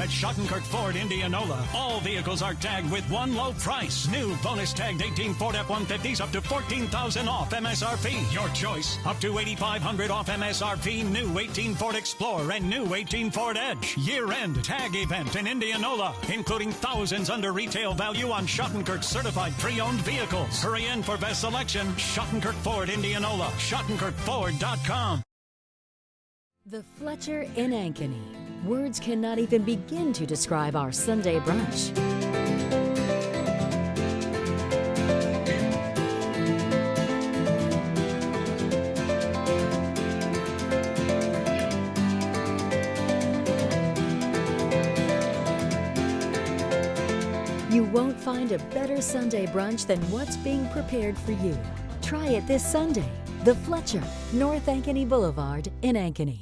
at Schottenkirk Ford, Indianola. All vehicles are tagged with one low price. New bonus tagged 18 Ford F-150s up to $14,000 off MSRP. Your choice. Up to $8,500 off MSRP. New 18 Ford Explorer and new 18 Ford Edge. Year-end tag event in Indianola, including thousands under retail value on Schottenkirk certified pre-owned vehicles. Hurry in for best selection. Schottenkirk Ford, Indianola. SchottenkirkFord.com. The Fletcher in Ankeny. Words cannot even begin to describe our Sunday brunch. You won't find a better Sunday brunch than what's being prepared for you. Try it this Sunday. The Fletcher, North Ankeny Boulevard in Ankeny.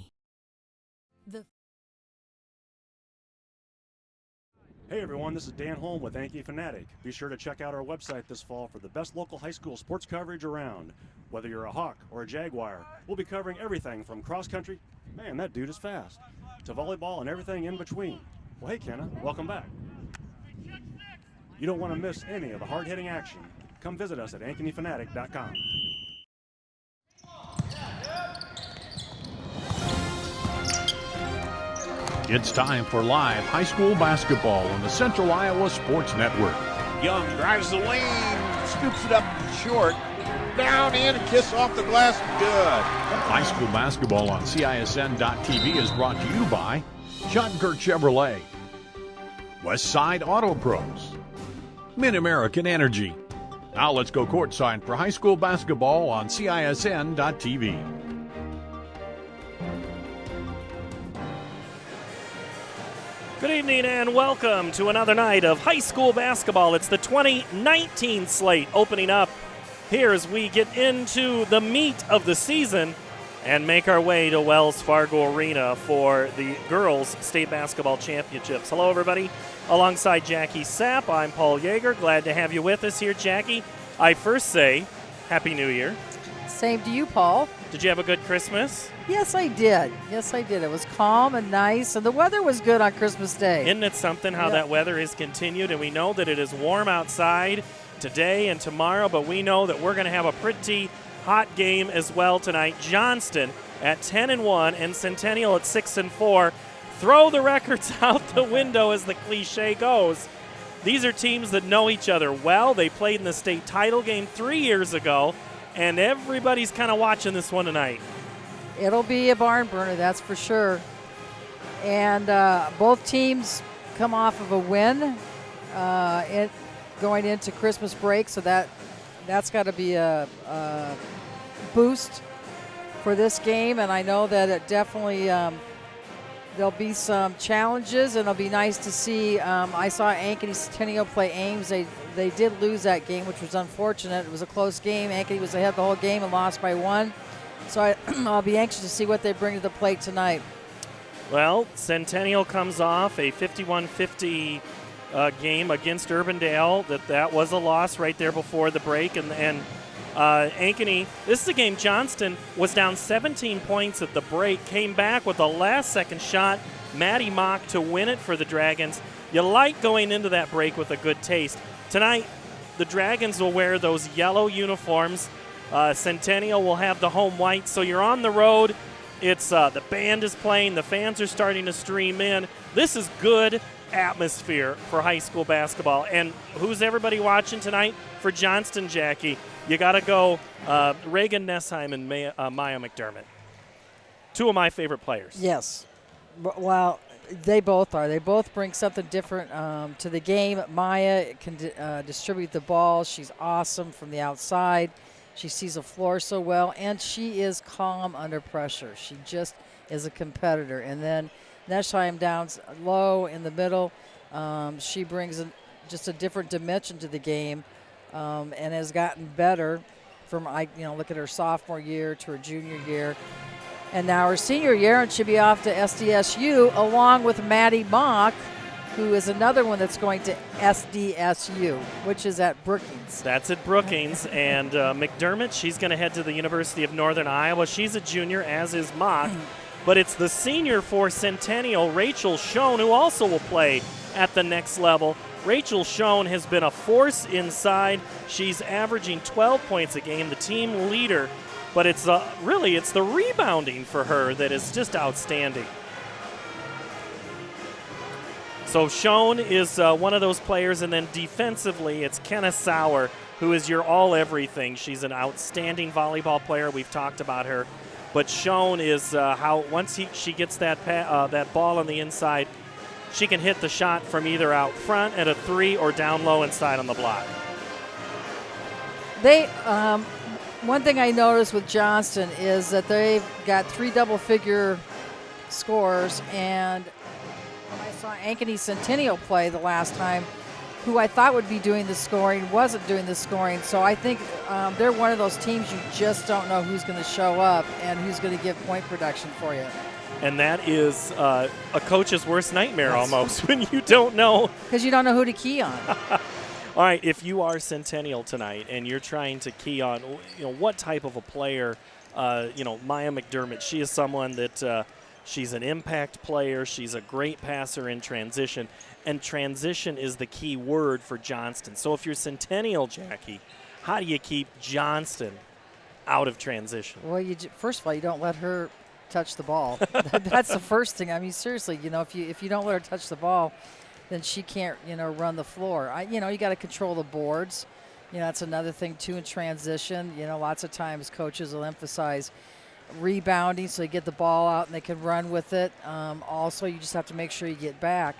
Hey everyone, this is Dan Holm with Ankeny Fanatic. Be sure to check out our website this fall for the best local high school sports coverage around. Whether you're a Hawk or a Jaguar, we'll be covering everything from cross country, man that dude is fast, to volleyball and everything in between. Well hey Kenna, welcome back. You don't want to miss any of the hard-hitting action. Come visit us at AnkenyFanatic.com. It's time for live high school basketball on the Central Iowa Sports Network. Young drives the lane, scoops it up short, down in, a kiss off the glass, good. High school basketball on CISN.TV is brought to you by Schottenkirk Chevrolet, West Side Auto Pros, Mid-American Energy. Now let's go courtside for high school basketball on CISN.TV. Good evening and welcome to another night of high school basketball. It's the 2019 slate opening up here as we get into the meat of the season and make our way to Wells Fargo Arena for the girls' state basketball championships. Hello, everybody. Alongside Jackie Sapp, I'm Paul Yeager. Glad to have you with us here, Jackie. I first say Happy New Year. Same to you, Paul. Did you have a good Christmas? Yes, I did. Yes, I did. It was calm and nice, and the weather was good on Christmas Day. Isn't it something how that weather has continued? And we know that it is warm outside today and tomorrow, but we know that we're going to have a pretty hot game as well tonight. Johnston at 10-1 and Centennial at 6-4. Throw the records out the window, as the cliche goes. These are teams that know each other well. They played in the state title game 3 years ago, and everybody's kind of watching this one tonight. It'll be a barn burner, that's for sure. And both teams come off of a win going into Christmas break, so that's got to be a boost for this game. And I know that it definitely there'll be some challenges, and it'll be nice to see. I saw Ankeny Centennial play Ames. They did lose that game, which was unfortunate. It was a close game. Ankeny was ahead the whole game and lost by 1. So I'll be anxious to see what they bring to the plate tonight. Well, Centennial comes off a 51-50 game against Urbandale. That was a loss right there before the break. And Ankeny, this is a game Johnston was down 17 points at the break, came back with a last-second shot, Maddie Mock, to win it for the Dragons. You like going into that break with a good taste. Tonight, the Dragons will wear those yellow uniforms. Centennial will have the home white, so you're on the road. It's the band is playing, the fans are starting to stream in. This is good atmosphere for high school basketball. And who's everybody watching tonight? For Johnston, Jackie, you got to go Reagan Nessheim and Maya McDermott. Two of my favorite players. Yes. Well, they both are. They both bring something different to the game. Maya can distribute the ball. She's awesome from the outside. She sees the floor so well, and she is calm under pressure. She just is a competitor. And then Nessheim down low in the middle. She brings just a different dimension to the game and has gotten better from, look at her sophomore year to her junior year. And now her senior year, and she'll be off to SDSU along with Maddie Mock, who is another one that's going to SDSU, which is at Brookings. That's at Brookings. And McDermott, she's going to head to the University of Northern Iowa. She's a junior, as is Mock. but it's the senior for Centennial, Rachel Schoen, who also will play at the next level. Rachel Schoen has been a force inside. She's averaging 12 points a game, the team leader, but it's really it's the rebounding for her that is just outstanding. So Schoen is one of those players, and then defensively it's Kenneth Sauer, who is your all-everything. She's an outstanding volleyball player. We've talked about her. But Schoen is how once she gets that ball on the inside, she can hit the shot from either out front at a 3 or down low inside on the block. They one thing I noticed with Johnston is that they've got 3 double-figure scores, and when I saw Ankeny Centennial play the last time, who I thought would be doing the scoring, wasn't doing the scoring. So I think they're one of those teams you just don't know who's going to show up and who's going to give point production for you. And that is a coach's worst nightmare almost, when you don't know. Because you don't know who to key on. All right, if you are Centennial tonight and you're trying to key on, what type of a player, Maya McDermott, she is someone that she's an impact player. She's a great passer in transition, and transition is the key word for Johnston. So if you're Centennial, Jackie, how do you keep Johnston out of transition? Well, first of all, you don't let her touch the ball. That's the first thing. I mean, seriously, if you don't let her touch the ball, then she can't, run the floor. You got to control the boards. That's another thing too in transition. Lots of times coaches will emphasize rebounding so you get the ball out and they can run with it. Also, you just have to make sure you get back,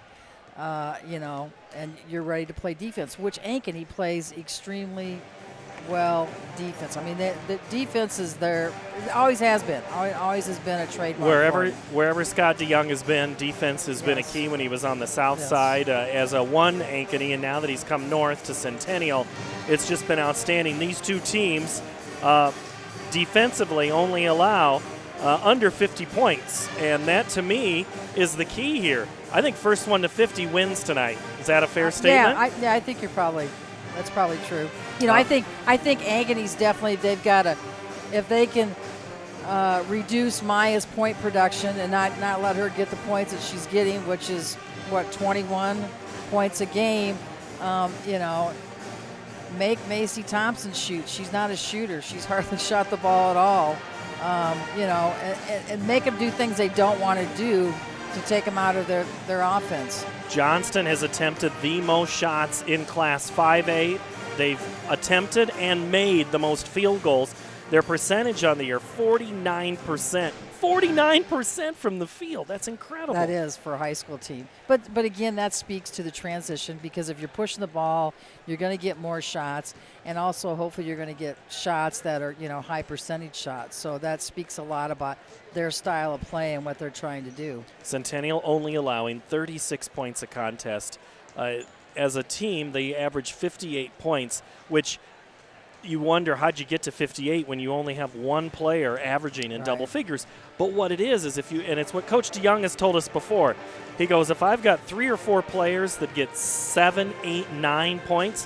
and you're ready to play defense, which Ankeny plays extremely well defense. I mean, the defense is there. It always has been. Always has been a trademark. Wherever Scott DeYoung has been, defense has been a key. When he was on the south side as a one Ankeny, and now that he's come north to Centennial, it's just been outstanding. These two teams defensively only allow under 50 points, and that to me is the key here. I think first one to 50 wins tonight. Is that a fair statement? I think that's probably true. I think Ankeny's definitely, they've got to, if they can reduce Maya's point production and not let her get the points that she's getting, which is 21 points a game. Make Macy Thompson shoot. She's not a shooter. She's hardly shot the ball at all. And make them do things they don't want to do to take them out of their offense. Johnston has attempted the most shots in Class 5A. They've attempted and made the most field goals. Their percentage on the year, 49%. 49% from the field. That's incredible. That is for a high school team. But again, that speaks to the transition, because if you're pushing the ball, you're going to get more shots, and also hopefully you're going to get shots that are, high percentage shots. So that speaks a lot about their style of play and what they're trying to do. Centennial only allowing 36 points a contest. As a team, they average 58 points, which you wonder how'd you get to 58 when you only have one player averaging in double figures. But what it is and it's what Coach DeYoung has told us before. He goes, if I've got 3 or 4 players that get 7, 8, 9 points,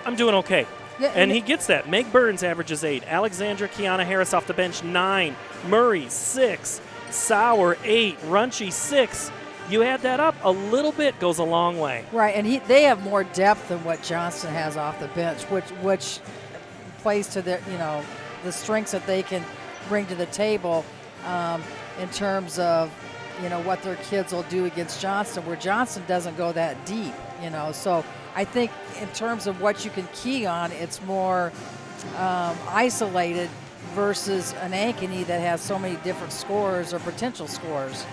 I'm doing okay. Yeah, and he gets that. Meg Burns averages 8. Alexandra Kiana Harris off the bench, 9. Murray, 6. Sauer, 8. Runchy, 6. You add that up, a little bit goes a long way. Right, and they have more depth than what Johnston has off the bench, which plays to their, the strengths that they can bring to the table in terms of, what their kids will do against Johnston, where Johnston doesn't go that deep, So I think in terms of what you can key on, it's more isolated versus an Ankeny that has so many different scores or potential scores.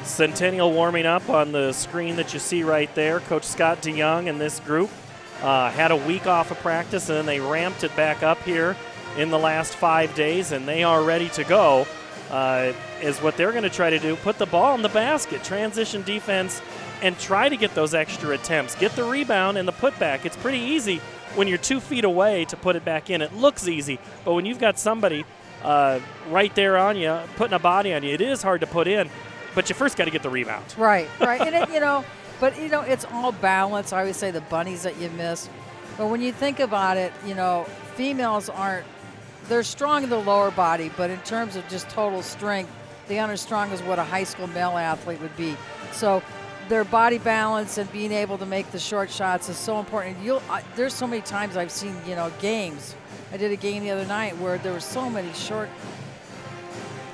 Centennial warming up on the screen that you see right there. Coach Scott DeYoung and this group had a week off of practice, and then they ramped it back up here in the last 5 days, and they are ready to go. Is what they're going to try to do, put the ball in the basket, transition defense, and try to get those extra attempts. Get the rebound and the putback. It's pretty easy when you're 2 feet away to put it back in. It looks easy, but when you've got somebody right there on you, putting a body on you, it is hard to put in. But you first got to get the rebound. Right. And it's all balance. I always say the bunnies that you miss. But when you think about it, females they're strong in the lower body, but in terms of just total strength, they aren't as strong as what a high school male athlete would be. So their body balance and being able to make the short shots is so important. There's so many times I've seen, games. I did a game the other night where there were so many short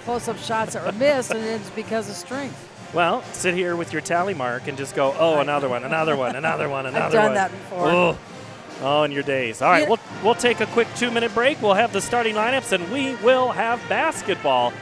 close-up shots that were missed, and it's because of strength. Well, sit here with your tally mark and just go, oh, another one, another one, another one, another one. I've done that before. Oh, in your days. All right, we'll take a quick 2-minute break. We'll have the starting lineups, and we will have basketball.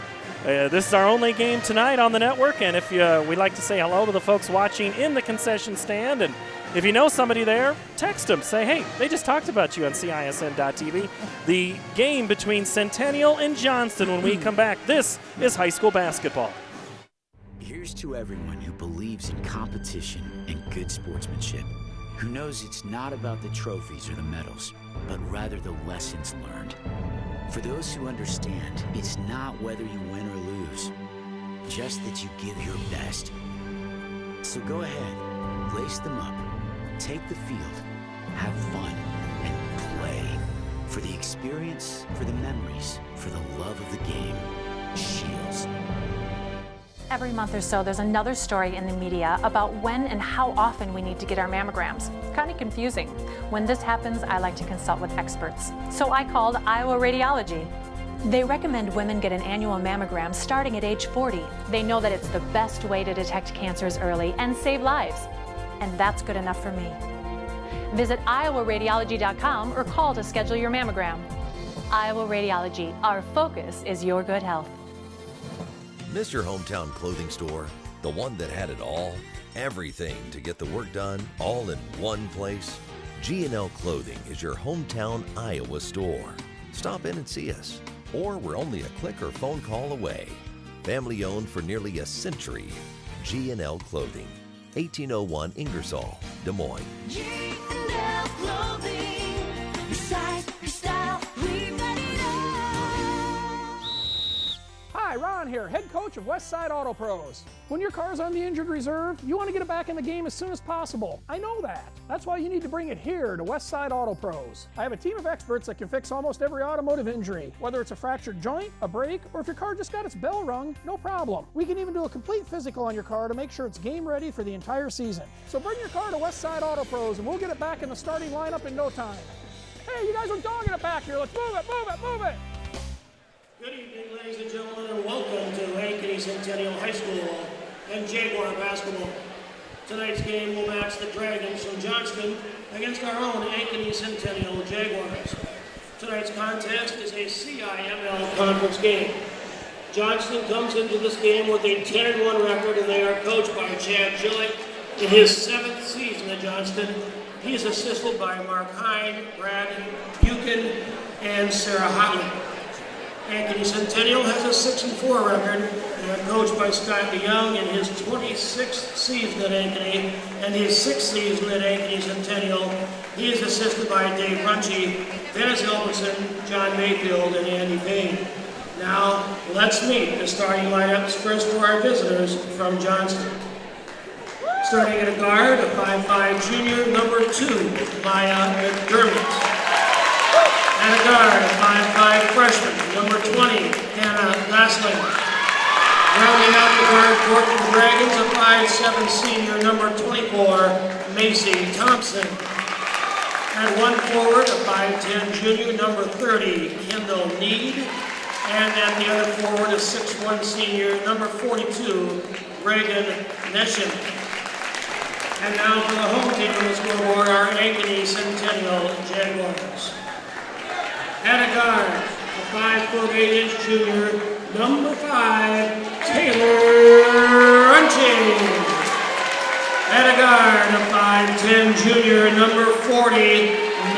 This is our only game tonight on the network, and if we'd like to say hello to the folks watching in the concession stand, and if you know somebody there, text them. Say, hey, they just talked about you on CISN.TV. The game between Centennial and Johnston when we come back. This is high school basketball. Here's to everyone who believes in competition and good sportsmanship, who knows it's not about the trophies or the medals, but rather the lessons learned. For those who understand, it's not whether you win or lose, just that you give your best. So go ahead, lace them up, take the field, have fun, and play. For the experience, for the memories, for the love of the game. Shields. Every month or so, there's another story in the media about when and how often we need to get our mammograms. It's kind of confusing. When this happens, I like to consult with experts. So I called Iowa Radiology. They recommend women get an annual mammogram starting at age 40. They know that it's the best way to detect cancers early and save lives. And that's good enough for me. Visit iowaradiology.com or call to schedule your mammogram. Iowa Radiology, our focus is your good health. Miss your hometown clothing store? The one that had it all? Everything to get the work done, all in one place? G&L Clothing is your hometown Iowa store. Stop in and see us. Or we're only a click or phone call away. Family owned for nearly a century. G&L Clothing, 1801 Ingersoll, Des Moines. G&L Clothing, your size, your style, we've got it all. Hi, Ron here, head coach of Westside Auto Pros. When your car's on the injured reserve, you want to get it back in the game as soon as possible. I know that. That's why you need to bring it here to Westside Auto Pros. I have a team of experts that can fix almost every automotive injury. Whether it's a fractured joint, a brake, or if your car just got its bell rung, no problem. We can even do a complete physical on your car to make sure it's game ready for the entire season. So bring your car to Westside Auto Pros and we'll get it back in the starting lineup in no time. Hey, you guys are dogging it back here. Let's move it, move it, move it. Good evening, ladies and gentlemen, and welcome to Ankeny Centennial High School and Jaguar basketball. Tonight's game will match the Dragons from Johnston against our own Ankeny Centennial Jaguars. Tonight's contest is a CIML conference game. Johnston comes into this game with a 10-1 record, and they are coached by Chad Gillick in his 7th season at Johnston. He is assisted by Mark Hine, Brad Buchan, and Sarah Hotley. Ankeny Centennial has a 6-4 record. They are coached by Scott DeYoung in his 26th season at Ankeny and his 6th season at Ankeny Centennial. He is assisted by Dave Runchy, Dennis Elberson, John Mayfield, and Andy Payne. Now, let's meet the starting lineups first for our visitors from Johnston. Starting at a guard, a 5'5 junior, number 2, Maya McDermott. At a guard, a 5'5 freshman, number 20, Hannah Gosling. Rounding out the guard court for the Dragons, a 5'7 senior, number 24, Macy Thompson. At one forward, a 5'10 junior, number 30, Kendall Need. And at the other forward, a 6'1 senior, number 42, Reagan Neshin. And now for the home team on the scoreboard, our Ankeny Centennial Jaguars. At a guard, a 5'8" junior, number 5, Taylor Runching. At a guard, a 5'10" junior, number 40,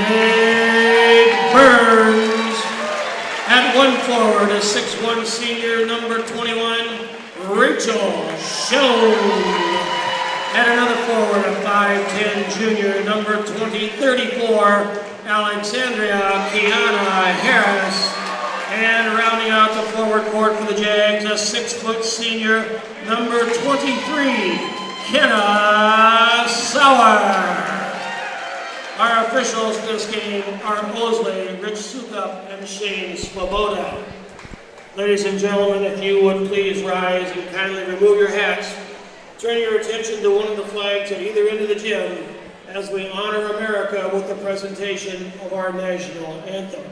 Meg Burns. At one forward, a 6'1" senior, number 21, Rachel Schoen. At another forward, a 5'10" junior, number 34, Alexandria Kiana Harris. And rounding out the forward court for the Jags, a 6' senior, number 23, Kenneth Sauer. Our officials for this game are Mosley, Rich Sukup, and Shane Swoboda. Ladies and gentlemen, if you would please rise and kindly remove your hats, turn your attention to one of the flags at either end of the gym as we honor America with the presentation of our national anthem.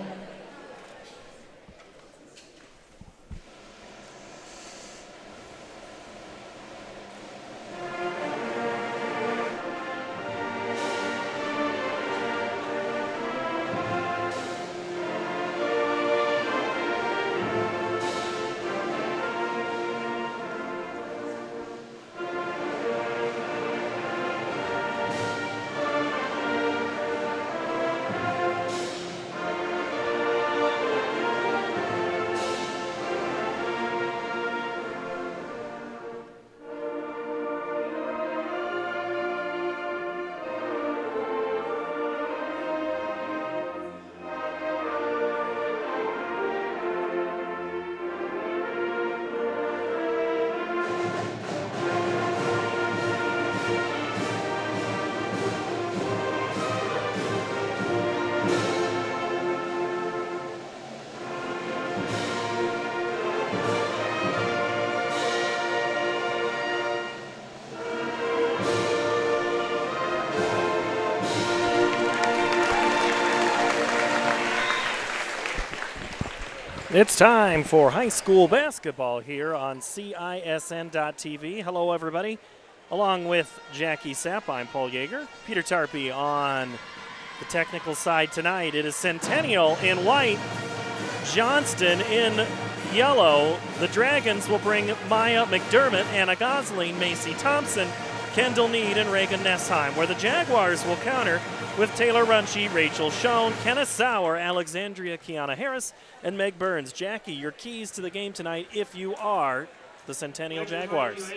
It's time for high school basketball here on CISN.TV. Hello, everybody. Along with Jackie Sapp, I'm Paul Yeager. Peter Tarpey on the technical side tonight. It is Centennial in white, Johnston in yellow. The Dragons will bring Maya McDermott, Anna Gosling, Macy Thompson, Kendall Need, and Reagan Nessheim, where the Jaguars will counter with Taylor Runchie, Rachel Schoen, Kenneth Sauer, Alexandria Kiana Harris, and Meg Burns. Jackie, your keys to the game tonight if you are the Centennial Jaguars.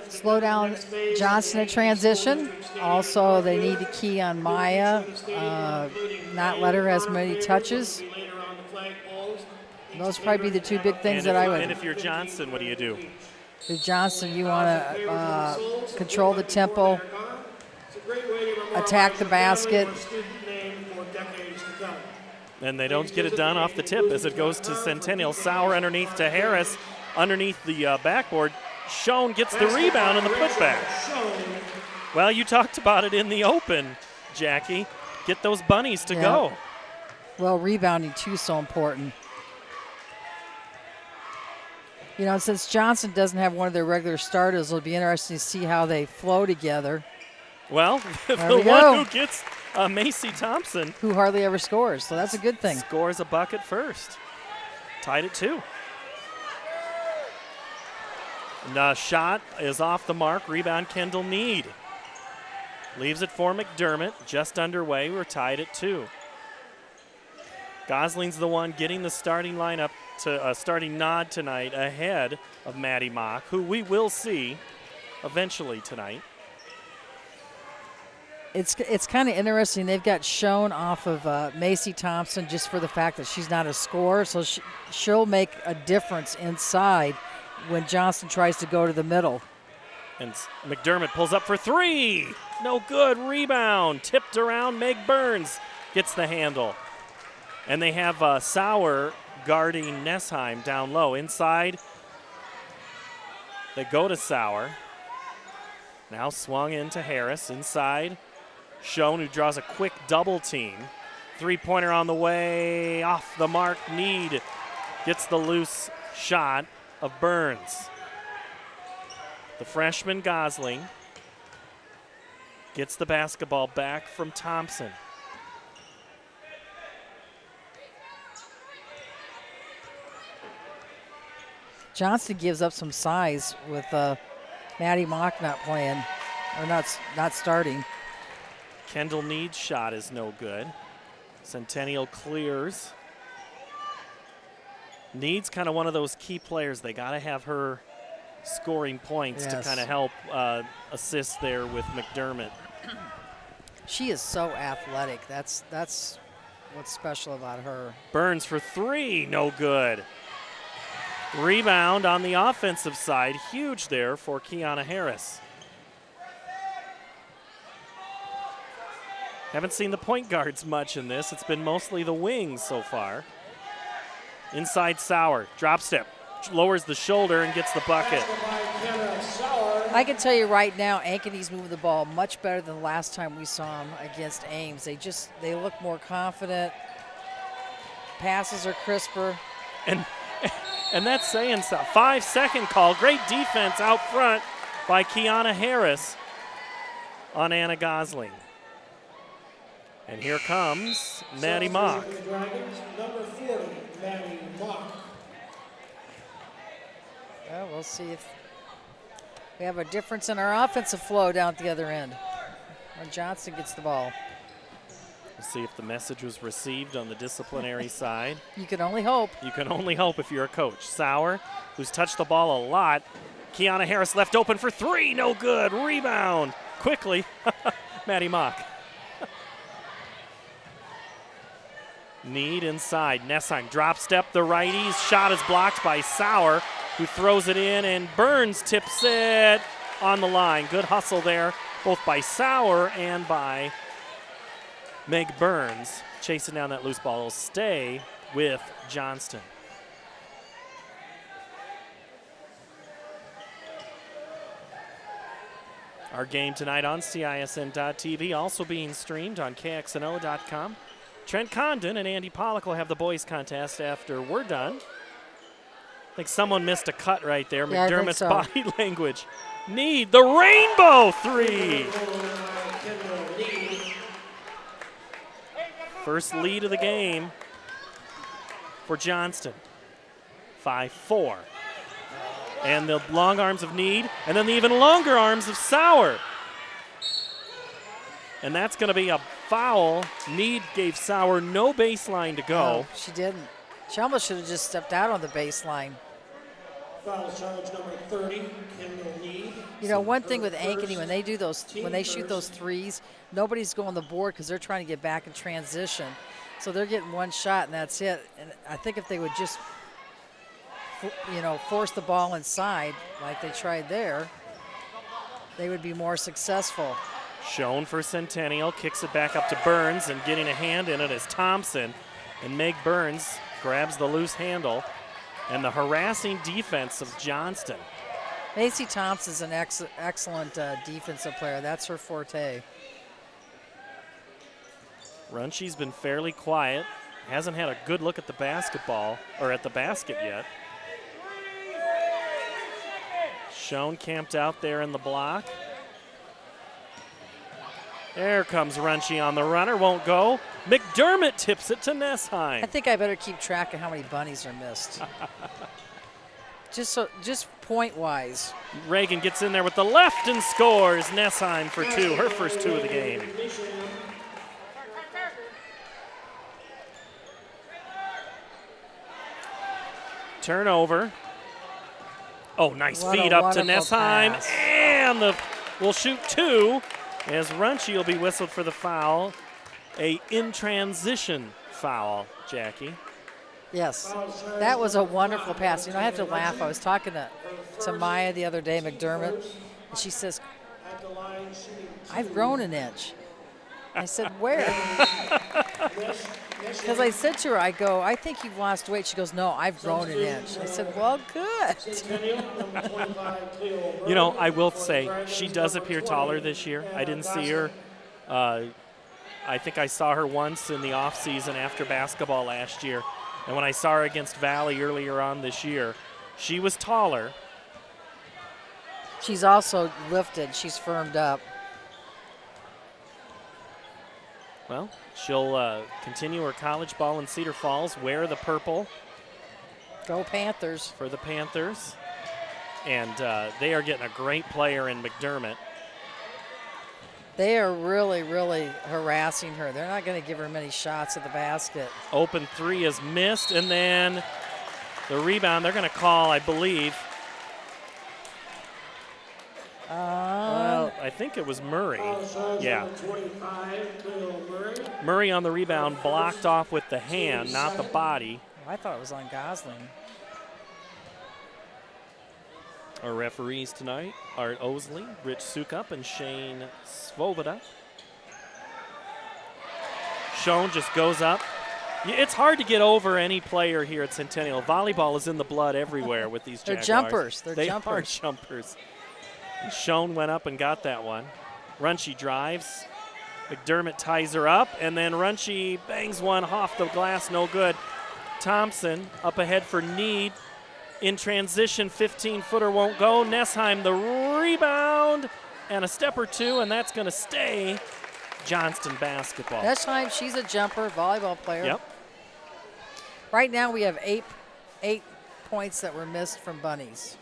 Slow down Johnston in transition. Also, they need to key on Maya, not let her as many touches. Those probably be the two big things that I would. And if you're Johnston, what do you do? If Johnston, you want to control the tempo, attack the basket. And they don't get it done off the tip as it goes to Centennial. Sauer underneath to Harris, underneath the backboard. Schoen gets the rebound and the putback. Well, you talked about it in the open, Jackie. Get those bunnies to go. Well, rebounding too is so important. You know, since Johnston doesn't have one of their regular starters, it'll be interesting to see how they flow together. Well, the one who gets Macy Thompson, who hardly ever scores, so that's a good thing. Scores a bucket first. Tied at 2. And shot is off the mark. Rebound, Kendall Need. Leaves it for McDermott. Just underway. We're tied at 2. Gosling's the one getting the starting lineup to starting nod tonight ahead of Maddie Mock, who we will see eventually tonight. It's kind of interesting. They've got Schoen off of Macy Thompson just for the fact that she's not a scorer, so she'll make a difference inside when Johnston tries to go to the middle. And McDermott pulls up for 3. No good. Rebound. Tipped around. Meg Burns gets the handle. And they have Sauer guarding Nessheim down low. Inside, they go to Sauer. Now swung into Harris. Inside, Schoen, who draws a quick double team. Three-pointer on the way. Off the mark. Need gets the loose shot of Burns. The freshman Gosling gets the basketball back from Thompson. Johnston gives up some size with Maddie Mock not playing, or not starting. Kendall Need's shot is no good. Centennial clears. Need's kind of one of those key players. They got to have her scoring points to kind of help assist there with McDermott. She is so athletic. That's what's special about her. Burns for 3, no good. Rebound on the offensive side, huge there for Kiana Harris. Haven't seen the point guards much in this. It's been mostly the wings so far. Inside Sauer, drop step, lowers the shoulder and gets the bucket. I can tell you right now, Ankeny's moving the ball much better than the last time we saw him against Ames. They look more confident. Passes are crisper. And that's saying so. 5-second call. Great defense out front by Kiana Harris on Anna Gosling. And here comes Maddie Mock. Number 40, Maddie Mock. Well, we'll see if we have a difference in our offensive flow down at the other end when Johnston gets the ball. We'll see if the message was received on the disciplinary side. You can only hope. You can only hope if you're a coach. Sauer, who's touched the ball a lot. Kiana Harris left open for three. No good. Rebound. Quickly. Maddie Mock. Need inside. Nessheim drop step the righties. Shot is blocked by Sauer, who throws it in, and Burns tips it on the line. Good hustle there, both by Sauer and by Meg Burns. Chasing down that loose ball. Will stay with Johnston. Our game tonight on CISN.TV, also being streamed on KXNO.com. Trent Condon and Andy Pollock will have the boys contest after we're done. I think someone missed a cut right there. Yeah, McDermott's so. body language. Need the rainbow three. First lead of the game for Johnston. 5-4. And the long arms of Need, and then the even longer arms of Sauer. And that's going to be a foul. Need gave Sauer no baseline to go. No, she didn't. She almost should have just stepped out on the baseline. Foul charge number 30, Kendall Need. You know, one thing with Ankeny, when they shoot those threes, nobody's going the board because they're trying to get back in transition. So they're getting one shot and that's it. And I think if they would just, force the ball inside like they tried there, they would be more successful. Shown for Centennial, kicks it back up to Burns, and getting a hand in it is Thompson. And Meg Burns grabs the loose handle. And the harassing defense of Johnston. Macy Thompson's an excellent defensive player. That's her forte. Runchy's been fairly quiet. Hasn't had a good look at the basketball, or at the basket yet. Schoen camped out there in the block. There comes Runchy on the runner, won't go. McDermott tips it to Nessheim. I think I better keep track of how many bunnies are missed. just point-wise. Reagan gets in there with the left and scores. Nessheim for two, her first two of the game. Turnover. Oh, nice feed up to Nessheim. Pass. And we'll shoot two as Runchy will be whistled for the foul. A in-transition foul, Jackie. Yes, that was a wonderful pass. I have to laugh. I was talking to Maya the other day, McDermott, and she says, I've grown an inch. I said, where? Because I said to her, I think you've lost weight. She goes, no, I've grown an inch. I said, well, good. I will say, she does appear taller this year. I didn't see her. I think I saw her once in the offseason after basketball last year. And when I saw her against Valley earlier on this year, she was taller. She's also lifted. She's firmed up. Well, she'll continue her college ball in Cedar Falls, wear the purple. Go Panthers. For the Panthers. And they are getting a great player in McDermott. They are really, really harassing her. They're not going to give her many shots at the basket. Open three is missed, and then the rebound they're going to call, I believe. Well, I think it was Murray. Yeah. Murray on the rebound, blocked off with the hand, not the body. I thought it was on Gosling. Our referees tonight, Art Osley, Rich Sukup, and Shane Svoboda. Schoen just goes up, It's hard to get over any player here at Centennial. Volleyball is in the blood everywhere with these They're Jaguars. jumpers. They are jumpers. And Schoen went up and got that one. Runchi drives. McDermott ties her up, and then Runchi bangs one off the glass, no good. Thompson up ahead for Need. In transition, 15-footer won't go. Nessheim the rebound, and a step or two, and that's going to stay Johnston basketball. Nessheim, she's a jumper, volleyball player. Yep. Right now we have eight points that were missed from bunnies.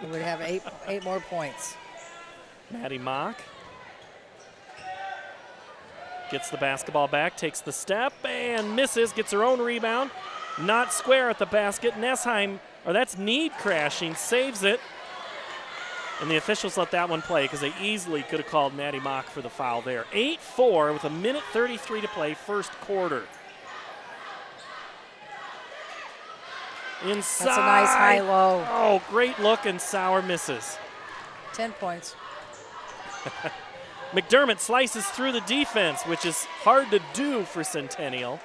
We would have eight more points. Maddie Mock gets the basketball back, takes the step, and misses, gets her own rebound. Not square at the basket. Nessheim, or that's Need crashing, saves it. And the officials let that one play because they easily could have called Maddie Mock for the foul there. 8-4 with 1:33 to play, first quarter. Inside. That's a nice high-low. Oh, great look, and Sauer misses. 10 points. McDermott slices through the defense, which is hard to do for Centennial.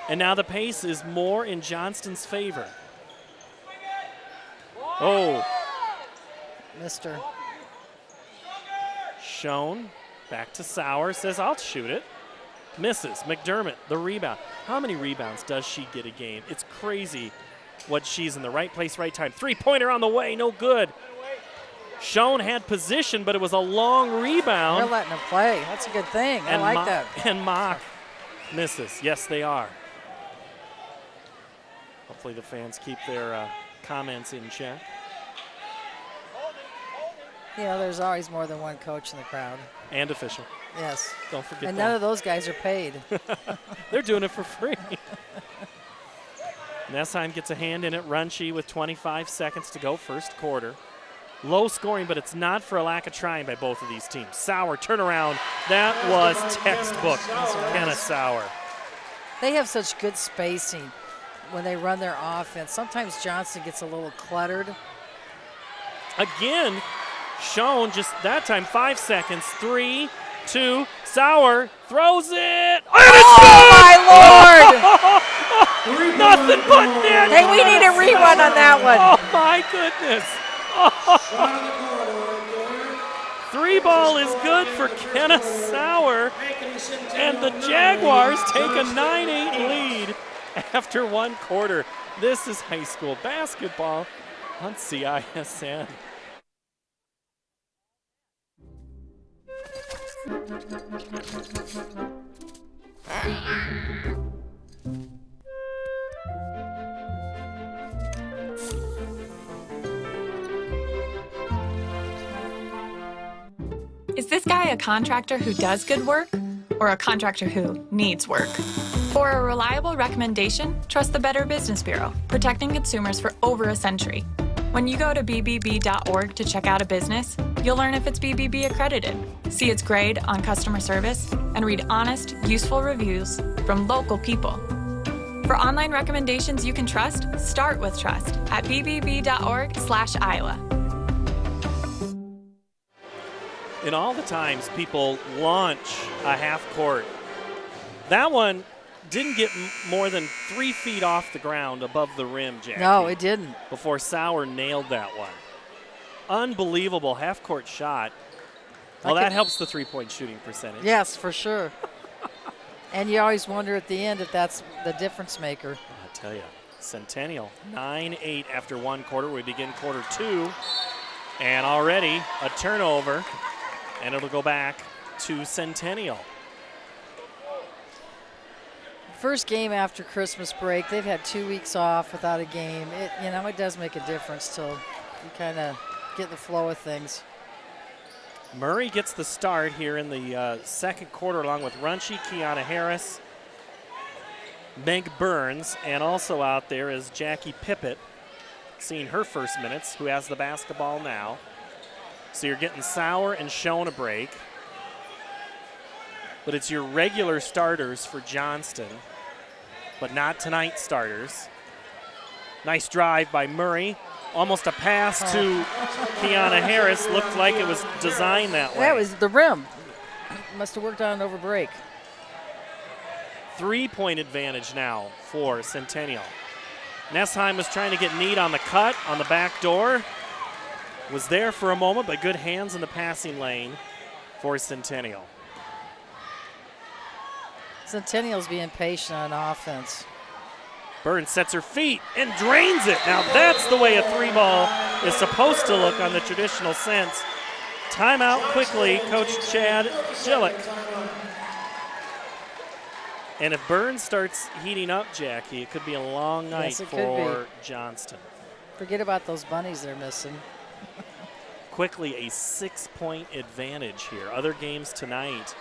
And now the pace is more in Johnston's favor. Oh. Missed her. Schoen back to Sauer, says, I'll shoot it. Misses. McDermott, the rebound. How many rebounds does she get a game? It's crazy what she's in the right place, right time. Three-pointer on the way, no good. Schoen had position, but it was a long rebound. They're letting her play. That's a good thing. I like that. And Mock misses. Yes, they are. Hopefully the fans keep their comments in check. Yeah, there's always more than one coach in the crowd. And official. Yes. Don't forget and that. none of those guys are paid. They're doing it for free. Nessheim gets a hand in it. Runchi with 25 seconds to go, first quarter. Low scoring, but it's not for a lack of trying by both of these teams. Sauer, turnaround. That was textbook. Kenneth Sauer. They have such good spacing when they run their offense. Sometimes Johnston gets a little cluttered. Again, Schoen just that time 5 seconds. 3, 2, Sauer throws it. Oh, my Lord! Nothing but net. Hey, we need a rerun on that one. Oh, my goodness. Three ball is good for Kenneth Sauer, and the Jaguars take a 9-8 lead after one quarter. This is high school basketball on CISN. Is this guy a contractor who does good work or a contractor who needs work? For a reliable recommendation, trust the Better Business Bureau, protecting consumers for over a century. When you go to bbb.org to check out a business, you'll learn if it's BBB accredited, see its grade on customer service, and read honest, useful reviews from local people. For online recommendations you can trust, start with trust at bbb.org/Iowa. In all the times people launch a half court, that one didn't get more than 3 feet off the ground above the rim, Jackie. No, it didn't. Before Sauer nailed that one. Unbelievable half court shot. Well, that helps the three-point shooting percentage. Yes, for sure. And you always wonder at the end if that's the difference maker. I tell you, Centennial 9-8 after one quarter. We begin quarter two, and already a turnover, and it'll go back to Centennial. First game after Christmas break. They've had 2 weeks off without a game. It does make a difference till you kind of get the flow of things. Murray gets the start here in the second quarter along with Runchi, Kiana Harris, Meg Burns, and also out there is Jackie Pippett, seeing her first minutes, who has the basketball now. So you're getting Sauer and Schoen a break. But it's your regular starters for Johnston, but not tonight's starters. Nice drive by Murray. Almost a pass to Kiana Harris. Looked like it was designed that way. That was the rim. Must have worked on it over break. 3-point advantage now for Centennial. Nessheim was trying to get Need on the cut, on the back door. Was there for a moment, but good hands in the passing lane for Centennial. Centennial's being patient on offense. Burns sets her feet and drains it. Now that's the way a 3-ball is supposed to look on the traditional sense. Timeout quickly, Coach Chad Gillick. And if Burns starts heating up, Jackie, it could be a long night for Johnston. Forget about those bunnies they're missing. Quickly a 6-point advantage here. Other games tonight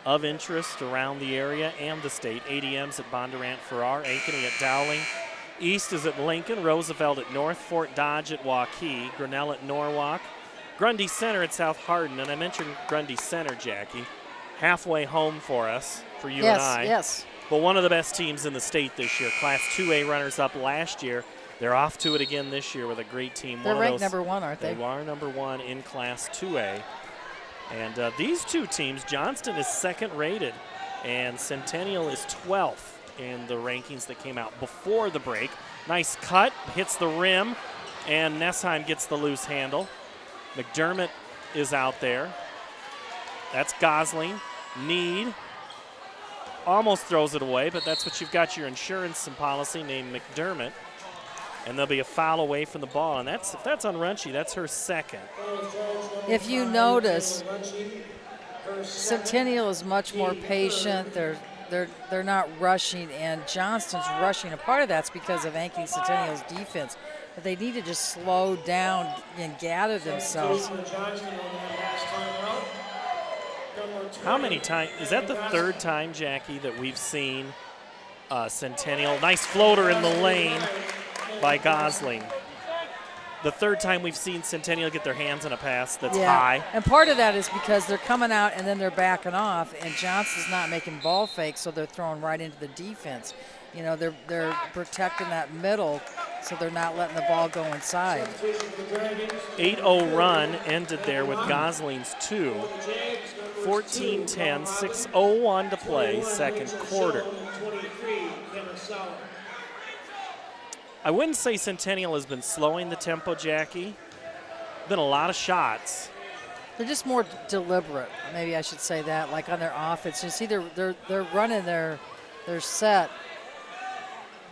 of interest around the area and the state. ADM's at Bondurant Farrar, Ankeny at Dowling. East is at Lincoln, Roosevelt at North, Fort Dodge at Waukee, Grinnell at Norwalk, Grundy Center at South Hardin. And I mentioned Grundy Center, Jackie, halfway home for us, for you and I. Yes. But one of the best teams in the state this year. Class 2A runners-up last year. They're off to it again this year with a great team. They're ranked number 1, aren't they? They are number 1 in Class 2A. And these two teams, Johnston is second rated, and Centennial is 12th in the rankings that came out before the break. Nice cut, hits the rim, and Nessheim gets the loose handle. McDermott is out there. That's Gosling. Need almost throws it away, but that's what you've got your insurance and policy named McDermott. And there'll be a foul away from the ball. And if that's on Runchie, that's her second. If you notice, Centennial is much more patient. They're not rushing, and Johnston's rushing. A part of that's because of Ankeny Centennial's defense. But they need to just slow down and gather themselves. How many times? Is that the third time, Jackie, that we've seen Centennial? Nice floater in the lane by Gosling. The third time we've seen Centennial get their hands on a pass that's high. And part of that is because they're coming out and then they're backing off, and Johnston's not making ball fakes, so they're throwing right into the defense. You know, they're protecting that middle, so they're not letting the ball go inside. 8-0 run ended there with Gosling's 2. 14-10, 6:01 to play, second quarter. I wouldn't say Centennial has been slowing the tempo, Jackie. Been a lot of shots. They're just more deliberate. Maybe I should say that, like on their offense. You see, they're running their set,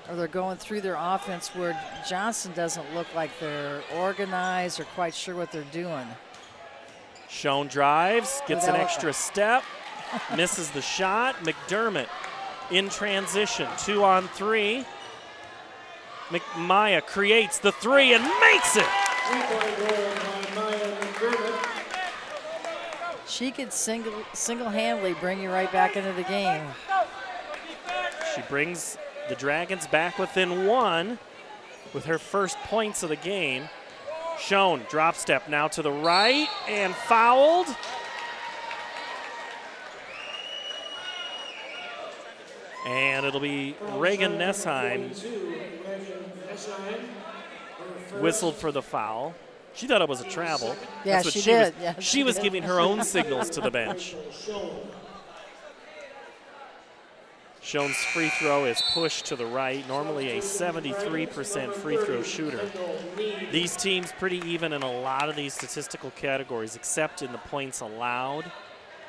or they're going through their offense where Johnston doesn't look like they're organized or quite sure what they're doing. Schoen drives, gets an extra step, misses the shot. McDermott in transition, 2-on-3. Maya creates the 3 and makes it. She could single-handedly bring you right back into the game. She brings the Dragons back within 1 with her first points of the game. Schoen, drop step now to the right and fouled. And it'll be Reagan Nessheim whistled for the foul. She thought it was a travel. Yeah, That's what she did. She was giving her own signals to the bench. Schoen's free throw is pushed to the right, normally a 73% free throw shooter. These teams pretty even in a lot of these statistical categories, except in the points allowed.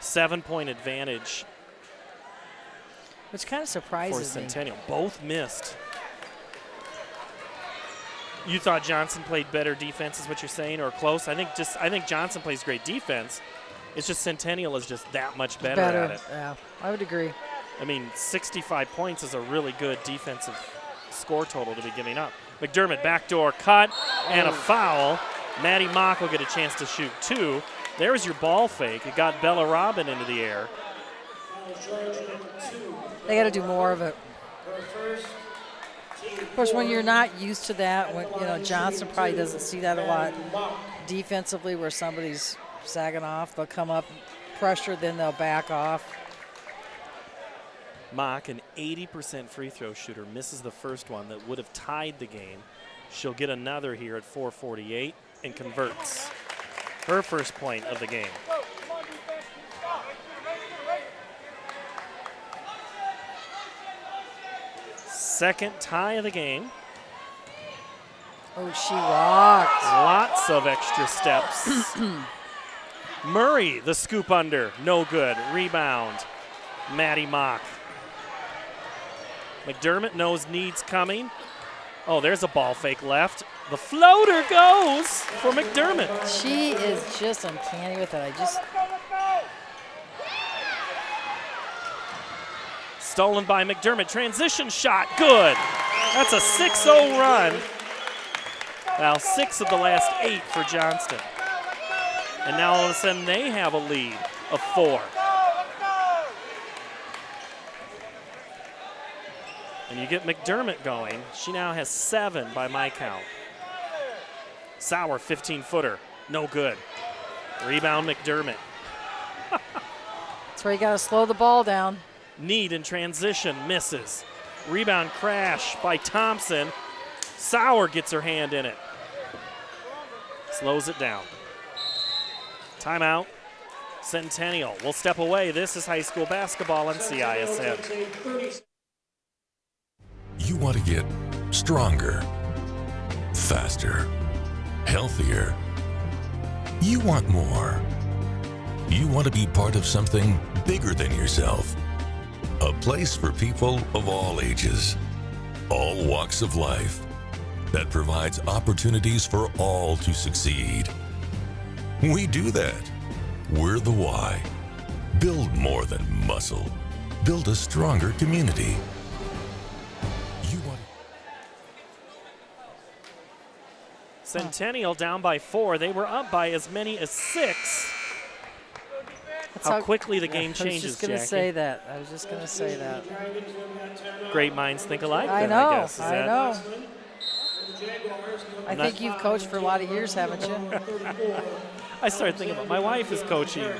7-point advantage. Which kind of surprises for Centennial. Both missed. You thought Johnson played better defense, is what you're saying, or close? I think Johnson plays great defense. It's just Centennial is just that much better at it. Yeah, I would agree. I mean, 65 points is a really good defensive score total to be giving up. McDermott backdoor cut and a foul. Maddie Mock will get a chance to shoot 2. There's your ball fake. It got Bella Robin into the air. They got to do more of it. Of course, when you're not used to that, when Johnson probably doesn't see that a lot defensively, where somebody's sagging off, they'll come up, pressure, then they'll back off. Mock, an 80% free throw shooter, misses the first one that would have tied the game. She'll get another here at 4:48 and converts her first point of the game. Second tie of the game. Oh, she rocked. Lots of extra steps. Murray, the scoop under. No good. Rebound. Maddie Mock. McDermott knows Need's coming. Oh, there's a ball fake left. The floater goes for McDermott. She is just uncanny with it. Stolen by McDermott. Transition shot. Good. That's a 6-0 run. Well, 6 of the last 8 for Johnston. And now all of a sudden they have a lead of 4. And you get McDermott going. She now has 7 by my count. Sauer, 15-footer. No good. Rebound McDermott. That's where you got to slow the ball down. Need in transition, misses. Rebound crash by Thompson. Sauer gets her hand in it. Slows it down. Timeout. Centennial will step away. This is high school basketball on CISN. You want to get stronger, faster, healthier. You want more. You want to be part of something bigger than yourself. A place for people of all ages, all walks of life, that provides opportunities for all to succeed. We do that. We're the why. Build more than muscle. Build a stronger community. Centennial down by 4. They were up by as many as 6. That's how quickly the game changes, I was just going to say that. I was just going to say that. Great minds think alike. I then, know. I guess. I know. I think you've coached for a lot of years, haven't you? I started thinking about my wife is coaching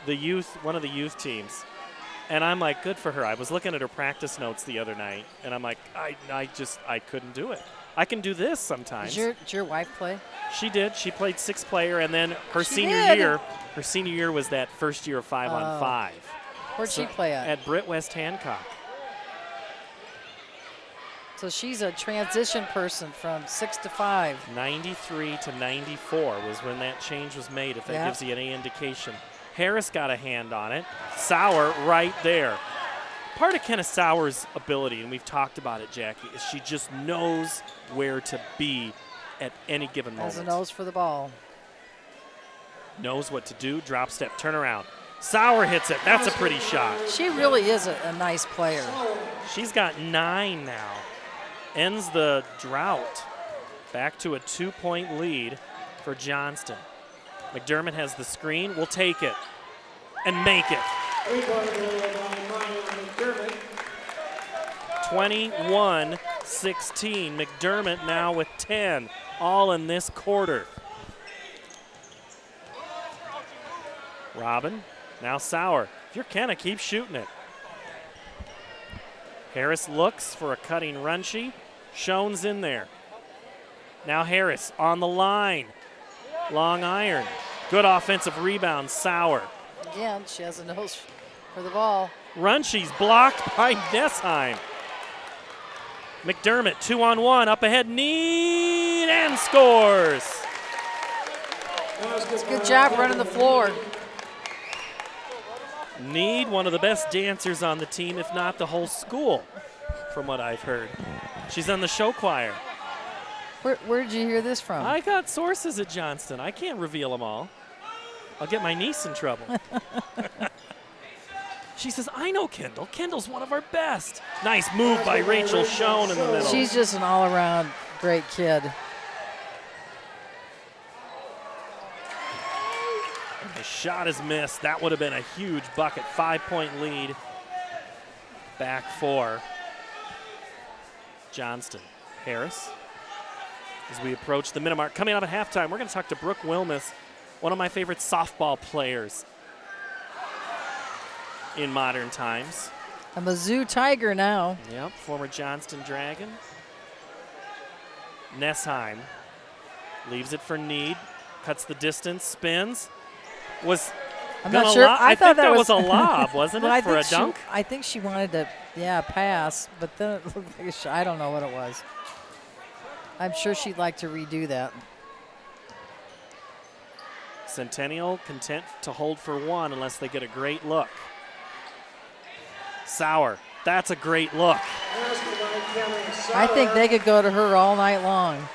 the youth, one of the youth teams. And I'm like, good for her. I was looking at her practice notes the other night, and I'm like, I couldn't do it. I can do this sometimes. Did your wife play? She did. She played 6-player, and then her senior year was that first year of 5-on-5. Where'd she play at? At Britt West Hancock. So she's a transition person from 6 to 5. 93 to 94 was when that change was made, if that gives you any indication. Harris got a hand on it. Sauer right there. Part of Kenneth Sauer's ability, and we've talked about it, Jackie, is she just knows where to be at any given moment. Has a nose for the ball. Knows what to do, drop step, turn around. Sauer hits it. That's a pretty shot. She really is a nice player. She's got 9 now. Ends the drought. Back to a 2-point lead for Johnston. McDermott has the screen. Will take it and make it. 21-16. McDermott now with 10, all in this quarter. Robin, now Sauer. If you're Kenna, keep shooting it. Harris looks for a cutting Runshie. Schoen's in there. Now Harris on the line. Long iron. Good offensive rebound, Sauer. Again, she has a nose for the ball. Runshie's blocked by Nessheim. McDermott, 2-on-1, up ahead, Need, and scores. It's a good job running the floor. Need, one of the best dancers on the team, if not the whole school, from what I've heard. She's on the show choir. Where did you hear this from? I got sources at Johnston. I can't reveal them all. I'll get my niece in trouble. She says, I know Kendall. Kendall's one of our best. Nice move by Rachel Schoen in the middle. She's just an all-around great kid. The shot is missed. That would have been a huge bucket. 5-point lead. Back for Johnston. Harris. As we approach the minute mark. Coming up at halftime, we're going to talk to Brooke Wilmus, one of my favorite softball players in modern times. A Mizzou Tiger now. Yep, former Johnston Dragon. Nessheim leaves it for Need. Cuts the distance, spins. Was I'm not sure. I thought that was a lob, wasn't it, for a dunk? I think she wanted to, pass, but then it looked like a shot. I don't know what it was. I'm sure she'd like to redo that. Centennial content to hold for one unless they get a great look. Sauer, that's a great look. I think they could go to her all night long.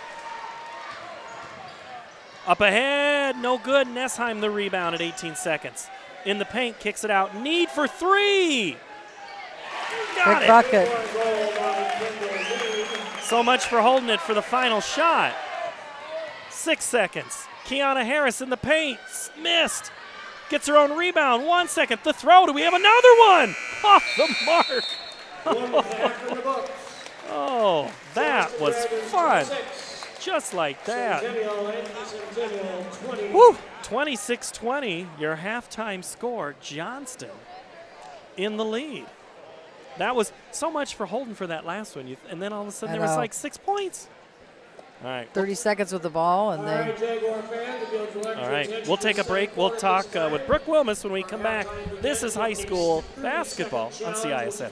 Up ahead, no good. Nessheim the rebound at 18 seconds. In the paint, kicks it out. Need for three. Got Big it. bucket. So much for holding it for the final shot. 6 seconds. Kiana Harris in the paint. Missed. Gets her own rebound. 1 second. The throw. Do we have another one? Off the mark. Oh, that was fun. Just like that. Woo! 26-20, your halftime score. Johnston in the lead. That was so much for holding for that last one. And then all of a sudden there was like 6 points. All right. 30 seconds with the ball, and then. All right. We'll take a break. We'll talk with Brooke Wilmus when we come back. This is high school basketball on CISN.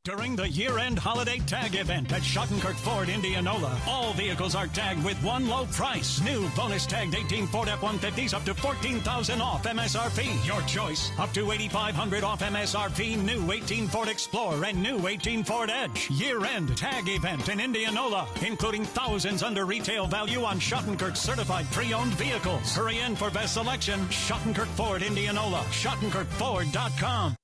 During the year-end holiday tag event at Schottenkirk Ford, Indianola, all vehicles are tagged with one low price. New bonus tagged 18 Ford F-150s up to $14,000 off MSRP. Your choice. Up to $8,500 off MSRP. New 18 Ford Explorer and new 18 Ford Edge. Year-end tag event in Indianola, including thousands under retail value on Schottenkirk certified pre-owned vehicles. Hurry in for best selection. Schottenkirk Ford, Indianola. SchottenkirkFord.com.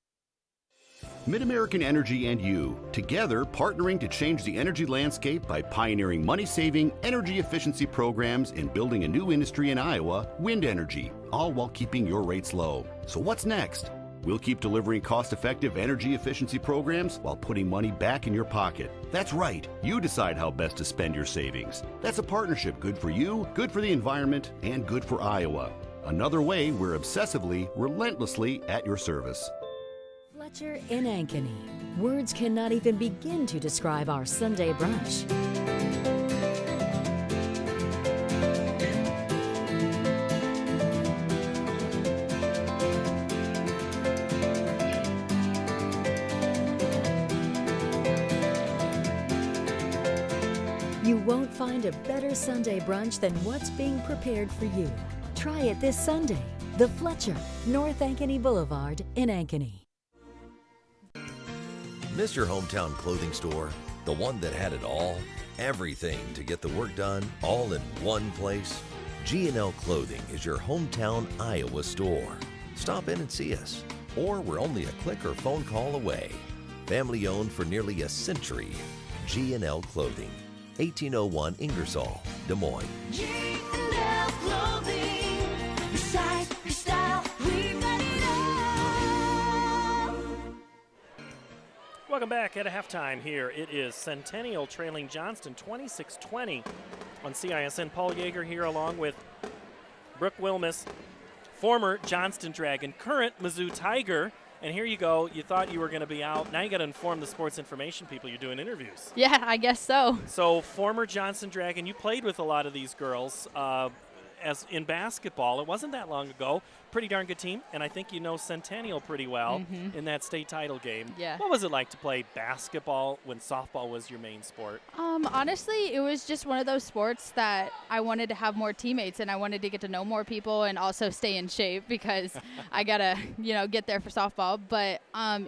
MidAmerican Energy and you, together partnering to change the energy landscape by pioneering money-saving, energy efficiency programs and building a new industry in Iowa, wind energy, all while keeping your rates low. So what's next? We'll keep delivering cost-effective energy efficiency programs while putting money back in your pocket. That's right. You decide how best to spend your savings. That's a partnership good for you, good for the environment, and good for Iowa. Another way we're obsessively, relentlessly at your service. Fletcher in Ankeny. Words cannot even begin to describe our Sunday brunch. You won't find a better Sunday brunch than what's being prepared for you. Try it this Sunday. The Fletcher, North Ankeny Boulevard in Ankeny. Miss your hometown clothing store? The one that had it all? Everything to get the work done, all in one place? G&L Clothing is your hometown Iowa store. Stop in and see us. Or we're only a click or phone call away. Family owned for nearly a century. G&L Clothing, 1801 Ingersoll, Des Moines. G&L Clothing, your size, your style, we've got it all. Welcome back at a halftime here. It is Centennial trailing Johnston 26-20 on CISN. Paul Yeager here along with Brooke Wilmus, former Johnston Dragon, current Mizzou Tiger. And here you go. You thought you were going to be out. Now you got to inform the sports information people you're doing interviews. Yeah, I guess so. So former Johnston Dragon, you played with a lot of these girls as in basketball. It wasn't that long ago. Pretty darn good team, and I think you know Centennial pretty well in that state title game. Yeah. What was it like to play basketball when softball was your main sport? Honestly, it was just one of those sports that I wanted to have more teammates, and I wanted to get to know more people and also stay in shape because I got to, get there for softball. But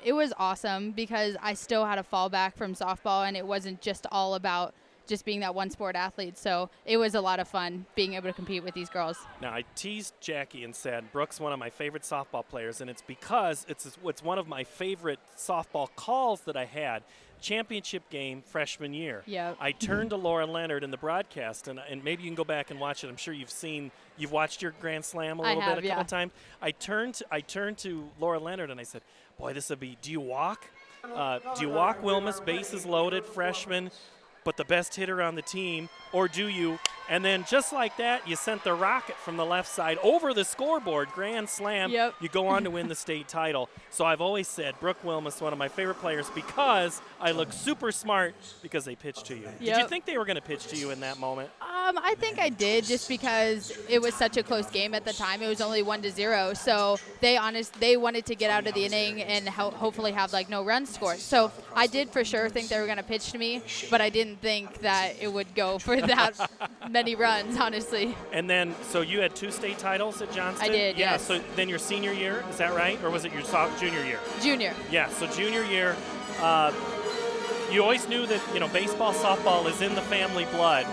it was awesome because I still had a fallback from softball, and it wasn't just all about just being that one sport athlete. So it was a lot of fun being able to compete with these girls. Now, I teased Jackie and said Brooke's one of my favorite softball players, and it's because it's one of my favorite softball calls that I had. Championship game freshman year. Yep. I turned to Laura Leonard in the broadcast, and maybe you can go back and watch it. I'm sure you've watched your Grand Slam a little bit a couple times. I turned to Laura Leonard and I said, boy, this would be, do you walk? Do you walk, Wilmus? Bases loaded, freshman, but the best hitter on the team. or do you? And then just like that, you sent the rocket from the left side over the scoreboard, grand slam. Yep. You go on to win the state title. So I've always said Brooke Wilmus, one of my favorite players, because I look super smart because they pitched to you. Yep. Did you think they were going to pitch to you in that moment? I think I did, just because it was such a close game at the time. It was only 1-0, so they wanted to get out of the inning and hopefully have like no runs scored. So I did for sure think they were going to pitch to me, but I didn't think that it would go for that many runs, honestly. And then, so you had 2 state titles at Johnston? I did, yeah. yes. So then your senior year, is that right, or was it your junior year? Junior. Yeah. So junior year. You always knew that, baseball, softball is in the family blood.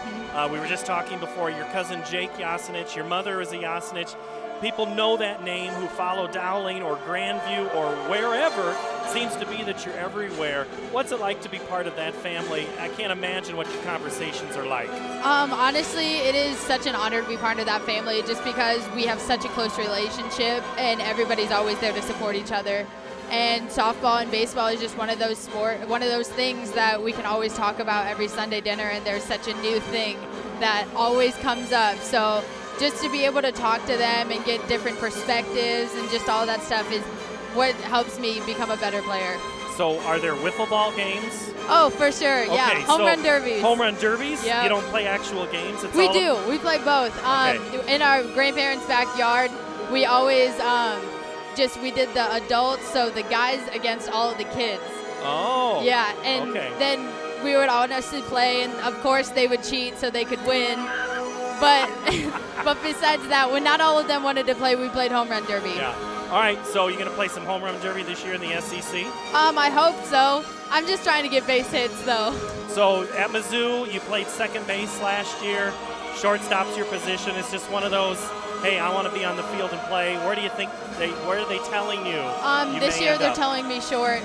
We were just talking before, your cousin Jake Yasinich, your mother is a Yasinich. People know that name who follow Dowling or Grandview or wherever. It seems to be that you're everywhere. What's it like to be part of that family? I can't imagine what your conversations are like. Honestly, it is such an honor to be part of that family, just because we have such a close relationship and everybody's always there to support each other. And softball and baseball is just one of those things that we can always talk about every Sunday dinner, and there's such a new thing that always comes up. So just to be able to talk to them and get different perspectives and just all that stuff is what helps me become a better player. So are there wiffle ball games? Oh, for sure, yeah. Okay, home run derbies. Home run derbies? Yep. You don't play actual games? We do. We play both. Okay. In our grandparents' backyard, we always we did the adults, so the guys against all of the kids. Oh. Yeah, and okay. then we would honestly play, and of course they would cheat so they could win. But but besides that, when not all of them wanted to play, we played home run derby. Yeah. All right, so you're going to play some home run derby this year in the SEC? I hope so. I'm just trying to get base hits, though. So at Mizzou, you played second base last year. Shortstop's your position. It's just one of those, hey, I want to be on the field and play. Where do you think where are they telling you? This year they're telling me short.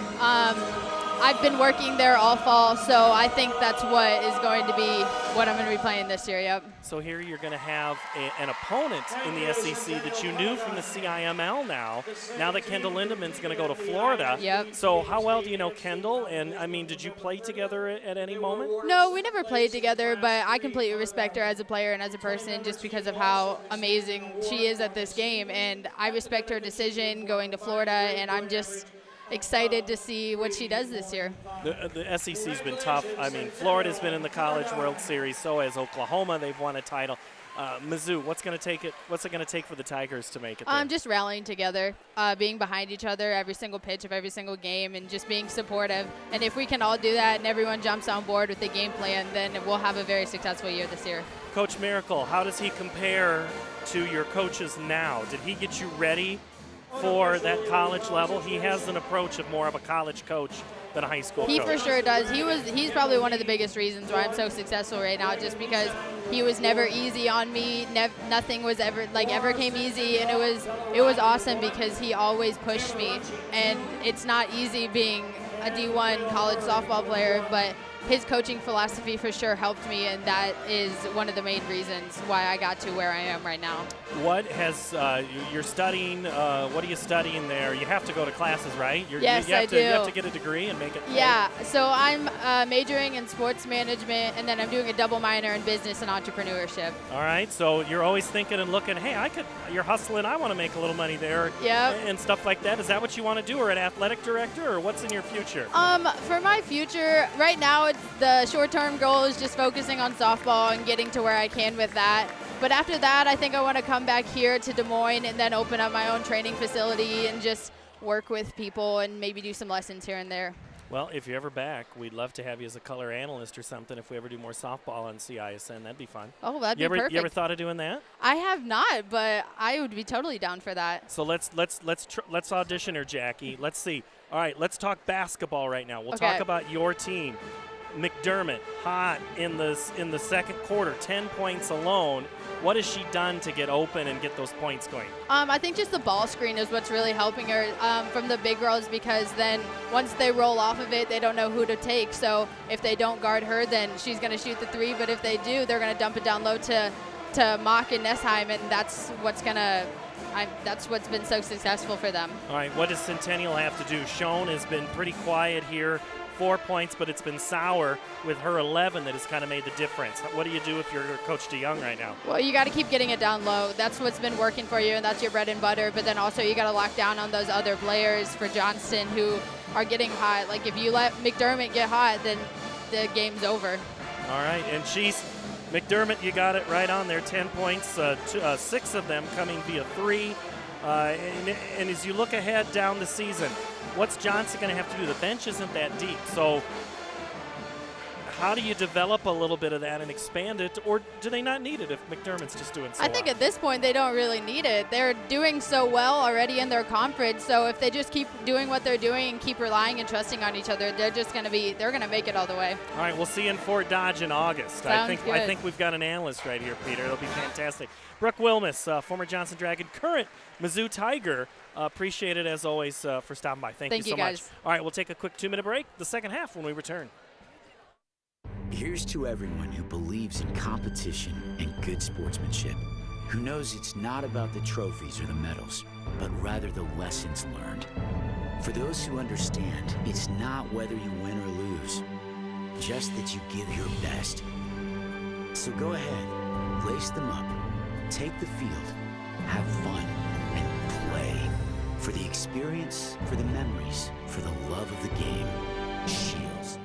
I've been working there all fall, so I think that's what is going to be what I'm going to be playing this year, yep. So here you're going to have an opponent in the SEC that you knew from the CIML now that Kendall Lindemann's going to go to Florida. Yep. So how well do you know Kendall? And, did you play together at any moment? No, we never played together, but I completely respect her as a player and as a person just because of how amazing she is at this game. And I respect her decision going to Florida, and I'm just excited to see what she does this year. The SEC's been tough. Florida's been in the College World Series. So has Oklahoma. They've won a title. Mizzou, what's it going to take for the Tigers to make it there? Just rallying together, being behind each other every single pitch of every single game, and just being supportive. And if we can all do that and everyone jumps on board with the game plan, then we'll have a very successful year this year. Coach Miracle, how does he compare to your coaches now? Did he get you ready for that college level? He has an approach of more of a college coach than a high school coach. He for sure does. He's probably one of the biggest reasons why I'm so successful right now, just because he was never easy on me. Nothing was ever came easy, and it was awesome because he always pushed me. And it's not easy being a D1 college softball player, but his coaching philosophy for sure helped me, and that is one of the main reasons why I got to where I am right now. What has you're studying? What are you studying there? You have to go to classes, right? Yes, I do. You have to get a degree and make it. Yeah, so I'm majoring in sports management, and then I'm doing a double minor in business and entrepreneurship. All right, so you're always thinking and looking, hey, you're hustling, I want to make a little money there. Yep. And stuff like that. Is that what you want to do, or an athletic director, or what's in your future? For my future, right now, the short-term goal is just focusing on softball and getting to where I can with that. But after that, I think I want to come back here to Des Moines and then open up my own training facility and just work with people and maybe do some lessons here and there. Well, if you're ever back, we'd love to have you as a color analyst or something. If we ever do more softball on CISN, that'd be fun. Oh, that'd be perfect. You ever thought of doing that? I have not, but I would be totally down for that. So let's audition her, Jackie. Let's see. All right, let's talk basketball right now. We'll Okay. talk about your team. McDermott, hot in the second quarter, 10 points alone. What has she done to get open and get those points going? I think just the ball screen is what's really helping her from the big girls, because then once they roll off of it, they don't know who to take. So if they don't guard her, then she's going to shoot the three. But if they do, they're going to dump it down low to Mock and Nessheim, and that's what's been so successful for them. All right, what does Centennial have to do? Schoen has been pretty quiet here 4 points, but it's been Sauer with her 11 that has kind of made the difference. What do you do if you're Coach DeYoung right now? Well, you got to keep getting it down low. That's what's been working for you, and that's your bread and butter. But then also you got to lock down on those other players for Johnston who are getting hot. Like if you let McDermott get hot, then the game's over. All right, and McDermott, you got it right on there, 10 points, 6 of them coming via 3. And as you look ahead down the season, what's Johnston going to have to do? The bench isn't that deep, so how do you develop a little bit of that and expand it, or do they not need it if McDermott's just doing so I think at this point they don't really need it. They're doing so well already in their conference, so if they just keep doing what they're doing and keep relying and trusting on each other, they're going to make it all the way. All right, we'll see you in Fort Dodge in August. I Good. think we've got an analyst right here, Peter. It'll be fantastic. Brooke Wilmus, former Johnston Dragon, current Mizzou Tiger. Appreciate it as always for stopping by. Thank you so guys. much. All right, we'll take a quick 2-minute break. The second half when we return. Here's to everyone who believes in competition and good sportsmanship, who knows it's not about the trophies or the medals, but rather the lessons learned. For those who understand, it's not whether you win or lose, just that you give your best. So go ahead, lace them up, take the field, have fun, and play. For the experience, for the memories, for the love of the game. Shields.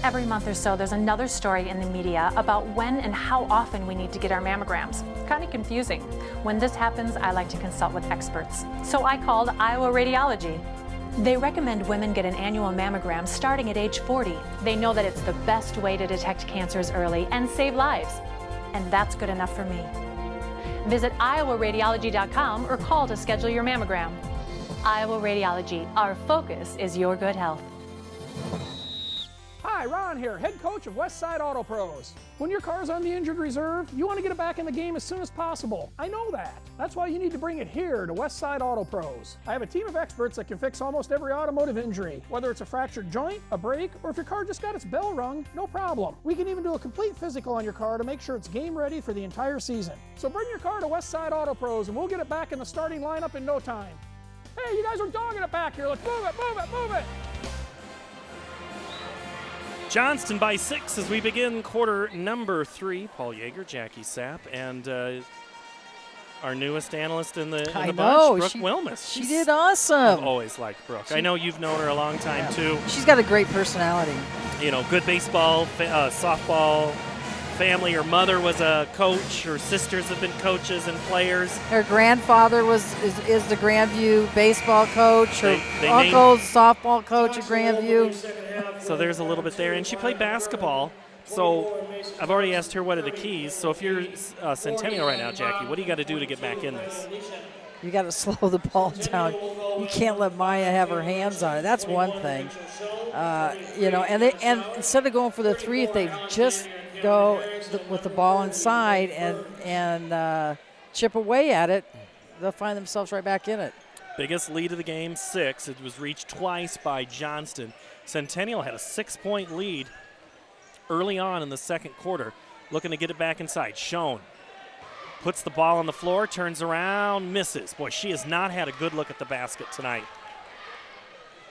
Every month or so, there's another story in the media about when and how often we need to get our mammograms. Kind of confusing. When this happens, I like to consult with experts. So I called Iowa Radiology. They recommend women get an annual mammogram starting at age 40. They know that it's the best way to detect cancers early and save lives. And that's good enough for me. Visit iowaradiology.com or call to schedule your mammogram. Iowa Radiology, our focus is your good health. Hi, Ron here, head coach of Westside Auto Pros. When your car's on the injured reserve, you want to get it back in the game as soon as possible. I know that. That's why you need to bring it here to Westside Auto Pros. I have a team of experts that can fix almost every automotive injury. Whether it's a fractured joint, a brake, or if your car just got its bell rung, no problem. We can even do a complete physical on your car to make sure it's game ready for the entire season. So bring your car to Westside Auto Pros and we'll get it back in the starting lineup in no time. Hey, you guys are dogging it back here. Let's move it, move it, move it. Johnston by 6 as we begin quarter number 3. Paul Yeager, Jackie Sapp, and our newest analyst in the bunch, Brooke Wilmus. She did awesome. I've always liked Brooke. I know you've known her a long time, too. She's got a great personality. You know, good baseball, softball family. Her mother was a coach. Her sisters have been coaches and players. Her grandfather is the Grandview baseball coach. Her uncle's softball coach at Grandview. So there's a little bit there. And she played basketball. So I've already asked her what are the keys. So if you're Centennial right now, Jackie, what do you got to do to get back in this? You got to slow the ball down. You can't let Maya have her hands on it. That's one thing. You know, and instead of going for the 3, if they just go with the ball inside and chip away at it, they'll find themselves right back in it. Biggest lead of the game, 6. It was reached twice by Johnston. Centennial had a 6-point lead early on in the second quarter, looking to get it back inside. Schoen puts the ball on the floor, turns around, misses. Boy, she has not had a good look at the basket tonight.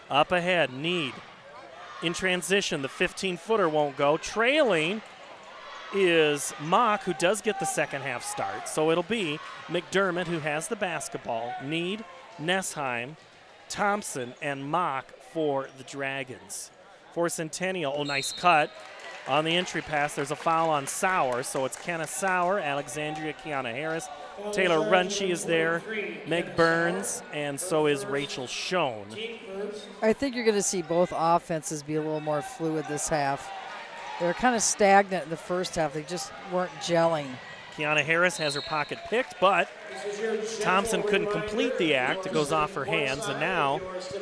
Up ahead, Need. In transition, the 15-footer won't go. Trailing is Mock, who does get the second half start. So it'll be McDermott, who has the basketball. Need, Nessheim, Thompson, and Mock for the Dragons. For Centennial, oh, nice cut. On the entry pass, there's a foul on Sauer, so it's Kenneth Sauer, Alexandria Kiana Harris, Taylor Runchie is there, Meg Burns, and so is Rachel Schoen. I think you're going to see both offenses be a little more fluid this half. They were kind of stagnant in the first half. They just weren't gelling. Kiana Harris has her pocket picked, but Thompson couldn't complete the act. It goes off her hands, and now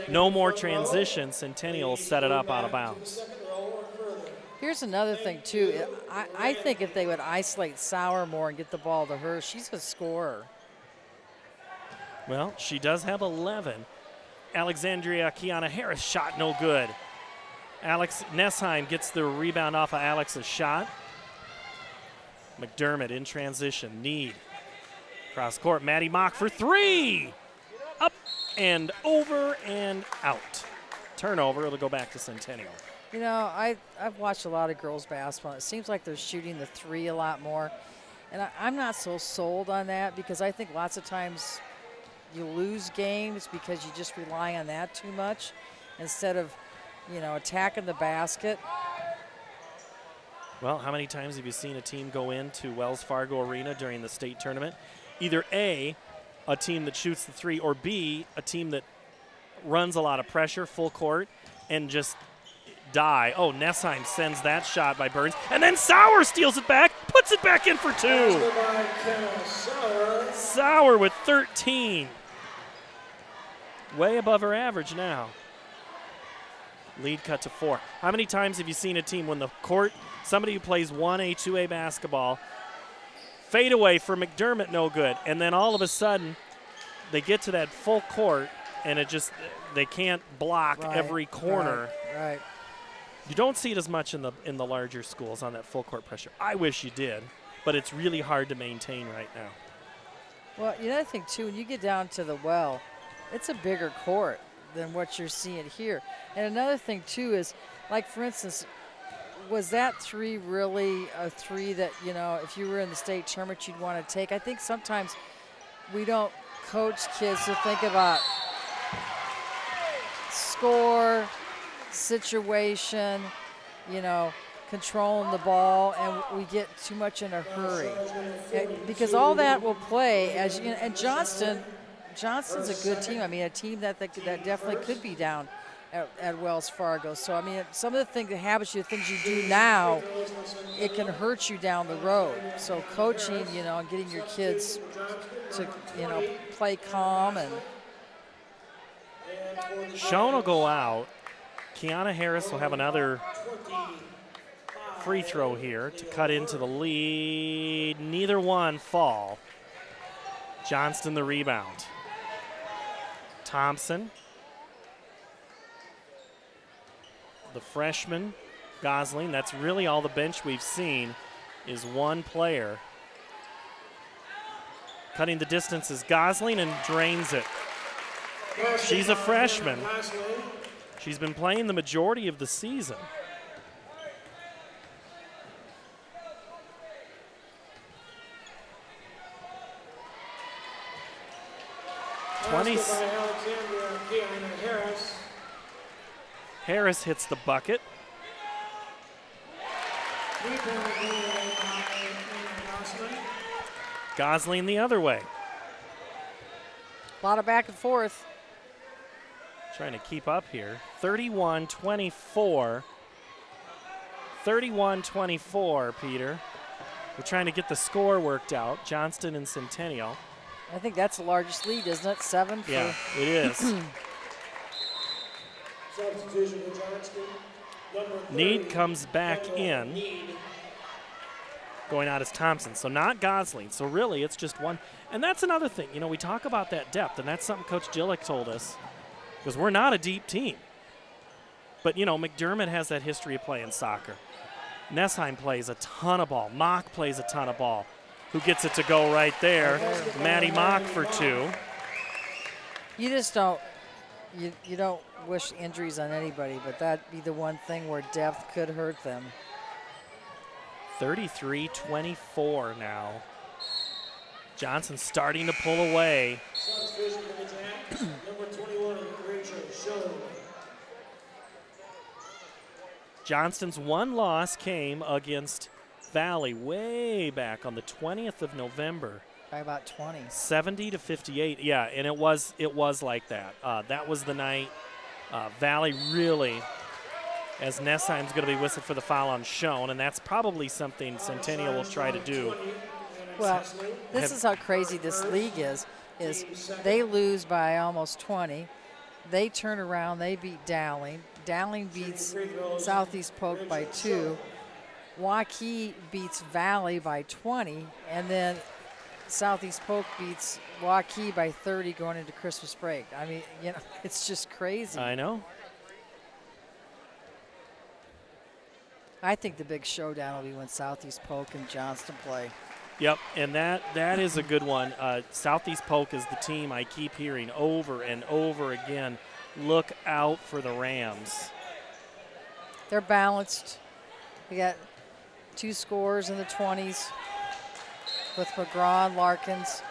no more transition. Centennial set it up out of bounds. Here's another thing, too. I think if they would isolate Sauer more and get the ball to her, she's a scorer. Well, she does have 11. Alexandria Kiana Harris shot no good. Alex Nessheim gets the rebound off of Alex's shot. McDermott in transition. Need. Cross court. Maddie Mock for 3. Up and over and out. turnover. It'll go back to Centennial. You know, I've watched a lot of girls basketball. It seems like they're shooting the three a lot more. And I'm not so sold on that because I think lots of times you lose games because you just rely on that too much instead of, you know, attacking the basket. Well, how many times have you seen a team go into Wells Fargo Arena during the state tournament? Either A, a team that shoots the three, or B, a team that runs a lot of pressure, full court, and just die. Oh, Nessheim sends that shot by Burns, and then Sauer steals it back, puts it back in for two. Sauer with 13. Way above her average now. Lead cut to 4. How many times have you seen a team when the court, somebody who plays 1A, 2A basketball, fade away for McDermott, no good, and then all of a sudden they get to that full court and it just, they can't block every corner. Right. You don't see it as much in the larger schools on that full court pressure. I wish you did, but it's really hard to maintain right now. Well, you know, I think too, when you get down to the well, it's a bigger court than what you're seeing here. And another thing too is, like for instance, was that three really a three that, you know, if you were in the state tournament you'd want to take? I think sometimes we don't coach kids to think about score, situation, you know, controlling the ball, and we get too much in a hurry. Because all that will play as, you know, and Johnston's a good team. I mean, a team that definitely could be down at Wells Fargo. So, I mean, some of the habits, the things you do now, it can hurt you down the road. So coaching, you know, and getting your kids to, you know, play calm. And Schoen will go out. Kiana Harris will have another free throw here to cut into the lead. Neither one fall. Johnston the rebound. Thompson. The freshman, Gosling. That's really all the bench we've seen is one player. Cutting the distance is Gosling and drains it. She's a freshman. She's been playing the majority of the season. Harris hits the bucket. Gosling the other way. A lot of back and forth. Trying to keep up here. 31-24. 31-24, Peter. We're trying to get the score worked out. Johnston and Centennial. I think that's the largest lead, isn't it? 7 for yeah, it is. Need comes back in. Going out is Thompson, so not Gosling. So really, it's just one. And that's another thing. You know, we talk about that depth, and that's something Coach Gillick told us, because we're not a deep team. But, you know, McDermott has that history of playing soccer. Nessheim plays a ton of ball. Mock plays a ton of ball. Who gets it to go right there? Maddie Mock for 2. You just don't, you don't wish injuries on anybody, but that'd be the one thing where depth could hurt them. 33-24 now. Johnson starting to pull away. Johnston's one loss came against Valley way back on the 20th of November. By about 20. 70-58, yeah, and it was like that. That was the night Valley really, as Nessheim's going to be whistled for the foul on Schoen, and that's probably something Centennial will try to do. Well, this is how crazy this league is they lose by almost 20. They turn around, they beat Dowling. Dowling beats Southeast Polk by 2. Waukee beats Valley by 20, and then Southeast Polk beats Waukee by 30 going into Christmas break. I mean, you know, it's just crazy. I know. I think the big showdown will be when Southeast Polk and Johnston play. Yep, and that is a good one. Southeast Polk is the team I keep hearing over and over again look out for the Rams. They're balanced. They got 2 scores in the 20s with McGraw and Larkins.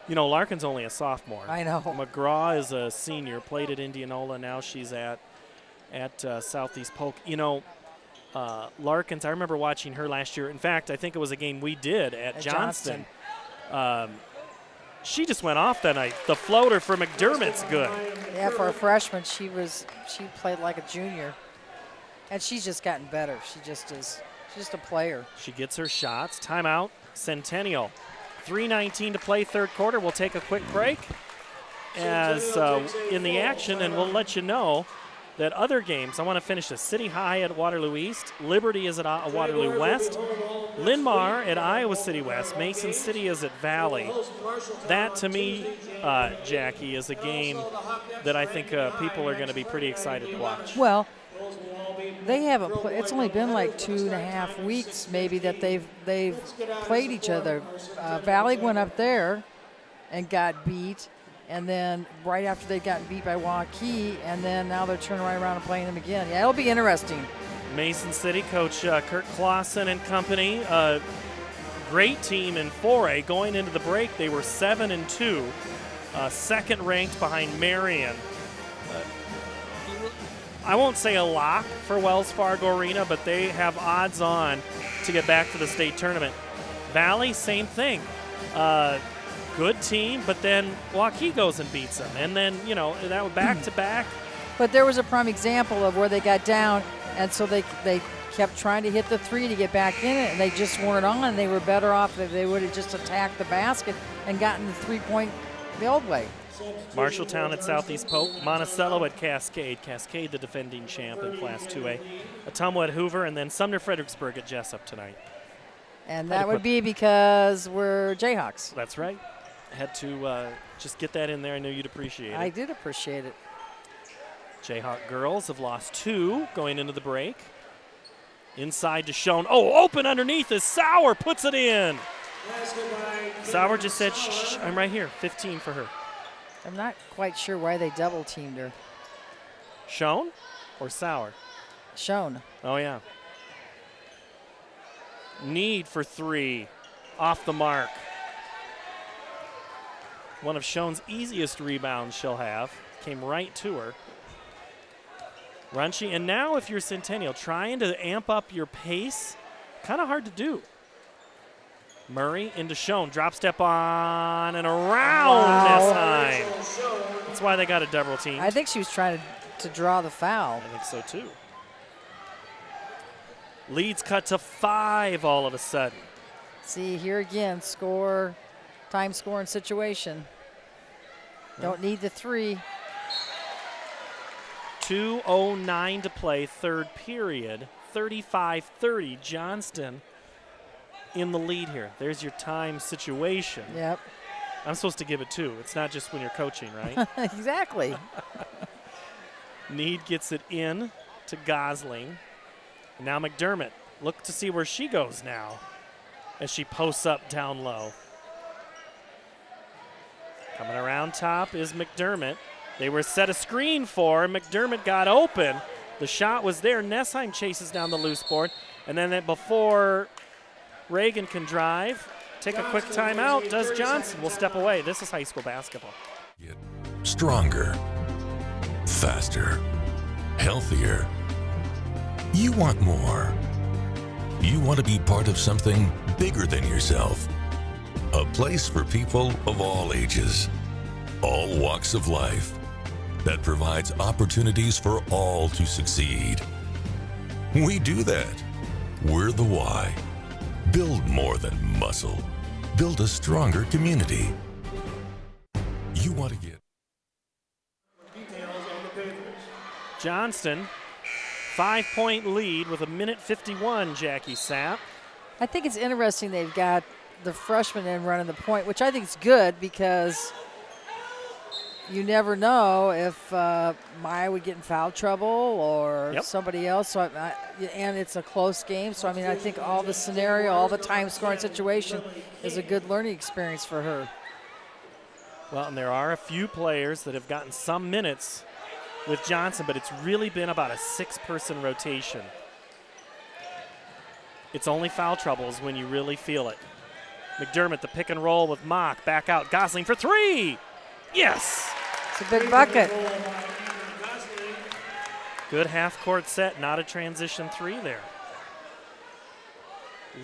You know, Larkin's only a sophomore. I know. McGraw is a senior, played at Indianola. Now she's at Southeast Polk. You know, Larkins, I remember watching her last year. In fact, I think it was a game we did at Johnston. She just went off that night. The floater for McDermott's good. Yeah, for a freshman, she played like a junior. And she's just gotten better. She's just a player. She gets her shots. Timeout, Centennial. 3:19 to play, third quarter. We'll take a quick break as in the action, and we'll let you know that other games. I want to finish this. City High at Waterloo East. Liberty is at Waterloo West. Linn-Mar at Iowa City West. Mason City is at Valley. That, to me, Jackie, is a game that I think people are going to be pretty excited to watch. Well, they haven't it's only been like 2.5 weeks maybe that they've played each other. Valley went up there and got beat, and then right after they got beat by Waukee, and then now they're turning right around and playing them again. Yeah, it'll be interesting. Mason City coach Kurt Clausen and company, great team in 4A. Going into the break, they were 7-2, second ranked behind Marion. I won't say a lock for Wells Fargo Arena, but they have odds on to get back to the state tournament. Valley, same thing. Good team, but then Waukee goes and beats them. And then, you know, that was back-to-back. But there was a prime example of where they got down, and so they kept trying to hit the 3 to get back in it, and they just weren't on. They were better off if they would have just attacked the basket and gotten the 3-point the old way. Marshalltown at Southeast Polk, Monticello at Cascade. Cascade, the defending champ in Class 2A. Ottumwa at Hoover, and then Sumner-Fredericksburg at Jessup tonight. And that would be because we're Jayhawks. That's right. Had to just get that in there. I knew you'd appreciate it. I did appreciate it. Jayhawk girls have lost 2 going into the break. Inside to Schoen. Oh, open underneath as Sauer puts it in. Sauer just said, shh, I'm right here. 15 for her. I'm not quite sure why they double-teamed her. Schoen or Sauer? Schoen. Oh, yeah. Need for 3. Off the mark. One of Schoen's easiest rebounds she'll have. Came right to her. Runchie, and now if you're Centennial, trying to amp up your pace, kind of hard to do. Murray into Schoen, drop step on and around this time. That's why they got a double team. I think she was trying to draw the foul. I think so too. Leads cut to 5 all of a sudden. See, here again, time scoring situation. Don't need the 3. 2:09 to play, third period. 35-30, Johnston in the lead here. There's your time situation. Yep. I'm supposed to give it 2. It's not just when you're coaching, right? Exactly. Need gets it in to Gosling. Now McDermott. Look to see where she goes now as she posts up down low. Coming around top is McDermott. They were set a screen for. McDermott got open. The shot was there. Nessheim chases down the loose board. And then before Reagan can drive, take a quick timeout, does Johnson. Will step away. This is high school basketball. Get stronger, faster, healthier. You want more. You want to be part of something bigger than yourself. A place for people of all ages, all walks of life, that provides opportunities for all to succeed. We do that. We're the why. Build more than muscle. Build a stronger community. You want to get Johnston, 5-point lead with 1:51, Jackie Sapp. I think it's interesting they've got the freshman in running the point, which I think is good because you never know if Maya would get in foul trouble or somebody else. So and it's a close game. So, I mean, I think all the scenario, all the time scoring situation is a good learning experience for her. Well, and there are a few players that have gotten some minutes with Johnston, but it's really been about a 6-person rotation. It's only foul troubles when you really feel it. McDermott, the pick and roll with Mock, back out. Gosling for 3. Yes! It's a big bucket. Good half-court set, not a transition 3 there.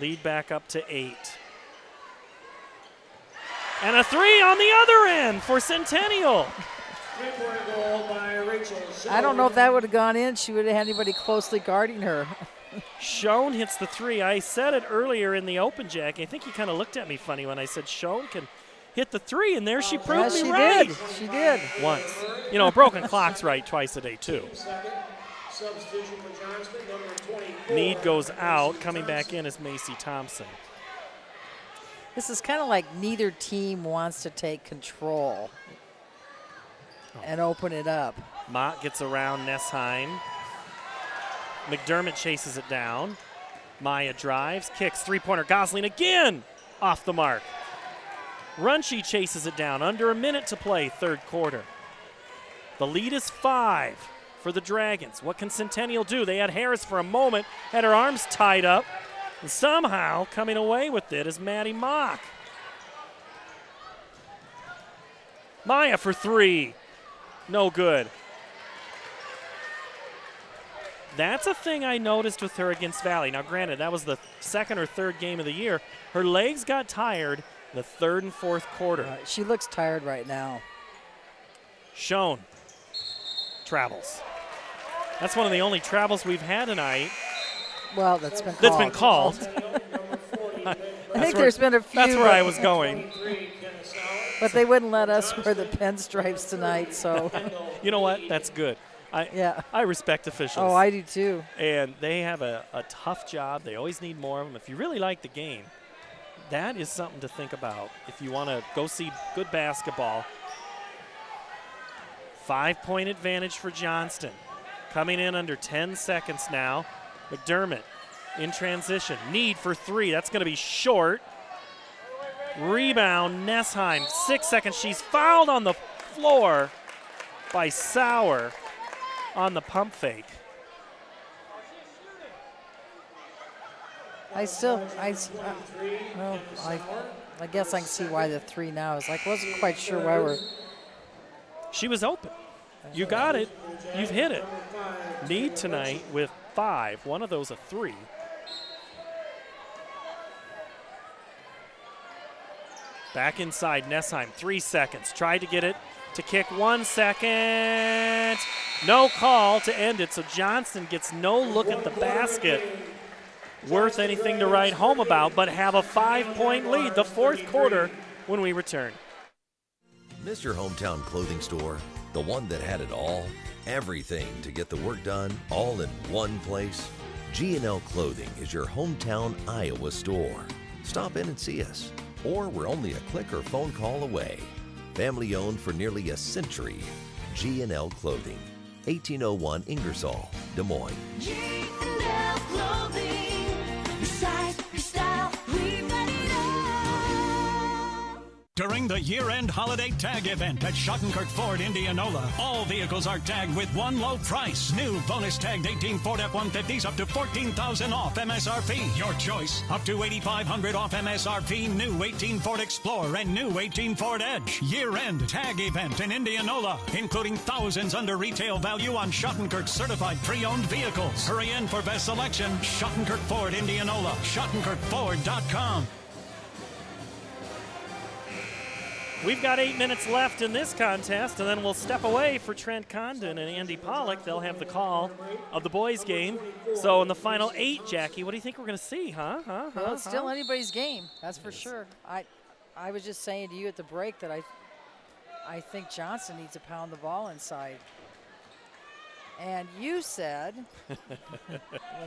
Lead back up to 8. And a 3 on the other end for Centennial. I don't know if that would have gone in. She would have had anybody closely guarding her. Schoen hits the 3. I said it earlier in the open, Jack. I think you kind of looked at me funny when I said Schoen can hit the 3, and there she proved me right. She did. Once. You know, a broken clock's right twice a day, too. Substitution for Johnston, number 24. Need goes out. Coming back in is Macy Thompson. This is kind of like neither team wants to take control and open it up. Mott gets around Nessheim. McDermott chases it down. Maya drives, kicks, three-pointer. Gosling again off the mark. Runchi chases it down. Under a minute to play, third quarter. The lead is 5 for the Dragons. What can Centennial do? They had Harris for a moment, had her arms tied up, and somehow coming away with it is Maddie Mock. Maya for 3. No good. That's a thing I noticed with her against Valley. Now, granted, that was the second or third game of the year. Her legs got tired the third and fourth quarter. She looks tired right now. Schoen travels. That's one of the only travels we've had tonight. Well, that's been called. That's been called. I think there's been a few. That's where I was going. But they wouldn't let us wear the pinstripes tonight, so. You know what? That's good. I respect officials. Oh, I do too. And they have a tough job. They always need more of them. If you really like the game, that is something to think about. If you want to go see good basketball. 5-point advantage for Johnston. Coming in under 10 seconds now. McDermott in transition. Need for 3. That's going to be short. Rebound, Nessheim. 6 seconds. She's fouled on the floor by Sauer on the pump fake. I guess I can see why the 3 now is like, wasn't quite sure why we're. She was open. You got it. You've hit it. Need tonight with 5. One of those a 3. Back inside Nessheim. 3 seconds. Tried to get it to kick. 1 second. No call to end it. So Johnston gets no look at the basket worth anything to write home about, but have a 5-point lead. The fourth quarter when we return. Miss your hometown clothing store? The one that had it all? Everything to get the work done, all in one place? G&L Clothing is your hometown Iowa store. Stop in and see us, or we're only a click or phone call away. Family owned for nearly a century. G&L Clothing, 1801 Ingersoll, Des Moines. G&L Clothing, your size, your style, we've got it all. During the year-end holiday tag event at Schottenkirk Ford, Indianola, all vehicles are tagged with one low price. New bonus tagged 18 Ford F-150s up to $14,000 off MSRP. Your choice. Up to $8,500 off MSRP. New 18 Ford Explorer and new 18 Ford Edge. Year-end tag event in Indianola, including thousands under retail value on Schottenkirk certified pre-owned vehicles. Hurry in for best selection. Schottenkirk Ford, Indianola. SchottenkirkFord.com. We've got 8 minutes left in this contest, and then we'll step away for Trent Condon and Andy Pollock. They'll have the call of the boys' game. So in the final 8, Jackie, what do you think we're going to see, huh? Well, it's still anybody's game, that's for sure. I was just saying to you at the break that I think Johnston needs to pound the ball inside. And you said,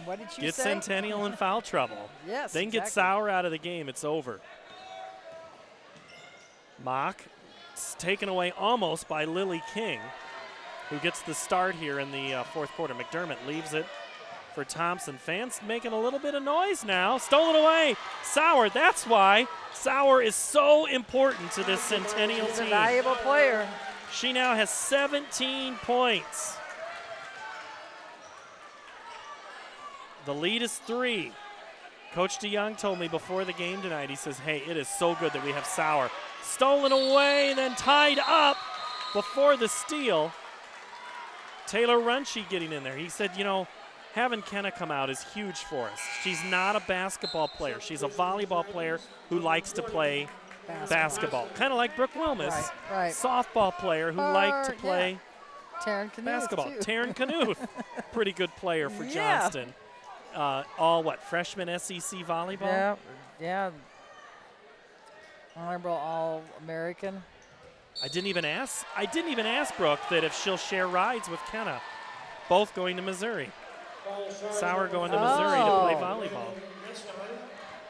what did you get say? Centennial in foul trouble. Yes, Then get Sauer out of the game. It's over. Mock taken away almost by Lily King, who gets the start here in the fourth quarter. McDermott leaves it for Thompson. Fans making a little bit of noise now. Stolen away. Sauer, that's why Sauer is so important to this Centennial He's team. a valuable player. She now has 17 points. The lead is 3. Coach DeYoung told me before the game tonight, he says, hey, it is so good that we have Sauer. Stolen away and then tied up before the steal. Taylor Runshie getting in there. He said, you know, having Kenna come out is huge for us. She's not a basketball player. She's a volleyball player who likes to play basketball. Kind of like Brooke Wilmus, right. Softball player who liked to play Taryn Knuth basketball. too. Taryn Knuth, pretty good player for Johnston. All freshman SEC volleyball? Yeah. Honorable All-American. I didn't even ask Brooke that if she'll share rides with Kenna, both going to Missouri. Sauer going to Missouri to play volleyball.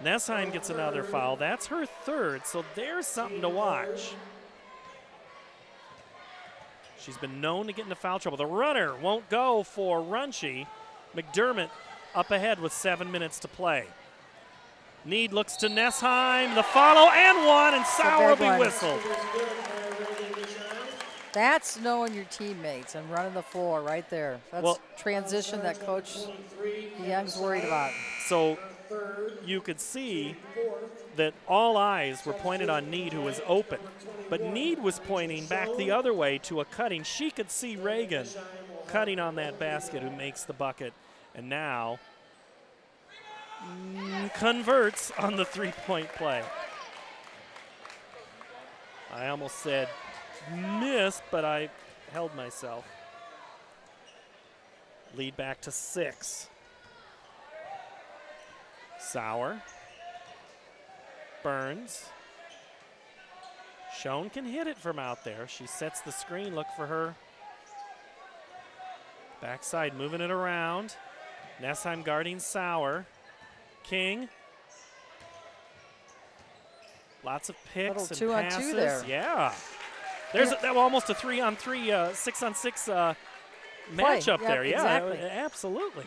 Nessheim gets another foul. That's her 3rd, so there's something to watch. She's been known to get into foul trouble. The runner won't go for Runshie. McDermott up ahead with 7 minutes to play. Need looks to Nessheim. The follow and 1, and Sauer will be whistled. That's knowing your teammates and running the floor right there. That's transition that Coach Young's worried about. So you could see that all eyes were pointed on Need, who was open. But Need was pointing back the other way to a cutting. She could see Reagan cutting on that basket, who makes the bucket. And now converts on the 3-point play. I almost said missed, but I held myself. Lead back to 6. Sauer. Burns. Schoen can hit it from out there. She sets the screen. Look for her. Backside, moving it around. Nessheim guarding Sauer. King. Lots of picks and 2-on-2 passes. there. Yeah. There's almost a 3-on-3, 6-on-6 matchup there. Exactly. Yeah, absolutely.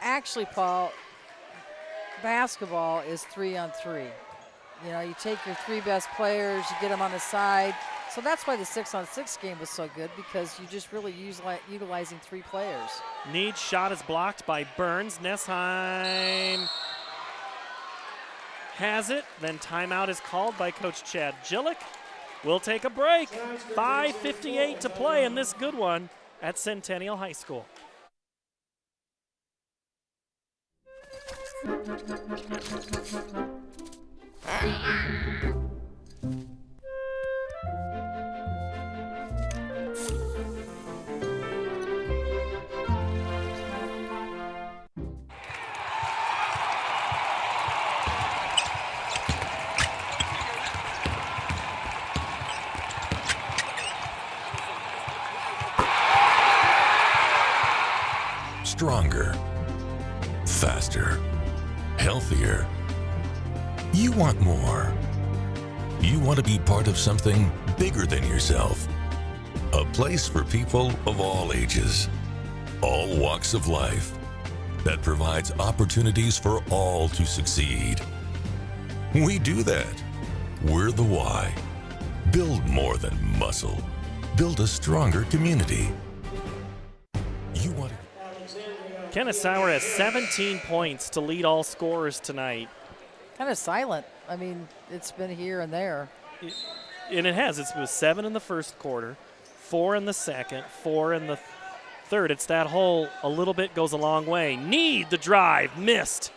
Actually, Paul, basketball is 3-on-3. You know, you take your 3 best players, you get them on the side. So that's why the 6-on-6 game was so good, because you just really utilizing 3 players. Need's shot is blocked by Burns. Nessheim has it. Then timeout is called by Coach Chad Gillick. We'll take a break. 5:58 to play in this good one at Centennial High School. Stronger, faster, healthier. You want more. You want to be part of something bigger than yourself. A place for people of all ages, all walks of life, that provides opportunities for all to succeed. We do that. We're the why. Build more than muscle. Build a stronger community. You want to... Kenneth Sauer has 17 points to lead all scorers tonight. Kind of silent. I mean, it's been here and there. And it has. It was 7 in the first quarter, 4 in the second, 4 in the third. It's that whole a little bit goes a long way. Need the drive, missed.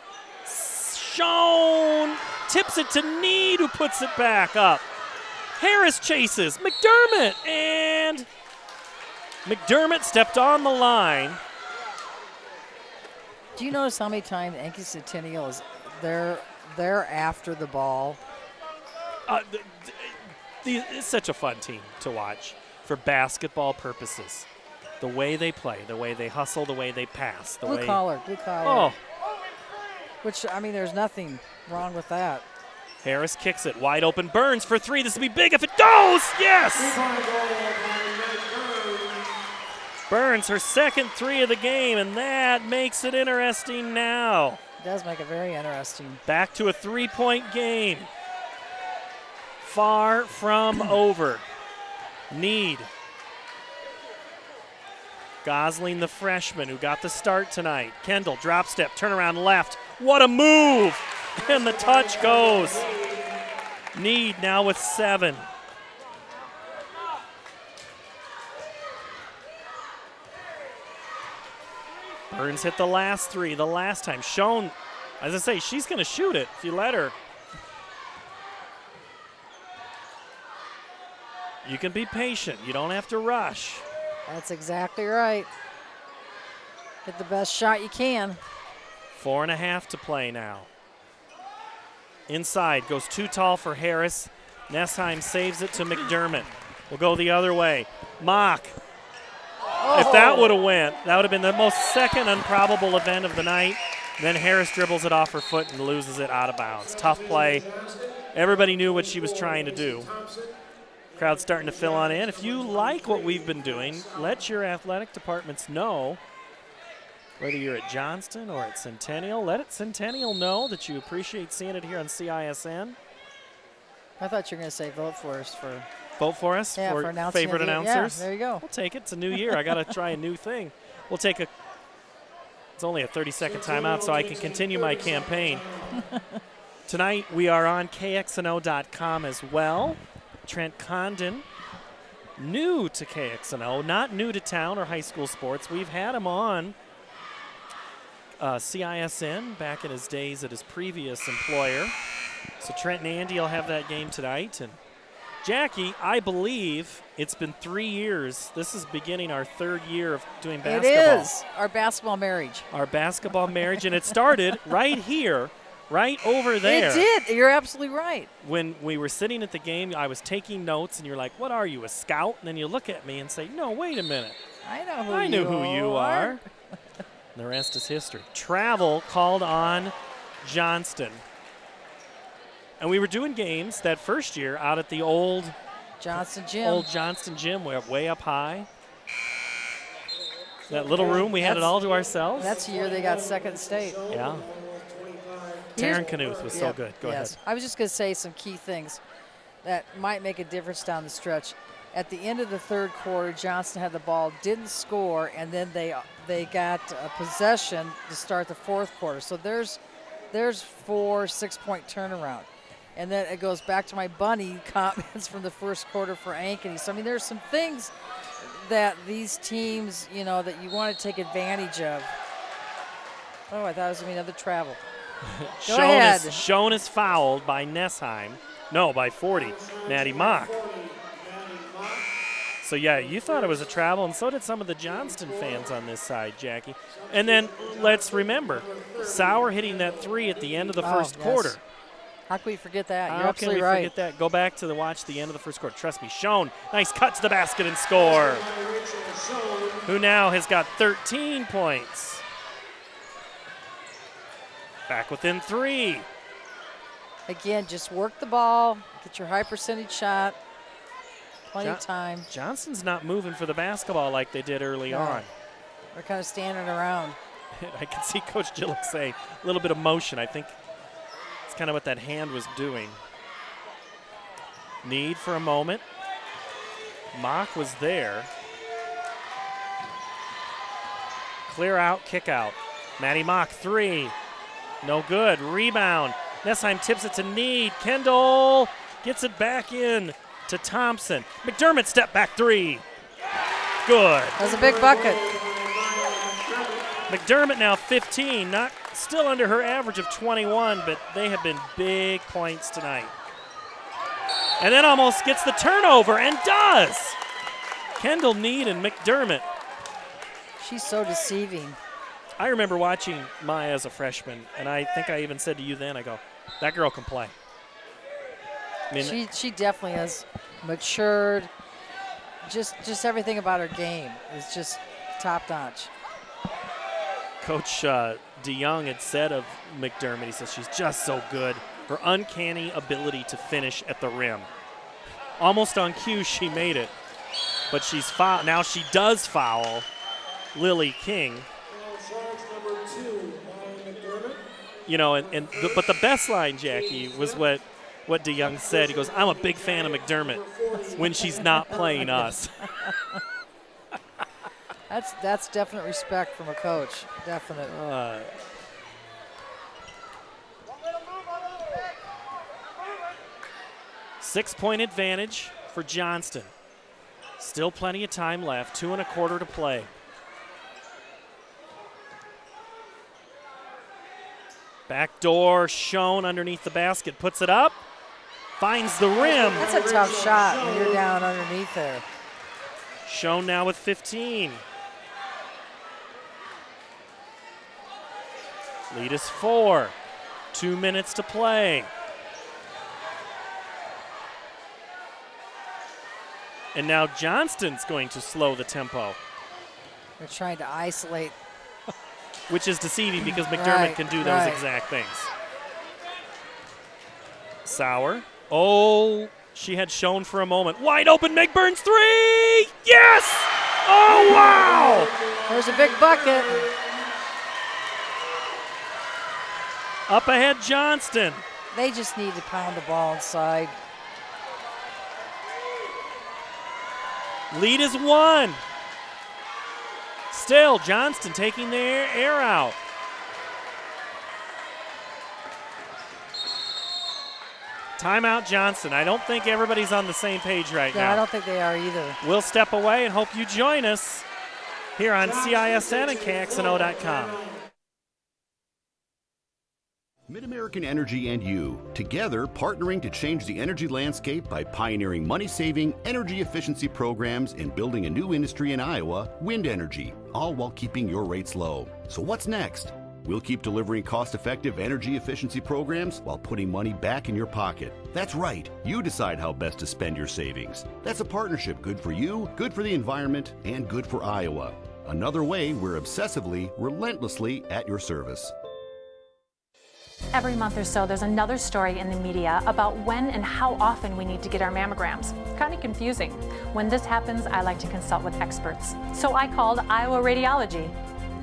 Schoen tips it to Need, who puts it back up. Harris chases McDermott, and McDermott stepped on the line. Do you notice how many times Ankeny Centennial is there after the ball? It's such a fun team to watch for basketball purposes. The way they play, the way they hustle, the way they pass. Blue collar. Oh. Which, I mean, there's nothing wrong with that. Harris kicks it wide open. Burns for 3. This will be big if it goes. Yes! Burns, her second 3 of the game, and that makes it interesting now. It does make it very interesting. Back to a 3-point game. Far from over. Need. Gosling, the freshman who got the start tonight. Kendall, drop step, turnaround left. What a move! And the touch goes. Need now with 7. Burns hit the last 3 the last time. Schoen, as I say, she's going to shoot it if you let her. You can be patient. You don't have to rush. That's exactly right. Get the best shot you can. 4.5 to play now. Inside, goes too tall for Harris. Nessheim saves it to McDermott. We'll go the other way. Mock. Oh. If that would have went, that would have been the most second improbable event of the night. Then Harris dribbles it off her foot and loses it out of bounds. Tough play. Everybody knew what she was trying to do. Crowd's starting to fill on in. If you like what we've been doing, let your athletic departments know. Whether you're at Johnston or at Centennial, let Centennial know that you appreciate seeing it here on CISN. I thought you were going to say vote for us for. Vote for us Yeah, for announcing favorite of the- announcers. Yeah, there you go. We'll take it. It's a new year. I got to try a new thing. We'll take a. It's only a 30-second timeout, so I can continue my campaign. Tonight we are on KXNO.com as well. Trent Condon, new to KXNO, not new to town or high school sports. We've had him on CISN back in his days at his previous employer. So Trent and Andy will have that game tonight. And Jackie, I believe it's been 3 years. This is beginning our 3rd year of doing basketball. It is our basketball marriage. Our basketball marriage, and it started right here. Right over there. It did. You're absolutely right. When we were sitting at the game, I was taking notes, and you're like, what are you, a scout? And then you look at me and say, no, wait a minute. I know who I knew who you are. The rest is history. Travel called on Johnston. And we were doing games that first year out at the old Johnston gym. Old Johnston gym, way up high. That little room, we had it all to ourselves. That's the year they got second state. Yeah. Taryn Knuth was so good. Go ahead. I was just going to say some key things that might make a difference down the stretch. At the end of the 3rd quarter, Johnston had the ball, didn't score, and then they got a possession to start the 4th quarter. So there's 4 6-point turnaround. And then it goes back to my bunny comments from the 1st quarter for Ankeny. So, I mean, there's some things that these teams, that you want to take advantage of. Oh, I thought it was going to be another travel. Go ahead. Schoen is fouled by Nessheim. No, by 40. Maddie Mock. So, yeah, you thought it was a travel, and so did some of the Johnston fans on this side, Jackie. And then let's remember, Sauer hitting that 3 at the end of the 1st quarter. How can we forget that? You're How absolutely can we right. forget that? Go back to watch the end of the 1st quarter. Trust me, Schoen, nice cut to the basket and score. Who now has got 13 points. Back within 3. Again, just work the ball, get your high percentage shot. Plenty of time. Johnston's not moving for the basketball like they did early on. They're kind of standing around. I can see Coach Gillick say a little bit of motion. I think it's kind of what that hand was doing. Need for a moment. Mock was there. Clear out, kick out. Maddie Mock, 3. No good. Rebound. Nessheim tips it to Need. Kendall gets it back in to Thompson. McDermott step back 3. Good. That's a big bucket. McDermott now 15, not still under her average of 21, but they have been big points tonight. And then almost gets the turnover and does. Kendall, Need, and McDermott. She's so deceiving. I remember watching Maya as a freshman, and I think I even said to you then, I go, that girl can play. I mean, she definitely has matured. Just everything about her game is just top notch. Coach DeYoung had said of McDermott, he says she's just so good. Her uncanny ability to finish at the rim. Almost on cue, she made it, but she's fouled. Now she does foul, Lily King. You know, but the best line, Jackie, was what DeYoung said. He goes, "I'm a big fan of McDermott when she's not playing us." That's definite respect from a coach. Definite. 6-point advantage for Johnston. Still plenty of time left. 2 1/4 to play. Back door shown underneath the basket. Puts it up. Finds the rim. That's a tough shot when you're down underneath there. Shown now with 15. Lead is 4. 2 minutes to play. And now Johnston's going to slow the tempo. They're trying to isolate. Which is deceiving because McDermott can do those exact things. Sauer. Oh, she had shown for a moment. Wide open, McBurn's 3! Yes! Oh, wow! There's a big bucket. Up ahead, Johnston. They just need to pound the ball inside. Lead is 1. Still, Johnston taking their air out. Timeout, Johnston. I don't think everybody's on the same page right now. I don't think they are either. We'll step away and hope you join us here on CISN and KXNO.com. Mid-American Energy and you, together partnering to change the energy landscape by pioneering money-saving, energy efficiency programs and building a new industry in Iowa, wind energy, all while keeping your rates low. So what's next? We'll keep delivering cost-effective energy efficiency programs while putting money back in your pocket. That's right, you decide how best to spend your savings. That's a partnership good for you, good for the environment, and good for Iowa. Another way we're obsessively, relentlessly at your service. Every month or so, there's another story in the media about when and how often we need to get our mammograms. Kind of confusing. When this happens, I like to consult with experts. So I called Iowa Radiology.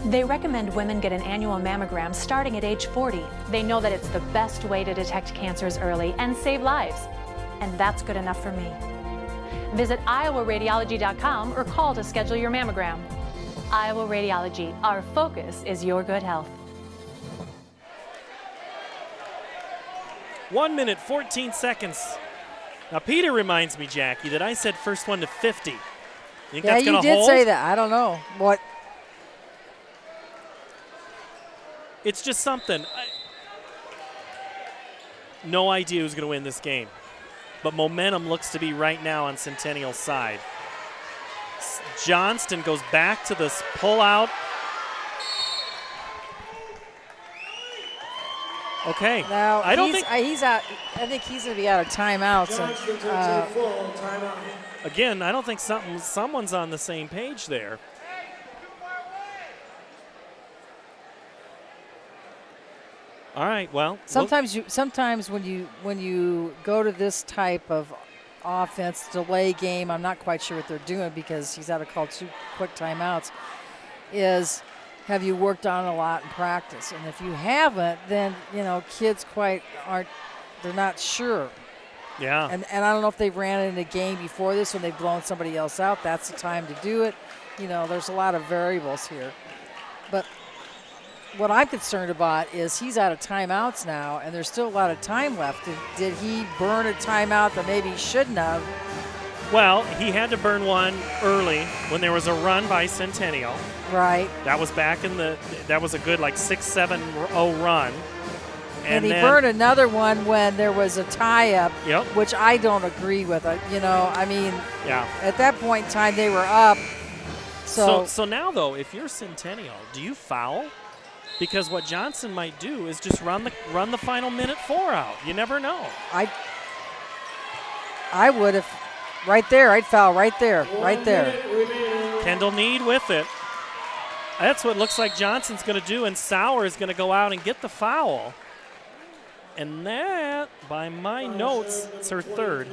They recommend women get an annual mammogram starting at age 40. They know that it's the best way to detect cancers early and save lives. And that's good enough for me. Visit iowaradiology.com or call to schedule your mammogram. Iowa Radiology, our focus is your good health. 1 minute, 14 seconds. Now, Peter reminds me, Jackie, that I said first one to 50. You think that's going to hold? Yeah, you did say that. I don't know. What? It's just something. No idea who's going to win this game. But momentum looks to be right now on Centennial's side. Johnston goes back to this pull-out. Okay. Now I don't think he's out. I think he's going to be out of timeouts. Again, I don't think someone's on the same page there. All right. Well, sometimes when you go to this type of offense delay game, I'm not quite sure what they're doing because he's out to call 2 quick timeouts. Have you worked on a lot in practice? And if you haven't, then, kids they're not sure. Yeah. And I don't know if they've ran it in a game before this when they've blown somebody else out. That's the time to do it. There's a lot of variables here. But what I'm concerned about is he's out of timeouts now, and there's still a lot of time left. Did he burn a timeout that maybe he shouldn't have? Well, he had to burn one early when there was a run by Centennial. Right. That was that was a good 6-7-0 run. And he burned another one when there was a tie-up, yep. Which I don't agree with. Yeah. At that point in time, they were up. So now, though, if you're Centennial, do you foul? Because what Johnson might do is just run the final minute 4 out. You never know. I would have. Right there, I'd foul right there. Kendall Need with it. That's what looks like Johnson's going to do, and Sauer is going to go out and get the foul. And that, by my notes, it's her third.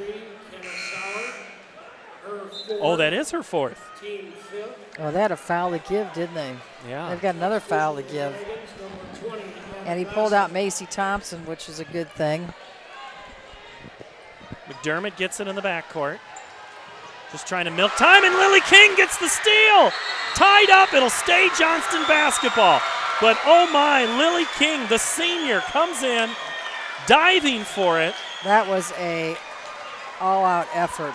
Oh, that is her fourth. Oh, they had a foul to give, didn't they? Yeah. They've got another foul to give. And he pulled out Macy Thompson, which is a good thing. McDermott gets it in the backcourt. Just trying to milk time, and Lily King gets the steal. Tied up, it'll stay Johnston basketball. But oh my, Lily King, the senior, comes in, diving for it. That was a all-out effort.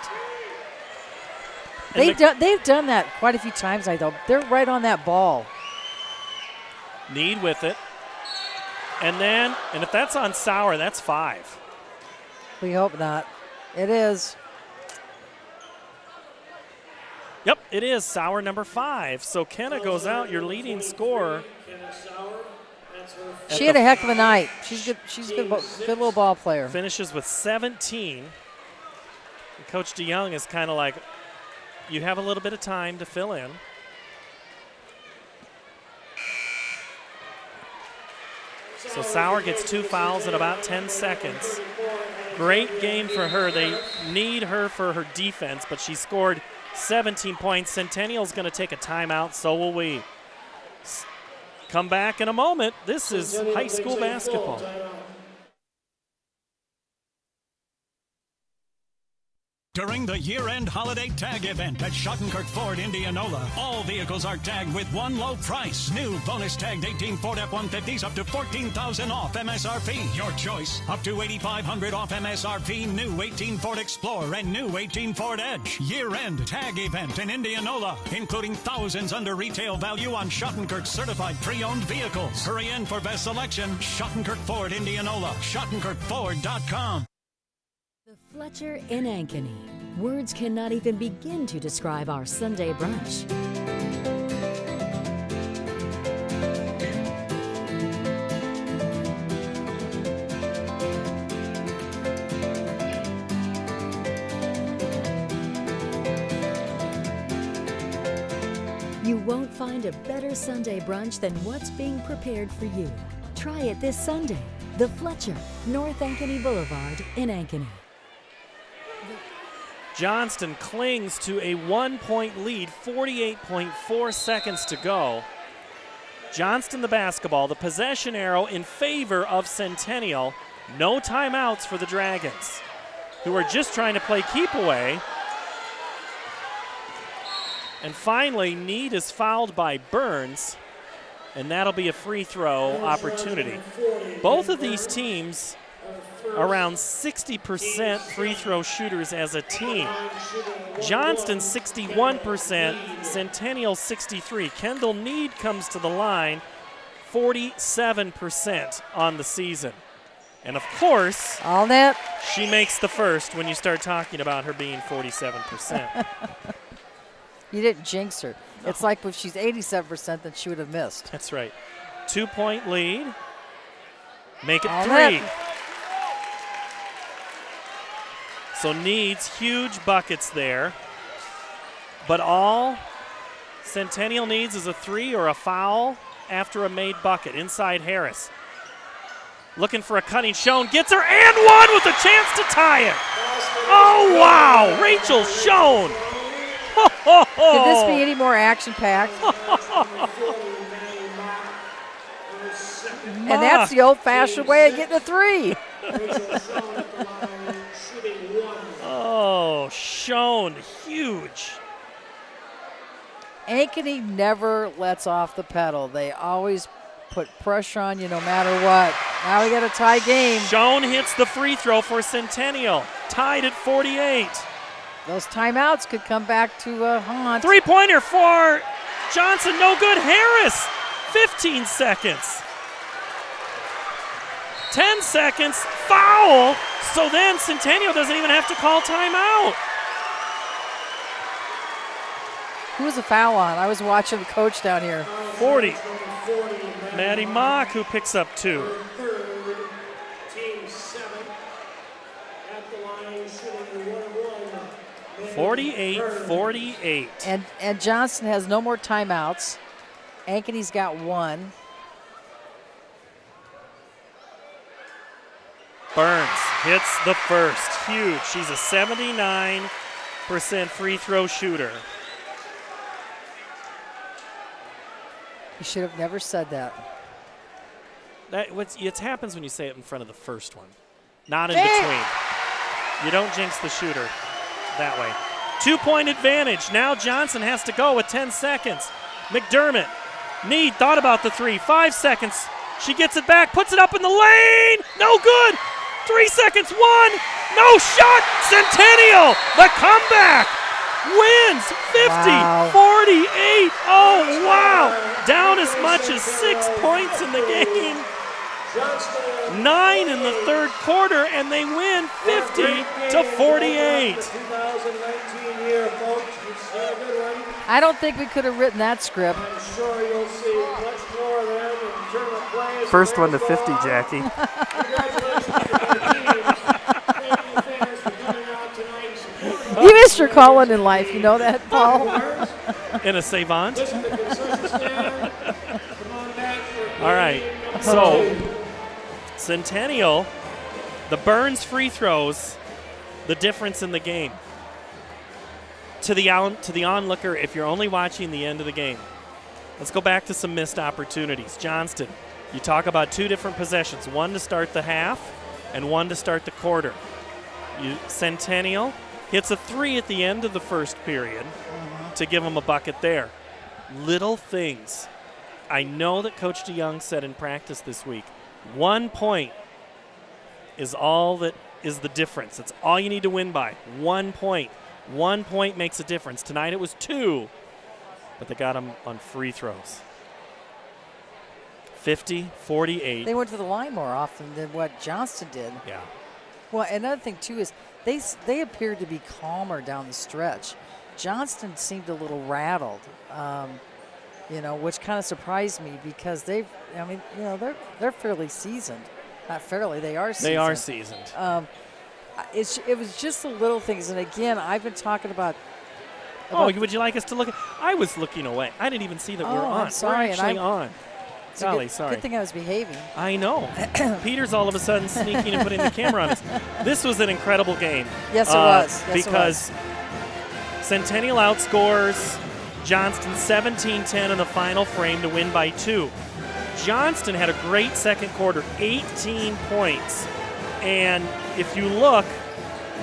They've done that quite a few times, I know. They're right on that ball. Need with it. And if that's on Sauer, that's 5. We hope not. It is. Yep, it is Sauer number 5. So Kenna goes out, your leading scorer. She had a heck of a night. She's good. She's a good little ball player. Finishes with 17. And Coach DeYoung is kind of like, you have a little bit of time to fill in. So Sauer gets 2 fouls in about 10 seconds. Great game for her. They need her for her defense, but she scored 17 points. Centennial's going to take a timeout, so will we. Come back in a moment. This is high school basketball. During the year-end holiday tag event at Schottenkirk Ford, Indianola, all vehicles are tagged with one low price. New bonus tagged 18 Ford F-150s up to $14,000 off MSRP. Your choice. Up to $8,500 off MSRP. New 18 Ford Explorer and new 18 Ford Edge. Year-end tag event in Indianola, including thousands under retail value on Schottenkirk certified pre-owned vehicles. Hurry in for best selection. Schottenkirk Ford, Indianola. SchottenkirkFord.com. The Fletcher in Ankeny. Words cannot even begin to describe our Sunday brunch. You won't find a better Sunday brunch than what's being prepared for you. Try it this Sunday. The Fletcher, North Ankeny Boulevard in Ankeny. Johnston clings to a 1-point lead, 48.4 seconds to go. Johnston the basketball, the possession arrow in favor of Centennial. No timeouts for the Dragons, who are just trying to play keep away. And finally, Need is fouled by Burns, and that'll be a free throw opportunity. Both of these teams around 60% free throw shooters as a team. Johnston 61%, Centennial 63%. Kendall Need comes to the line 47% on the season. And of course, all net. She makes the first when you start talking about her being 47%. You didn't jinx her. No. It's like if she's 87%, then she would have missed. That's right. 2-point lead. Make it all 3. Net. So Needs huge buckets there. But all Centennial needs is a 3 or a foul after a made bucket. Inside Harris. Looking for a cutting. Schoen gets her and one with a chance to tie it. Oh, wow. Rachel Schoen. Could this be any more action-packed? And that's the old-fashioned way of getting a 3. Oh, Schoen, huge. Ankeny never lets off the pedal. They always put pressure on you no matter what. Now we got a tie game. Schoen hits the free throw for Centennial. Tied at 48. Those timeouts could come back to haunt. 3-pointer for Johnson, no good. Harris, 15 seconds. 10 seconds, foul. So then Centennial doesn't even have to call timeout. Who was the foul on? I was watching the coach down here. 40. Maddie Mock, who picks up 2. 48-48. And Johnston has no more timeouts. Ankeny's got 1. Burns hits the first. Huge. She's a 79 50% free throw shooter. You should have never said that. It happens when you say it in front of the first one, not in between. You don't jinx the shooter that way. 2-point advantage. Now Johnson has to go with 10 seconds. McDermott. Need thought about the 3. 5 seconds. She gets it back, puts it up in the lane. No good. 3 seconds. 1. No shot. Centennial. The comeback. Wins 50-48. Oh, wow. Down as much as 6 points in the game. 9 in the third quarter, and they win 50-48. I don't think we could have written that script. I'm sure you'll see much more of them in tournament plays. First one to 50, Jackie. You missed your calling in life. You know that, Paul? In a savant. All right. So, Centennial, the Burns free throws, the difference in the game. To the onlooker, if you're only watching the end of the game, let's go back to some missed opportunities. Johnston, you talk about 2 different possessions, one to start the half and one to start the quarter. Centennial hits a 3 at the end of the first period to give them a bucket there. Little things. I know that Coach DeYoung said in practice this week, 1 point is all that is the difference. It's all you need to win by. 1 point. 1 point makes a difference. Tonight it was 2, but they got them on free throws. 50-48. They went to the line more often than what Johnston did. Yeah. Well, another thing, too, is they appeared to be calmer down the stretch. Johnston seemed a little rattled, which kind of surprised me because they're fairly seasoned. Not fairly, they are seasoned. They are seasoned. It was just the little things. And, again, I've been talking about would you like us to look at? I was looking away. I didn't even see that we're on. I'm sorry. We're actually on. Golly, sorry. Good thing I was behaving. I know. Peter's all of a sudden sneaking and putting the camera on us. This was an incredible game. Yes, it was. Because Centennial outscores Johnston 17-10 in the final frame to win by 2. Johnston had a great second quarter, 18 points. And if you look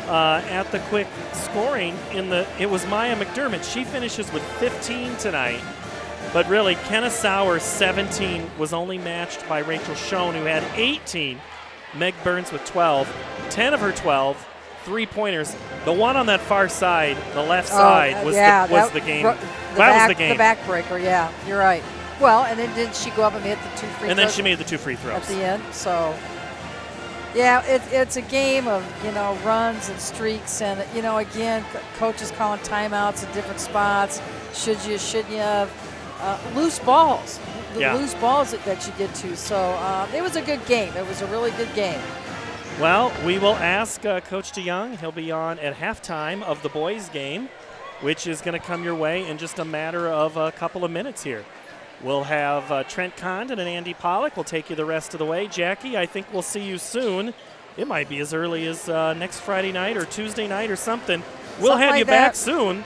at the quick scoring, it was Maya McDermott. She finishes with 15 tonight. But really, Kenneth Sauer, 17, was only matched by Rachel Schoen, who had 18. Meg Burns with 12. 10 of her 12 3-pointers. The one on that far side, the left side, was the game. That was the game. The backbreaker, yeah. You're right. Well, and then didn't she go up and hit the 2 free throws? And then she made the 2 free throws. At the end, so... Yeah, it's a game of, runs and streaks. And, again, coaches calling timeouts in different spots. Should you, shouldn't you? Loose balls. Loose balls that you get to. So it was a good game. It was a really good game. Well, we will ask Coach DeYoung. He'll be on at halftime of the boys' game, which is going to come your way in just a matter of a couple of minutes here. We'll have Trent Condon and Andy Pollock. We'll take you the rest of the way. Jackie, I think we'll see you soon. It might be as early as next Friday night or Tuesday night or something. We'll have you back soon.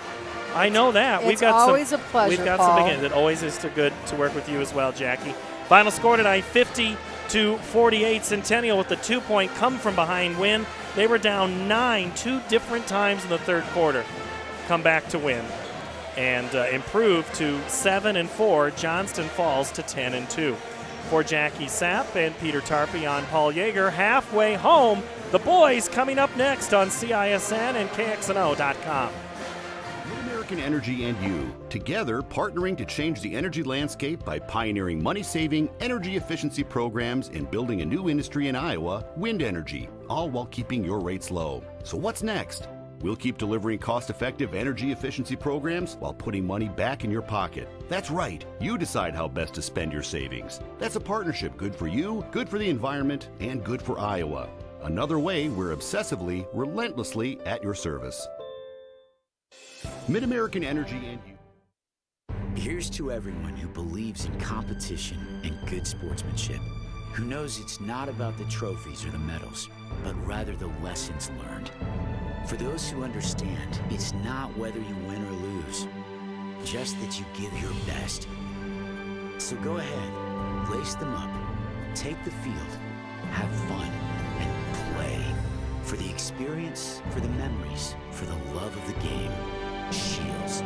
I know that. It's always a pleasure, We've got Paul. some big. It always is good to work with you as well, Jackie. Final score tonight, 50-48. Centennial with the 2-point come from behind win. They were down 9 2 different times in the third quarter. Come back to win and improve to 7-4. Johnston falls to 10-2. For Jackie Sapp and Peter Tarpey on Paul Yeager, halfway home. The boys coming up next on CISN and KXNO.com. American Energy and you, together partnering to change the energy landscape by pioneering money-saving, energy efficiency programs and building a new industry in Iowa, wind energy, all while keeping your rates low. So what's next? We'll keep delivering cost-effective energy efficiency programs while putting money back in your pocket. That's right. You decide how best to spend your savings. That's a partnership good for you, good for the environment, and good for Iowa. Another way we're obsessively, relentlessly at your service. Mid-American Energy and you. Here's to everyone who believes in competition and good sportsmanship, who knows it's not about the trophies or the medals, but rather the lessons learned. For those who understand, it's not whether you win or lose, just that you give your best. So go ahead, lace them up, take the field, have fun, and play. For the experience, for the memories, for the love of the game. Shields.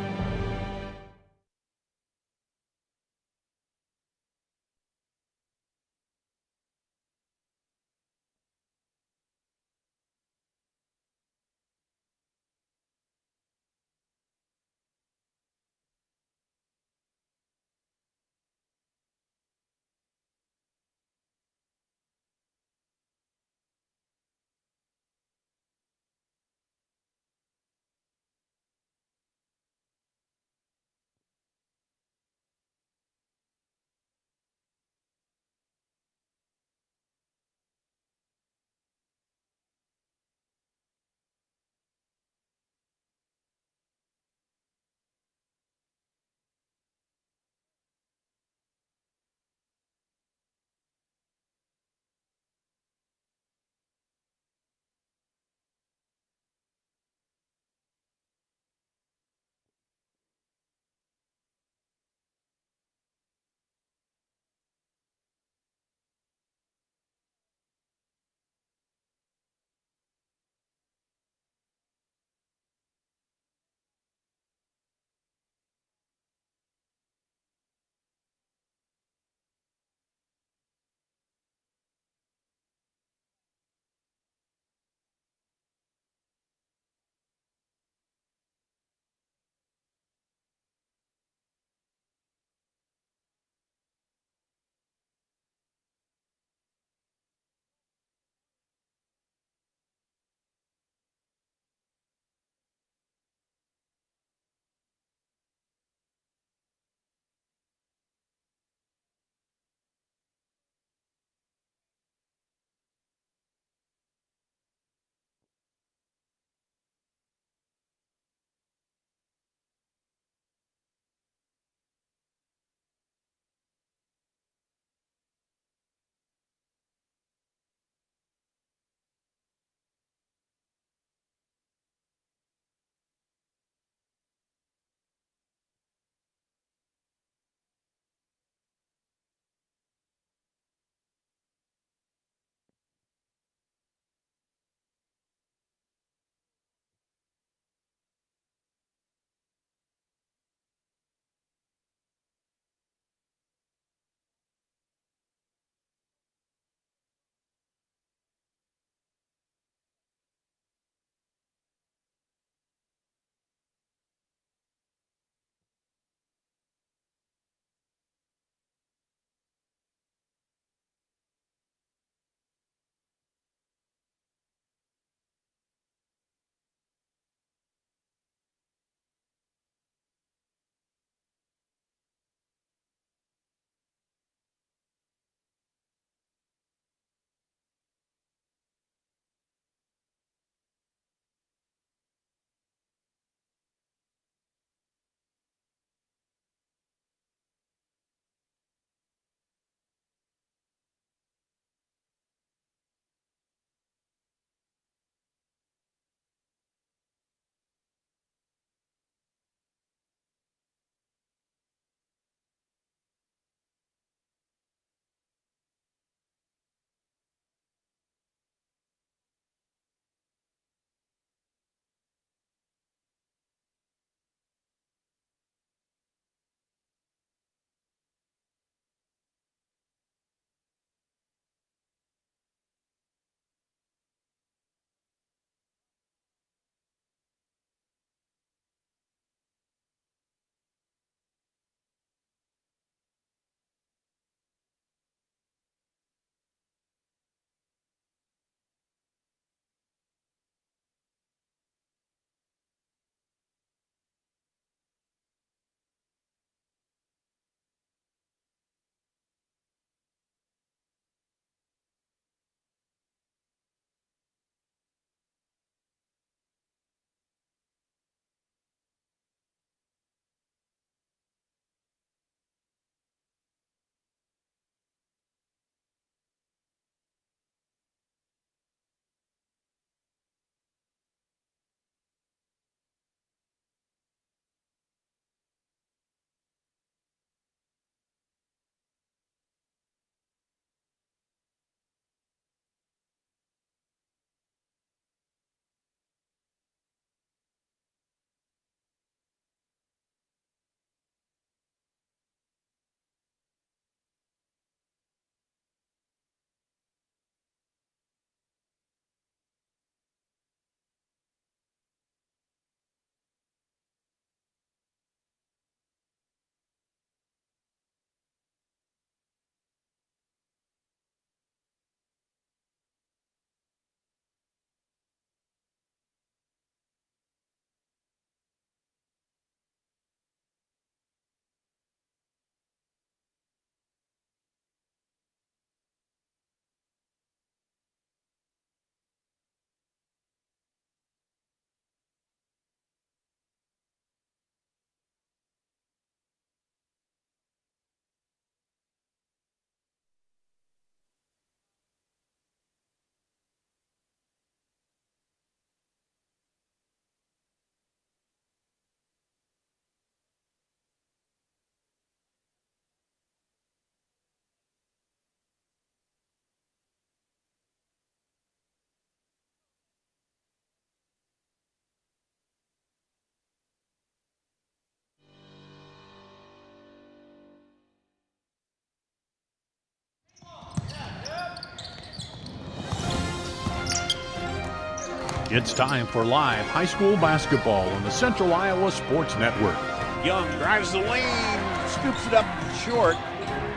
It's time for live high school basketball on the Central Iowa Sports Network. Young drives the lane, scoops it up short,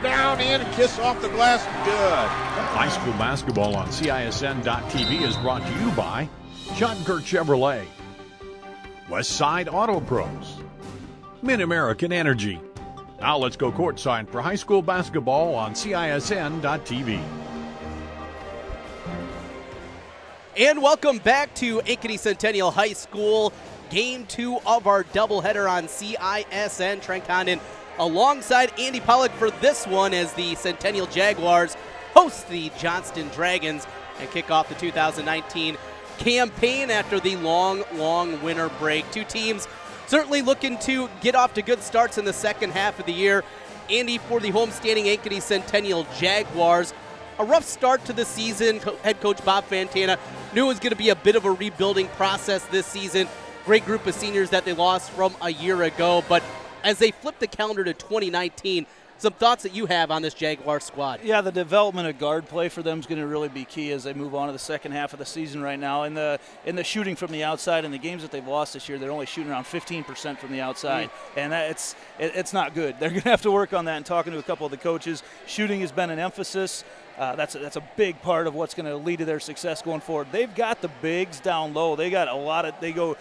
down in, a kiss off the glass, good. High school basketball on CISN.TV is brought to you by Johnston Chevrolet, Westside Auto Pros, Mid-American Energy. Now let's go courtside for high school basketball on CISN.TV. And welcome back to Ankeny Centennial High School, Game 2 of our doubleheader on CISN. Trent Condon alongside Andy Pollock for this one as the Centennial Jaguars host the Johnston Dragons and kick off the 2019 campaign after the long winter break. Two teams certainly looking to get off to good starts in the second half of the year. Andy, for the homestanding Ankeny Centennial Jaguars, a rough start to the season. Head coach Bob Fantana knew it was going to be a bit of a rebuilding process this season. Great group of seniors that they lost from a year ago. But as they flip the calendar to 2019, some thoughts that you have on this Jaguar squad. Yeah, the development of guard play for them is going to really be key as they move on to the second half of the season right now. In the shooting from the outside, in the games that they've lost this year, they're only shooting around 15% from the outside, and it's not good. They're going to have to work on that. And talking to a couple of the coaches, shooting has been an emphasis. That's a big part of what's going to lead to their success going forward. They've got the bigs down low. They got a lot of. They go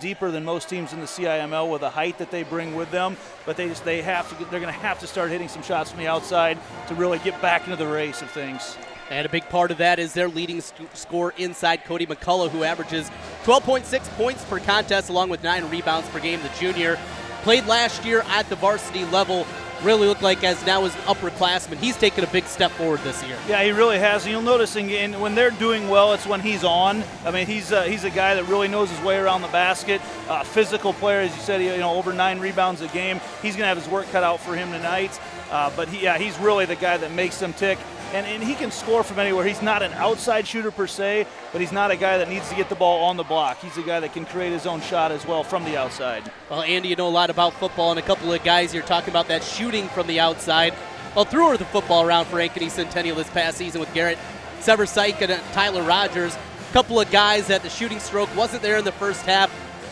deeper than most teams in the CIML with the height that they bring with them. But they're going to have to start hitting some shots from the outside to really get back into the race of things. And a big part of that is their leading scorer inside, Cody McCullough, who averages 12.6 points per contest along with 9 rebounds per game. The junior played last year at the varsity level. Really looked like as now as an upperclassman, he's taken a big step forward this year. Yeah, he really has. And you'll notice when they're doing well, it's when he's on. I mean, he's a guy that really knows his way around the basket. Physical player, as you said, over 9 rebounds a game. He's going to have his work cut out for him tonight. But he's really the guy that makes them tick. And he can score from anywhere. He's not an outside shooter per se, but he's not a guy that needs to get the ball on the block. He's a guy that can create his own shot as well from the outside. Well, Andy, you know a lot about football, and a couple of guys you're talking about that shooting from the outside. Well, threw the football around for Ankeny Centennial this past season with Garrett Seversyke and Tyler Rogers. A couple of guys that the shooting stroke wasn't there in the first half.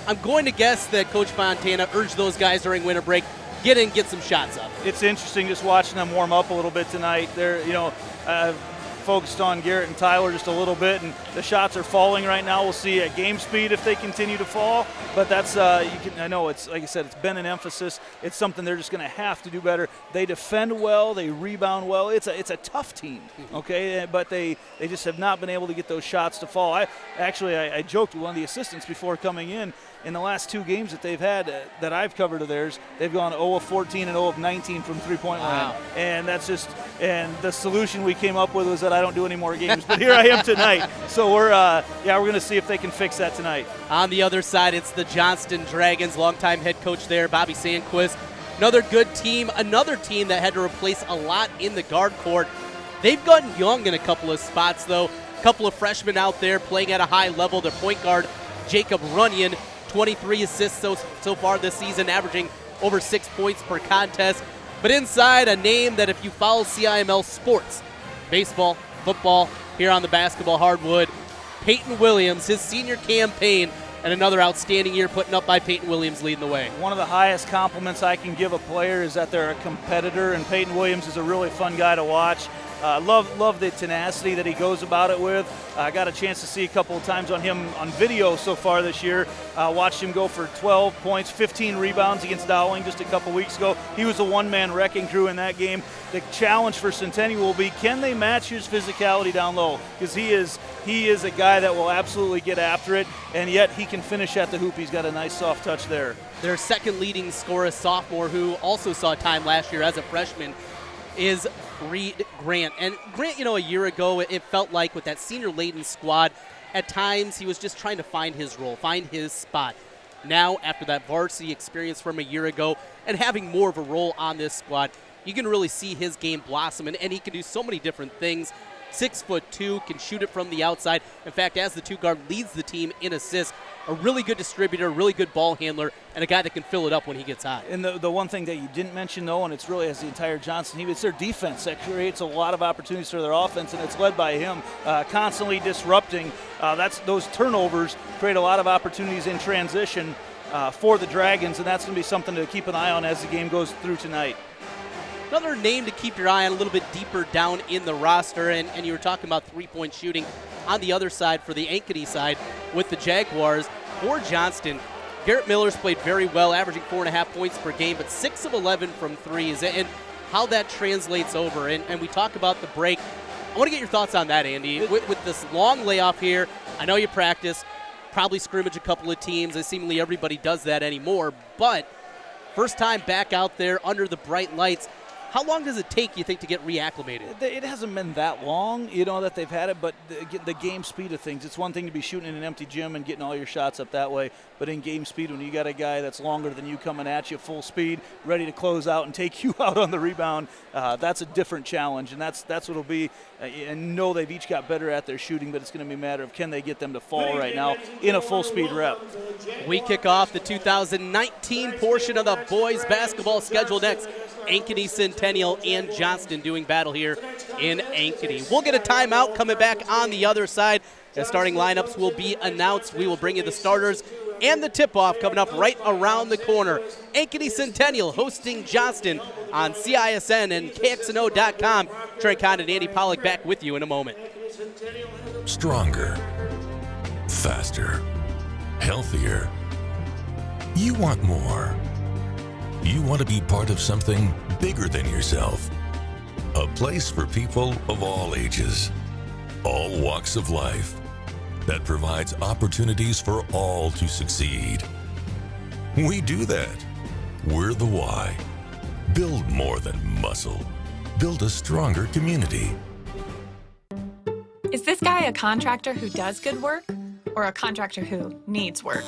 I'm going to guess that Coach Fontana urged those guys during winter break, get some shots up. It's interesting just watching them warm up a little bit tonight. They're, focused on Garrett and Tyler just a little bit, and the shots are falling right now. We'll see at game speed if they continue to fall, but that's I know it's, like I said, it's been an emphasis. It's something they're just going to have to do better. They defend well, they rebound well. It's a tough team, okay, but they just have not been able to get those shots to fall. I joked with one of the assistants before coming in. In the last 2 games that they've had that I've covered of theirs, they've gone 0 of 14 and 0 of 19 from three-point line. And and the solution we came up with was that I don't do any more games. But here I am tonight. So we're going to see if they can fix that tonight. On the other side, it's the Johnston Dragons, longtime head coach there, Bobby Sandquist. Another good team, another team that had to replace a lot in the guard court. They've gotten young in a couple of spots, though. A couple of freshmen out there playing at a high level. Their point guard, Jacob Runyon, 23 assists so far this season, averaging over 6 points per contest. But inside, a name that if you follow CIML sports, baseball, football, here on the basketball hardwood, Payton Williams, his senior campaign, and another outstanding year putting up by Payton Williams leading the way. One of the highest compliments I can give a player is that they're a competitor, and Payton Williams is a really fun guy to watch. Love the tenacity that he goes about it with. I got a chance to see a couple of times on him on video so far this year. Watched him go for 12 points, 15 rebounds against Dowling just a couple weeks ago. He was a one-man wrecking crew in that game. The challenge for Centennial will be, can they match his physicality down low? Because he is a guy that will absolutely get after it, and yet he can finish at the hoop. He's got a nice soft touch there. Their second leading scorer, sophomore, who also saw time last year as a freshman, is Reed Grant. And Grant, a year ago, it felt like with that senior-laden squad, at times he was just trying to find his role, find his spot. Now, after that varsity experience from a year ago and having more of a role on this squad, you can really see his game blossom, and he can do so many different things. 6'2", can shoot it from the outside. In fact, as the 2-guard, leads the team in assists. A really good distributor, really good ball handler, and a guy that can fill it up when he gets hot. And the one thing that you didn't mention, though, and it's really as the entire Johnston team, it's their defense that creates a lot of opportunities for their offense, and it's led by him, constantly disrupting. Those turnovers create a lot of opportunities in transition for the Dragons, and that's going to be something to keep an eye on as the game goes through tonight. Another name to keep your eye on a little bit deeper down in the roster, and you were talking about three-point shooting on the other side for the Ankeny side with the Jaguars. For Johnston, Garrett Miller's played very well, averaging 4.5 points per game, but 6 of 11 from threes, and how that translates over. And we talk about the break. I want to get your thoughts on that, Andy. With this long layoff here, I know you practice, probably scrimmage a couple of teams, and seemingly everybody does that anymore, but first time back out there under the bright lights. How long does it take, you think, to get reacclimated? It hasn't been that long, that they've had it, but the game speed of things. It's one thing to be shooting in an empty gym and getting all your shots up that way, but in game speed, when you got a guy that's longer than you coming at you full speed, ready to close out and take you out on the rebound, that's a different challenge, and that's what it'll be. And know they've each got better at their shooting, but it's going to be a matter of can they get them to fall right now in a full-speed rep. We kick off the 2019 portion of the boys basketball schedule next. Ankeny, Centennial, and Johnston doing battle here in Ankeny. We'll get a timeout coming back on the other side. The starting lineups will be announced. We will bring you the starters and the tip-off coming up right around the corner. Ankeny Centennial hosting Johnston on CISN and KXNO.com. Trent Conn and Andy Pollock back with you in a moment. Stronger, faster, healthier. You want more. You want to be part of something bigger than yourself. A place for people of all ages, all walks of life, that provides opportunities for all to succeed. We do that. We're the why. Build more than muscle. Build a stronger community. Is this guy a contractor who does good work or a contractor who needs work?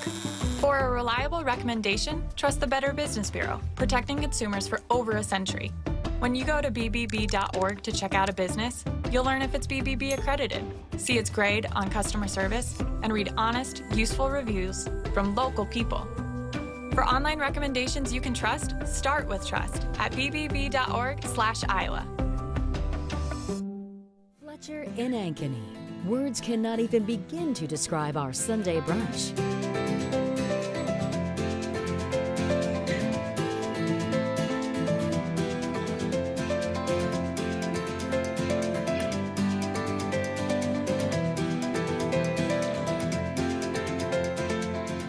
For a reliable recommendation, trust the Better Business Bureau, protecting consumers for over a century. When you go to bbb.org to check out a business, you'll learn if it's BBB accredited, see its grade on customer service, and read honest, useful reviews from local people. For online recommendations you can trust, start with trust at bbb.org/Iowa. Fletcher in Ankeny. Words cannot even begin to describe our Sunday brunch.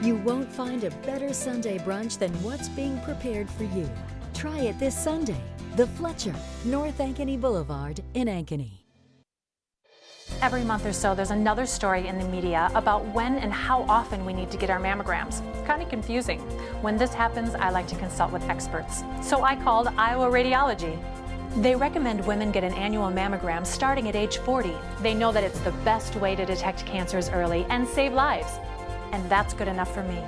You won't find a better Sunday brunch than what's being prepared for you. Try it this Sunday. The Fletcher, North Ankeny Boulevard in Ankeny. Every month or so, there's another story in the media about when and how often we need to get our mammograms. Kind of confusing. When this happens, I like to consult with experts. So I called Iowa Radiology. They recommend women get an annual mammogram starting at age 40. They know that it's the best way to detect cancers early and save lives. And that's good enough for me.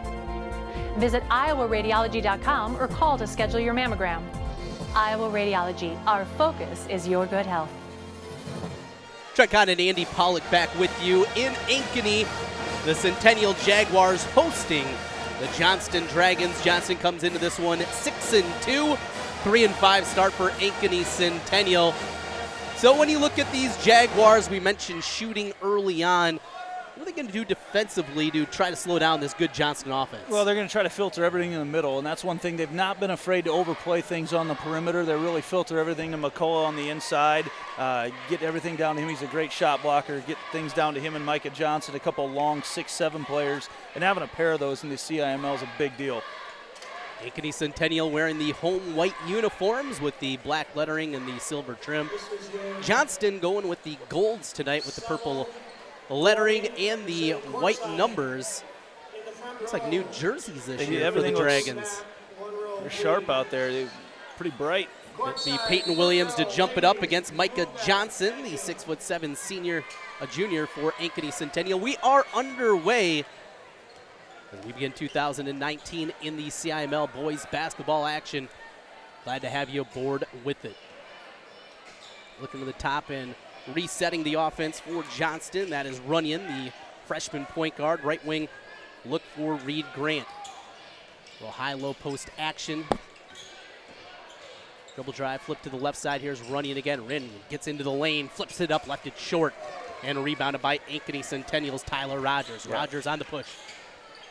Visit iowaradiology.com or call to schedule your mammogram. Iowa Radiology, our focus is your good health. Trent Conn and Andy Pollock back with you in Ankeny. The Centennial Jaguars hosting the Johnston Dragons. Johnston comes into this one 6-2, 3-5 start for Ankeny Centennial. So when you look at these Jaguars, we mentioned shooting early on. What are they going to do defensively to try to slow down this good Johnston offense? Well, they're going to try to filter everything in the middle, and that's one thing. They've not been afraid to overplay things on the perimeter. They really filter everything to McCullough on the inside, get everything down to him. He's a great shot blocker. Get things down to him and Micah Johnson, a couple long 6'7" players, and having a pair of those in the CIML is a big deal. Ankeny Centennial wearing the home white uniforms with the black lettering and the silver trim. Johnston going with the golds tonight with the purple lettering and the white numbers. Looks like new jerseys this year for the Dragons. They're sharp out there. They're pretty bright. It'll be Payton Williams to jump it up against Micah Johnson, the 6'7" senior, a junior for Ankeny Centennial. We are underway as we begin 2019 in the CIML boys basketball action. Glad to have you aboard with it. Looking to the top, and resetting the offense for Johnston. That is Runyon, the freshman point guard. Right wing, look for Reed Grant. A little high-low post action. Dribble drive, flip to the left side. Here's Runyon again. Runyon gets into the lane, flips it up, left it short, and rebounded by Ankeny Centennial's Tyler Rogers. Yeah. Rogers on the push.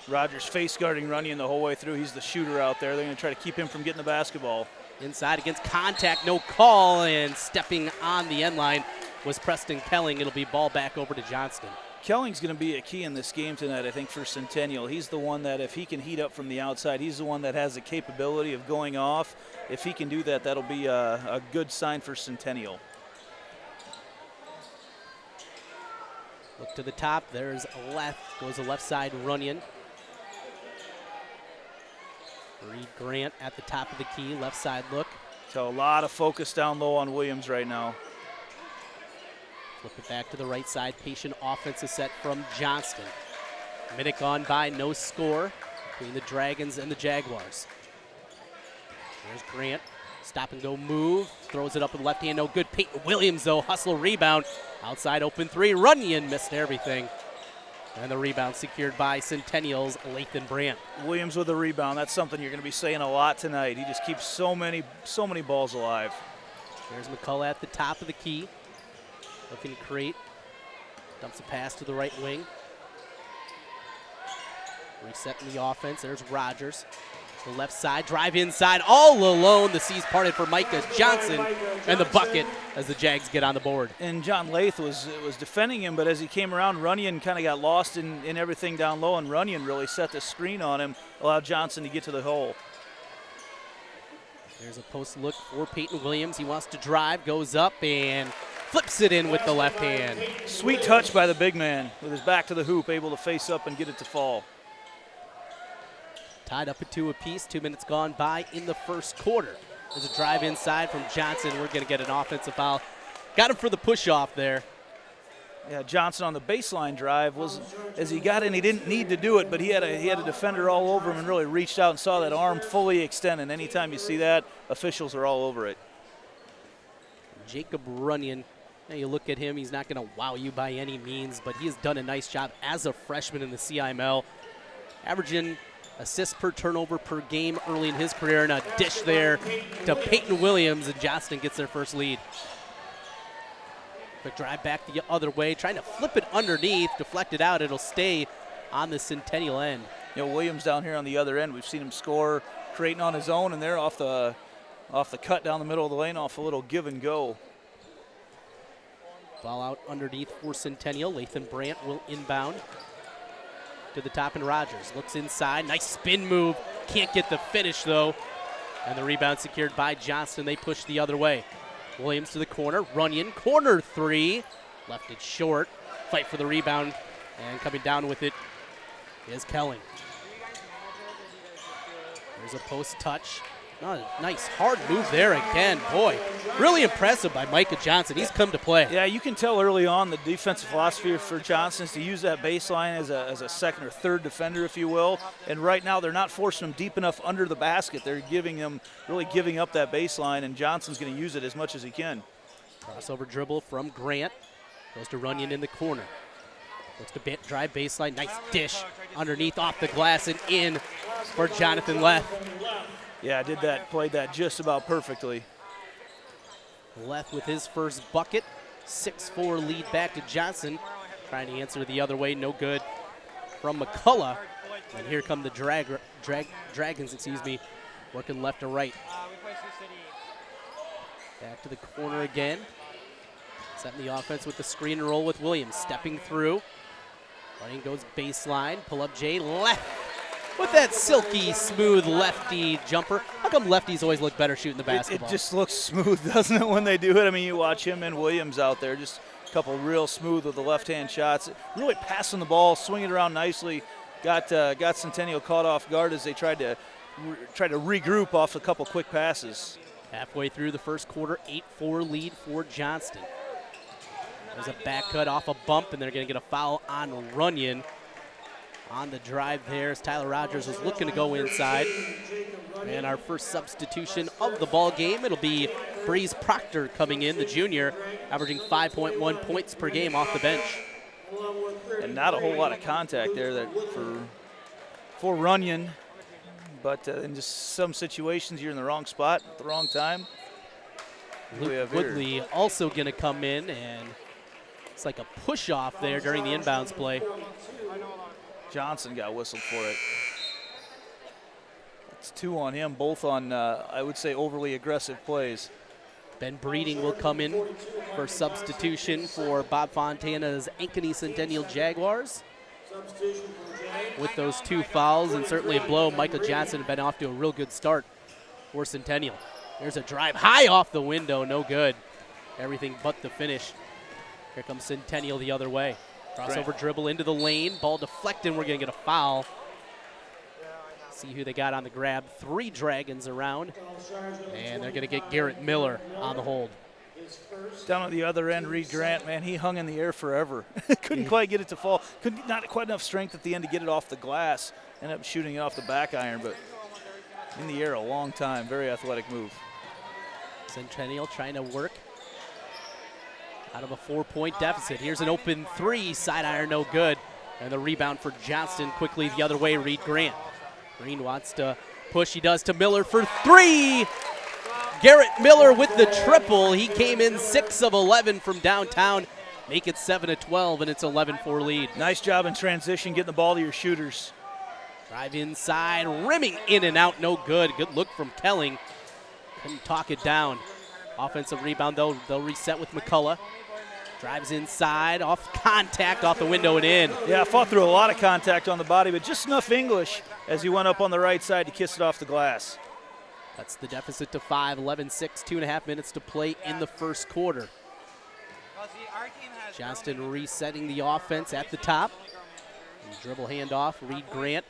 Rogers face guarding Runyon the whole way through. He's the shooter out there. They're going to try to keep him from getting the basketball. Inside against contact, no call, and stepping on the end line was Preston Kelling. It'll be ball back over to Johnston. Kelling's going to be a key in this game tonight, I think, for Centennial. He's the one that if he can heat up from the outside, he's the one that has the capability of going off. If he can do that, that'll be a good sign for Centennial. Look to the top. There's goes the left side, Runyon. Reed Grant at the top of the key, left side look. So a lot of focus down low on Williams right now. Flip it back to the right side. Patient offensive set from Johnston. Minute gone by, no score between the Dragons and the Jaguars. There's Grant. Stop and go move. Throws it up with the left hand. No good. Payton Williams, though. Hustle rebound. Outside open three. Runyon missed everything. And the rebound secured by Centennial's Lathan Brandt. Williams with a rebound. That's something you're going to be saying a lot tonight. He just keeps so many balls alive. There's McCullough at the top of the key. Looking to create. Dumps a pass to the right wing. Resetting the offense. There's Rogers. The left side, drive inside, all alone. The C's parted for Micah Johnson, and the bucket as the Jags get on the board. And John Lath was defending him, but as he came around, Runyon kind of got lost in everything down low, and Runyon really set the screen on him, allowed Johnson to get to the hole. There's a post look for Payton Williams. He wants to drive, goes up, and flips it in with the left hand. Sweet touch by the big man with his back to the hoop, able to face up and get it to fall. Tied up at 2 apiece, 2 minutes gone by in the first quarter. There's a drive inside from Johnson. We're going to get an offensive foul. Got him for the push-off there. Yeah, Johnson on the baseline drive was, as he got in, he didn't need to do it, but he had a defender all over him and really reached out and saw that arm fully extend. And anytime you see that, officials are all over it. Jacob Runyon, now you look at him, he's not going to wow you by any means, but he has done a nice job as a freshman in the CIML, averaging assists per turnover per game early in his career, and a dish there to Payton Williams, and Johnston gets their first lead. Quick drive back the other way, trying to flip it underneath, deflected out. It'll stay on the Centennial end. You know, Williams down here on the other end, we've seen him score, creating on his own, and they're off the cut down the middle of the lane, off a little give and go. Ball out underneath for Centennial. Lathan Brandt will inbound to the top, and Rogers looks inside. Nice spin move. Can't get the finish, though. And the rebound secured by Johnston. They push the other way. Williams to the corner. Runyon, corner three. Left it short. Fight for the rebound. And coming down with it is Kelling. There's a post touch. Oh, nice hard move there again. Boy, really impressive by Micah Johnson. He's come to play. Yeah, you can tell early on the defensive philosophy for Johnson is to use that baseline as a second or third defender, if you will. And right now they're not forcing him deep enough under the basket. They're really giving up that baseline, and Johnson's going to use it as much as he can. Crossover dribble from Grant. Goes to Runyon in the corner. Looks to drive baseline. Nice dish underneath, off the glass, and in for Jonathan Leth. Yeah, played that just about perfectly. Leth with his first bucket. 6-4 lead back to Johnson. Trying to answer the other way, no good from McCullough. And here come the Dragons, working left to right. Back to the corner again. Setting the offense with the screen and roll with Williams. Stepping through. Running goes baseline. Pull up Jay. Left. With that silky, smooth lefty jumper. How come lefties always look better shooting the basketball? It just looks smooth, doesn't it, when they do it? I mean, you watch him and Williams out there, just a couple real smooth with the left-hand shots. Really passing the ball, swinging it around nicely. Got Centennial caught off guard as they tried to regroup off a couple quick passes. Halfway through the first quarter, 8-4 lead for Johnston. There's a back cut off a bump, and they're going to get a foul on Runyon. On the drive there as Tyler Rogers is looking to go inside. And our first substitution of the ball game, it'll be Breeze Proctor coming in, the junior, averaging 5.1 points per game off the bench. And not a whole lot of contact there for Runyon. But in just some situations, you're in the wrong spot at the wrong time. Luke Woodley also going to come in, and it's like a push-off there during the inbounds play. Johnson got whistled for it. It's 2 on him, both on, I would say, overly aggressive plays. Ben Breeding will come in for substitution for Bob Fontana's Ankeny Centennial Jaguars. With those 2 fouls and certainly a blow, Michael Johnston had been off to a real good start for Centennial. There's a drive high off the window, no good. Everything but the finish. Here comes Centennial the other way. Crossover dribble into the lane, ball deflected, we're gonna get a foul. See who they got on the grab. 3 Dragons around, and they're gonna get Garrett Miller on the hold. Down at the other end, Reed Grant, man, he hung in the air forever. Couldn't quite get it to fall. Not quite enough strength at the end to get it off the glass. Ended up shooting it off the back iron, but in the air a long time. Very athletic move. Centennial trying to work out of a 4-point deficit. Here's an open 3, side iron, no good. And the rebound for Johnston quickly the other way, Reed Grant. Green wants to push, he does to Miller for 3. Garrett Miller with the triple. He came in 6 of 11 from downtown. Make it 7-12, and it's 11-4 lead. Nice job in transition, getting the ball to your shooters. Drive inside, rimming in and out, no good. Good look from Kelling. Couldn't talk it down. Offensive rebound, though, they'll reset with McCullough. Drives inside, off contact, off the window and in. Yeah, fought through a lot of contact on the body, but just enough English as he went up on the right side to kiss it off the glass. That's the deficit to 5, 11-6, 2.5 minutes to play in the first quarter. Johnston resetting the offense at the top. And dribble handoff, Reed Grant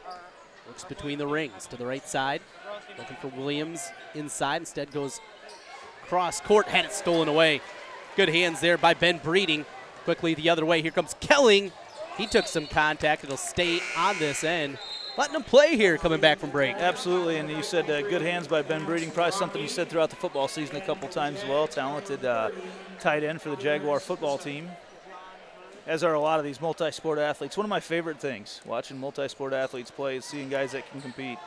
works between the rings to the right side. Looking for Williams inside, instead goes cross court, had it stolen away. Good hands there by Ben Breeding. Quickly the other way, here comes Kelling. He took some contact, it'll stay on this end. Letting him play here coming back from break. Absolutely, and you said good hands by Ben Breeding, probably something you said throughout the football season a couple times as well. Talented tight end for the Jaguar football team, as are a lot of these multi-sport athletes. One of my favorite things, watching multi-sport athletes play, is seeing guys that can compete.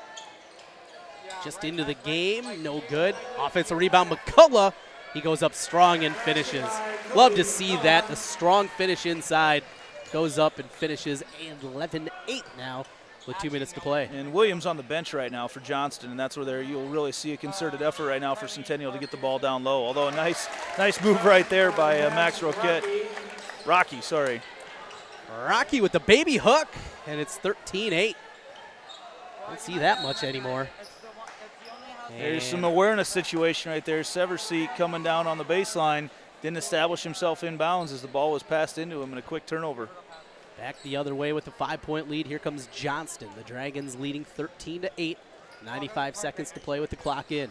Just into the game, no good. Offensive rebound, McCullough. He goes up strong and finishes. Love to see that, the strong finish inside. Goes up and finishes, and 11-8 now with 2 minutes to play. And Williams on the bench right now for Johnston, and that's where you'll really see a concerted effort right now for Centennial to get the ball down low. Although a nice move right there by Max Roquette. Rocky with the baby hook, and it's 13-8. Don't see that much anymore. There's some awareness situation right there. Severseek coming down on the baseline, didn't establish himself in bounds as the ball was passed into him, and a quick turnover. Back the other way with a 5-point lead. Here comes Johnston. The Dragons leading 13-8. 95 seconds to play with the clock in.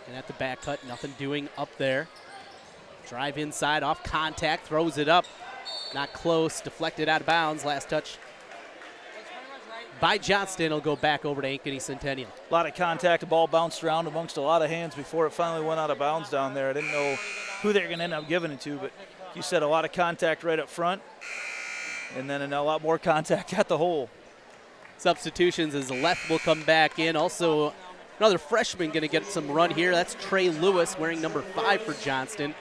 And at the back cut, nothing doing up there. Drive inside, off contact, throws it up. Not close, deflected out of bounds. Last touch by Johnston. It'll go back over to Ankeny Centennial. A lot of contact, the ball bounced around amongst a lot of hands before it finally went out of bounds down there. I didn't know who they were going to end up giving it to, but you said a lot of contact right up front, and then a lot more contact at the hole. Substitutions as Left will come back in. Also, another freshman going to get some run here. That's Trey Lewis, wearing number 5 for Johnston.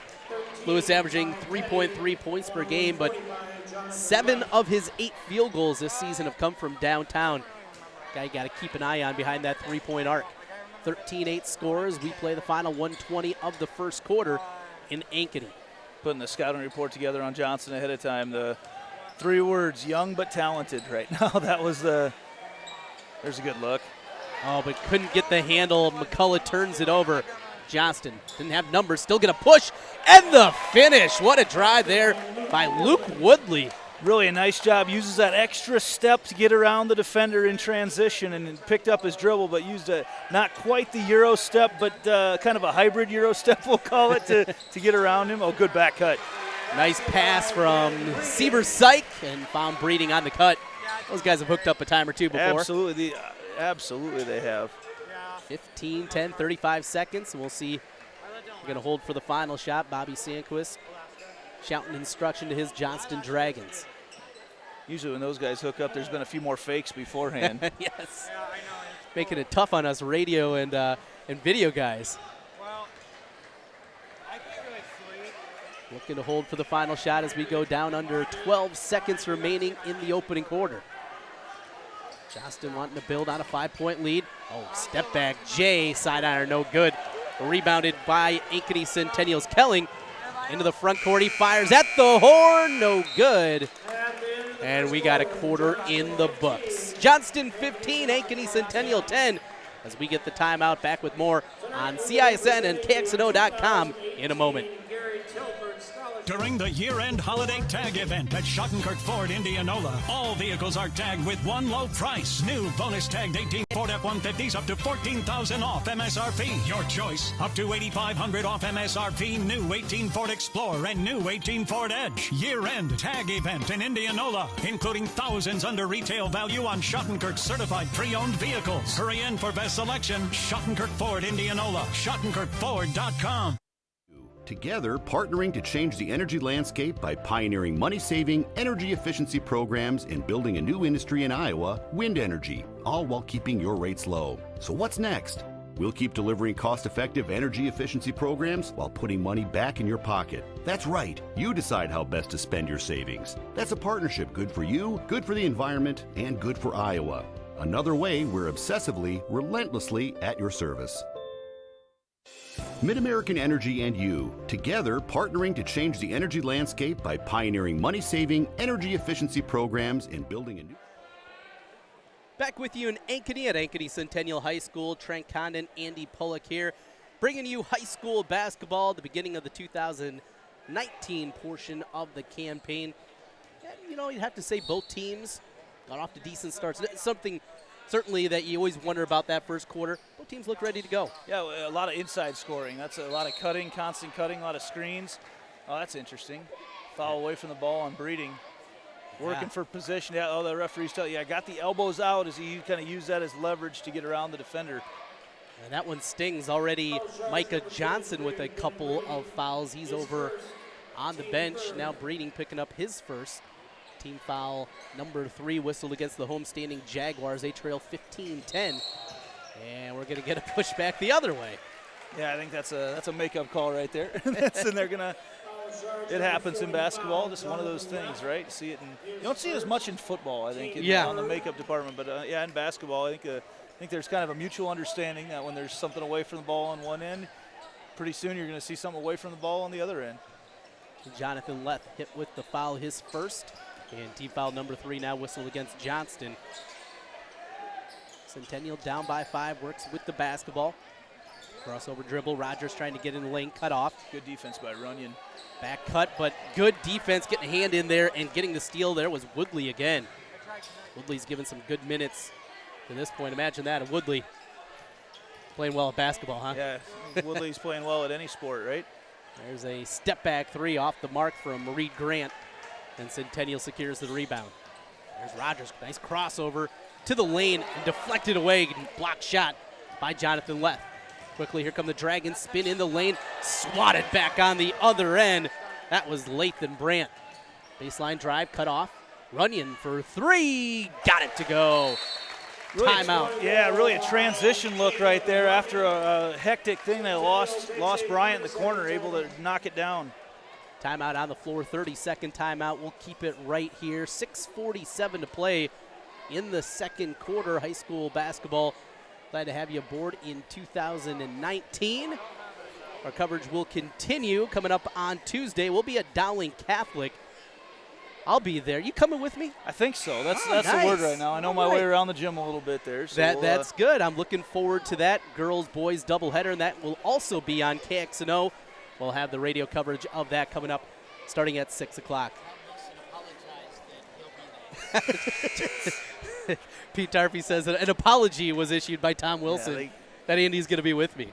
Lewis averaging 3.3 points per game, but 7 of his 8 field goals this season have come from downtown. Guy you got to keep an eye on behind that 3-point arc. 13-8 scores. We play the final 120 of the first quarter in Ankeny. Putting the scouting report together on Johnston ahead of time. The 3 words, young but talented right now. There's a good look. Oh, but couldn't get the handle. McCullough turns it over. Johnston didn't have numbers, still going to push, and the finish. What a drive there by Luke Woodley. Really a nice job. Uses that extra step to get around the defender in transition, and picked up his dribble, but used not quite the Euro step, but kind of a hybrid Euro step, we'll call it, to get around him. Oh, good back cut. Nice pass from Sievers Syke, and found Breeding on the cut. Those guys have hooked up a time or two before. Absolutely they have. 15-10, 35 seconds. We'll see. We're going to hold for the final shot. Bobby Sandquist shouting instruction to his Johnston Dragons. Usually when those guys hook up, there's been a few more fakes beforehand. Yes. Making it tough on us radio and video guys. Looking to hold for the final shot as we go down under 12 seconds remaining in the opening quarter. Johnston wanting to build on a 5-point lead. Oh, step back. Jay, side iron, no good. Rebounded by Ankeny Centennial's Kelling. Into the front court, he fires at the horn, no good. And we got a quarter in the books. Johnston 15, Ankeny Centennial 10. As we get the timeout, back with more on CISN and KXNO.com in a moment. During the year-end holiday tag event at Schottenkirk Ford, Indianola, all vehicles are tagged with one low price. New bonus tagged 18 Ford F-150s up to $14,000 off MSRP. Your choice. Up to $8,500 off MSRP. New 18 Ford Explorer and new 18 Ford Edge. Year-end tag event in Indianola, including thousands under retail value on Schottenkirk certified pre-owned vehicles. Hurry in for best selection. Schottenkirk Ford, Indianola. SchottenkirkFord.com. Together, partnering to change the energy landscape by pioneering money-saving, energy efficiency programs and building a new industry in Iowa, wind energy, all while keeping your rates low. So what's next? We'll keep delivering cost-effective energy efficiency programs while putting money back in your pocket. That's right. You decide how best to spend your savings. That's a partnership good for you, good for the environment, and good for Iowa. Another way we're obsessively, relentlessly at your service. Mid-American Energy and you, together partnering to change the energy landscape by pioneering money-saving, energy efficiency programs and building a new... Back with you in Ankeny at Ankeny Centennial High School. Trent Condon, Andy Pollock here, bringing you high school basketball at the beginning of the 2019 portion of the campaign. And, you know, you'd have to say both teams got off to decent starts. It's something certainly that you always wonder about that first quarter. Both teams look ready to go. Yeah, a lot of inside scoring. That's a lot of cutting, constant cutting, a lot of screens. Oh, that's interesting. Foul away from the ball on Breeding. Working for position. Yeah, oh, the referee's telling you, I got the elbows out as he kind of used that as leverage to get around the defender. And that one stings already. Micah Johnson with a couple of fouls. He's over on the bench. Now Breeding picking up his first. Team foul number 3 whistled against the homestanding Jaguars. They trail 15-10. And we're going to get a pushback the other way. Yeah, I think that's a makeup call right there. And they're going to – it happens in basketball. Just one of those things, right? You see it you don't see it as much in football, I think, on the makeup department. But, yeah, in basketball, I think there's kind of a mutual understanding that when there's something away from the ball on one end, pretty soon you're going to see something away from the ball on the other end. Jonathan Leth hit with the foul, his first. And team foul number 3 now whistled against Johnston. Centennial down by 5, works with the basketball. Crossover dribble, Rogers trying to get in the lane, cut off. Good defense by Runyon. Back cut, but good defense, getting a hand in there and getting the steal there was Woodley again. Woodley's given some good minutes to this point. Imagine that, a Woodley playing well at basketball, huh? Yeah, Woodley's playing well at any sport, right? There's a step back 3 off the mark from Reed Grant. And Centennial secures the rebound. There's Rogers, nice crossover to the lane and deflected away, blocked shot by Jonathan Leth. Quickly, here come the Dragons, spin in the lane, swatted back on the other end. That was Lathan Brandt. Baseline drive, cut off. Runyon for 3, got it to go. Really Timeout. Yeah, really a transition look right there after a hectic thing. They lost Bryant in the corner, able to knock it down. Timeout on the floor, 30-second timeout. We'll keep it right here. 6:47 to play in the second quarter. High school basketball. Glad to have you aboard in 2019. Our coverage will continue. Coming up on Tuesday, we'll be at Dowling Catholic. I'll be there. You coming with me? I think so. That's nice. The word right now. I know my way around the gym a little bit there. So that's good. I'm looking forward to that girls-boys doubleheader, and that will also be on KXNO. We'll have the radio coverage of that coming up starting at 6 o'clock. Pete Tarpey says that an apology was issued by Tom Wilson that Andy's going to be with me.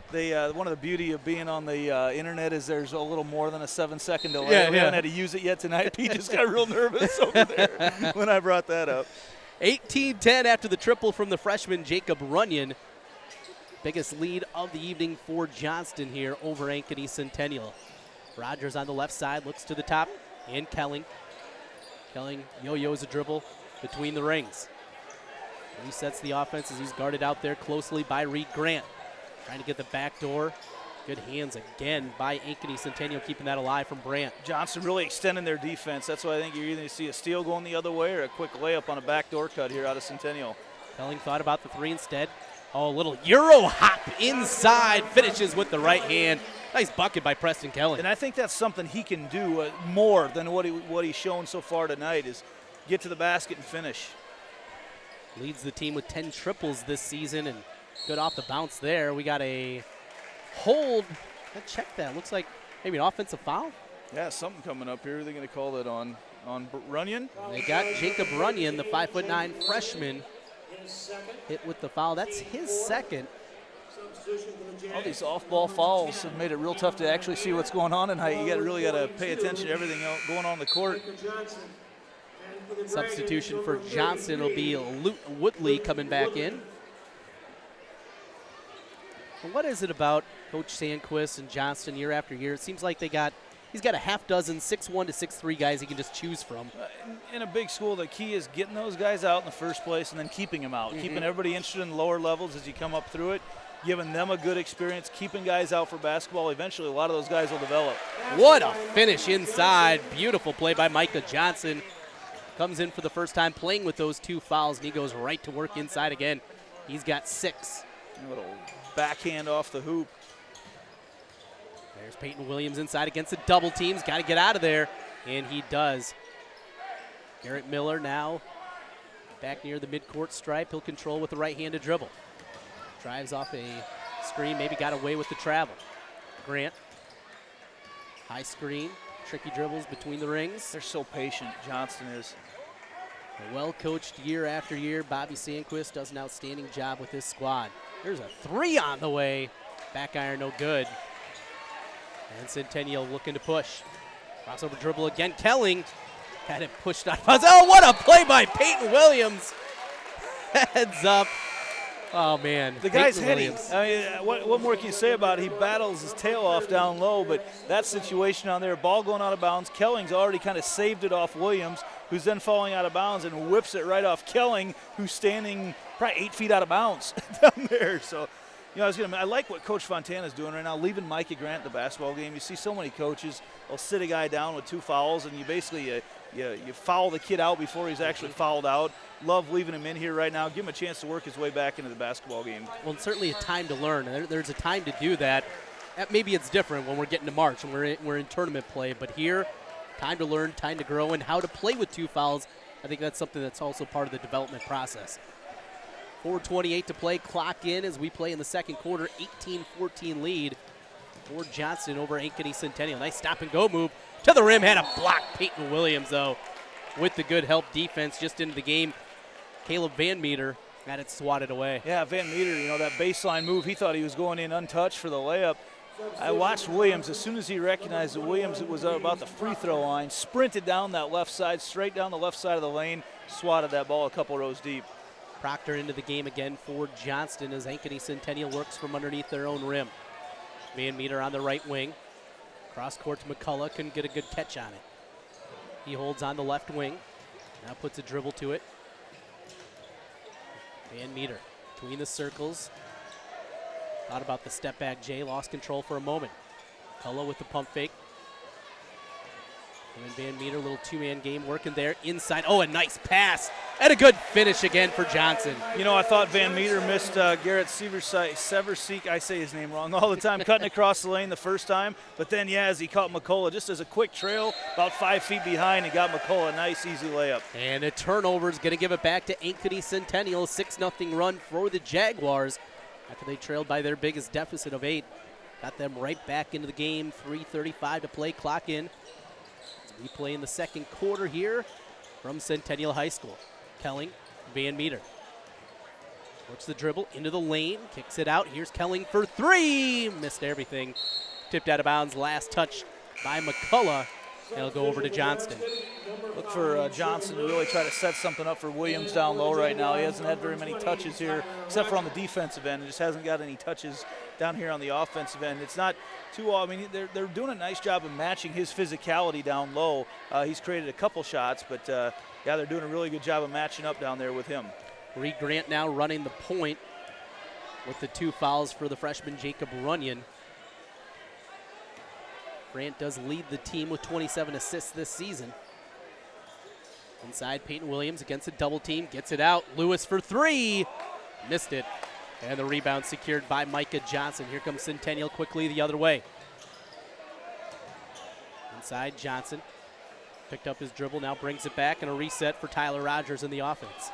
One of the beauty of being on the internet is there's a little more than a 7-second delay. We haven't had to use it yet tonight. Pete just got real nervous over there when I brought that up. 18-10 after the triple from the freshman Jacob Runyon. Biggest lead of the evening for Johnston here over Ankeny Centennial. Rogers on the left side, looks to the top, and Kelling. Kelling yo-yos a dribble between the rings. Resets the offense as he's guarded out there closely by Reed Grant. Trying to get the back door. Good hands again by Ankeny Centennial, keeping that alive from Brandt. Johnston really extending their defense. That's why I think you're either going to see a steal going the other way or a quick layup on a backdoor cut here out of Centennial. Kelling thought about the three instead. Oh, a little Euro hop inside, finishes with the right hand. Nice bucket by Preston Kelling. And I think that's something he can do more than what he's shown so far tonight is get to the basket and finish. Leads the team with 10 triples this season, and good off the bounce there. We got a hold. Let's check that. Looks like maybe an offensive foul. Yeah, something coming up here. They're going to call that on Runyon. They got Jacob Runyon, the 5'9" freshman, hit with the foul. That's his second. All these off-ball fouls have made it real tough to actually see what's going on tonight. You really got to pay attention to everything going on the court. Substitution for Johnston will be Luke Woodley coming back in. What is it about Coach Sandquist and Johnston year after year? It seems like he's got a half dozen 6'1" to 6'3" guys he can just choose from. In a big school, the key is getting those guys out in the first place and then keeping them out, keeping everybody interested in the lower levels as you come up through it, giving them a good experience, keeping guys out for basketball. Eventually, a lot of those guys will develop. What a finish inside. Beautiful play by Micah Johnson. Comes in for the first time playing with those two fouls, and he goes right to work inside again. He's got 6. A little backhand off the hoop. There's Payton Williams inside against the double teams. Got to get out of there, and he does. Garrett Miller now back near the midcourt stripe. He'll control with the right-handed dribble. Drives off a screen, maybe got away with the travel. Grant, high screen, tricky dribbles between the rings. They're so patient, Johnston is. A well-coached year after year. Bobby Sandquist does an outstanding job with his squad. There's a 3 on the way. Back iron, no good. And Centennial looking to push. Crossover dribble again. Kelling had it pushed out. Oh, what a play by Payton Williams. Heads up. Oh, man. The guy's hitting. I mean, what more can you say about it? He battles his tail off down low, but that situation on there, ball going out of bounds. Kelling's already kind of saved it off Williams, who's then falling out of bounds and whips it right off Kelling, who's standing probably 8 feet out of bounds down there. So, you know, I like what Coach Fontana's doing right now, leaving Micah Grant in the basketball game. You see so many coaches will sit a guy down with 2 fouls, and you basically you foul the kid out before he's actually fouled out. Love leaving him in here right now. Give him a chance to work his way back into the basketball game. Well, it's certainly a time to learn. There's a time to do that. Maybe it's different when we're getting to March and we're in tournament play, but here, time to learn, time to grow, and how to play with 2 fouls. I think that's something that's also part of the development process. 4:28 to play, clock in as we play in the second quarter. 18-14 lead for Johnston over Ankeny Centennial. Nice stop-and-go move to the rim. Had a block. Payton Williams, though, with the good help defense just into the game. Caleb Van Meter had it swatted away. Yeah, Van Meter, you know, that baseline move, he thought he was going in untouched for the layup. I watched Williams. As soon as he recognized that Williams was about the free throw line, sprinted down that left side, straight down the left side of the lane, swatted that ball a couple rows deep. Proctor into the game again for Johnston as Ankeny Centennial works from underneath their own rim. Van Meter on the right wing. Cross court to McCullough, couldn't get a good catch on it. He holds on the left wing. Now puts a dribble to it. Van Meter between the circles. Thought about the step back Jay, lost control for a moment. McCullough with the pump fake. And Van Meter, little 2-man game working there inside. Oh, a nice pass and a good finish again for Johnson. You know, I thought Van Meter missed Garrett Severseek. I say his name wrong all the time, cutting across the lane the first time. But then, yeah, as he caught McCullough, just as a quick trail, about 5 feet behind, and got McCullough a nice, easy layup. And a turnover is going to give it back to Ankeny Centennial. 6-0 run for the Jaguars after they trailed by their biggest deficit of 8. Got them right back into the game. 3:35 to play, clock in. We play in the second quarter here from Centennial High School. Kelling, Van Meter. Works the dribble into the lane, kicks it out. Here's Kelling for 3. Missed everything. Tipped out of bounds. Last touch by McCullough. They'll go over to Johnston. Look for Johnson to really try to set something up for Williams down low right now. He hasn't had very many touches here, except for on the defensive end. He just hasn't got any touches down here on the offensive end. It's not too, I mean, they're doing a nice job of matching his physicality down low. He's created a couple shots, but yeah, they're doing a really good job of matching up down there with him. Reed Grant now running the point with the 2 fouls for the freshman Jacob Runyon. Grant does lead the team with 27 assists this season. Inside, Payton Williams against a double team, gets it out. Lewis for 3, missed it. And the rebound secured by Micah Johnson. Here comes Centennial quickly the other way. Inside, Johnson picked up his dribble, now brings it back, and a reset for Tyler Rogers in the offense.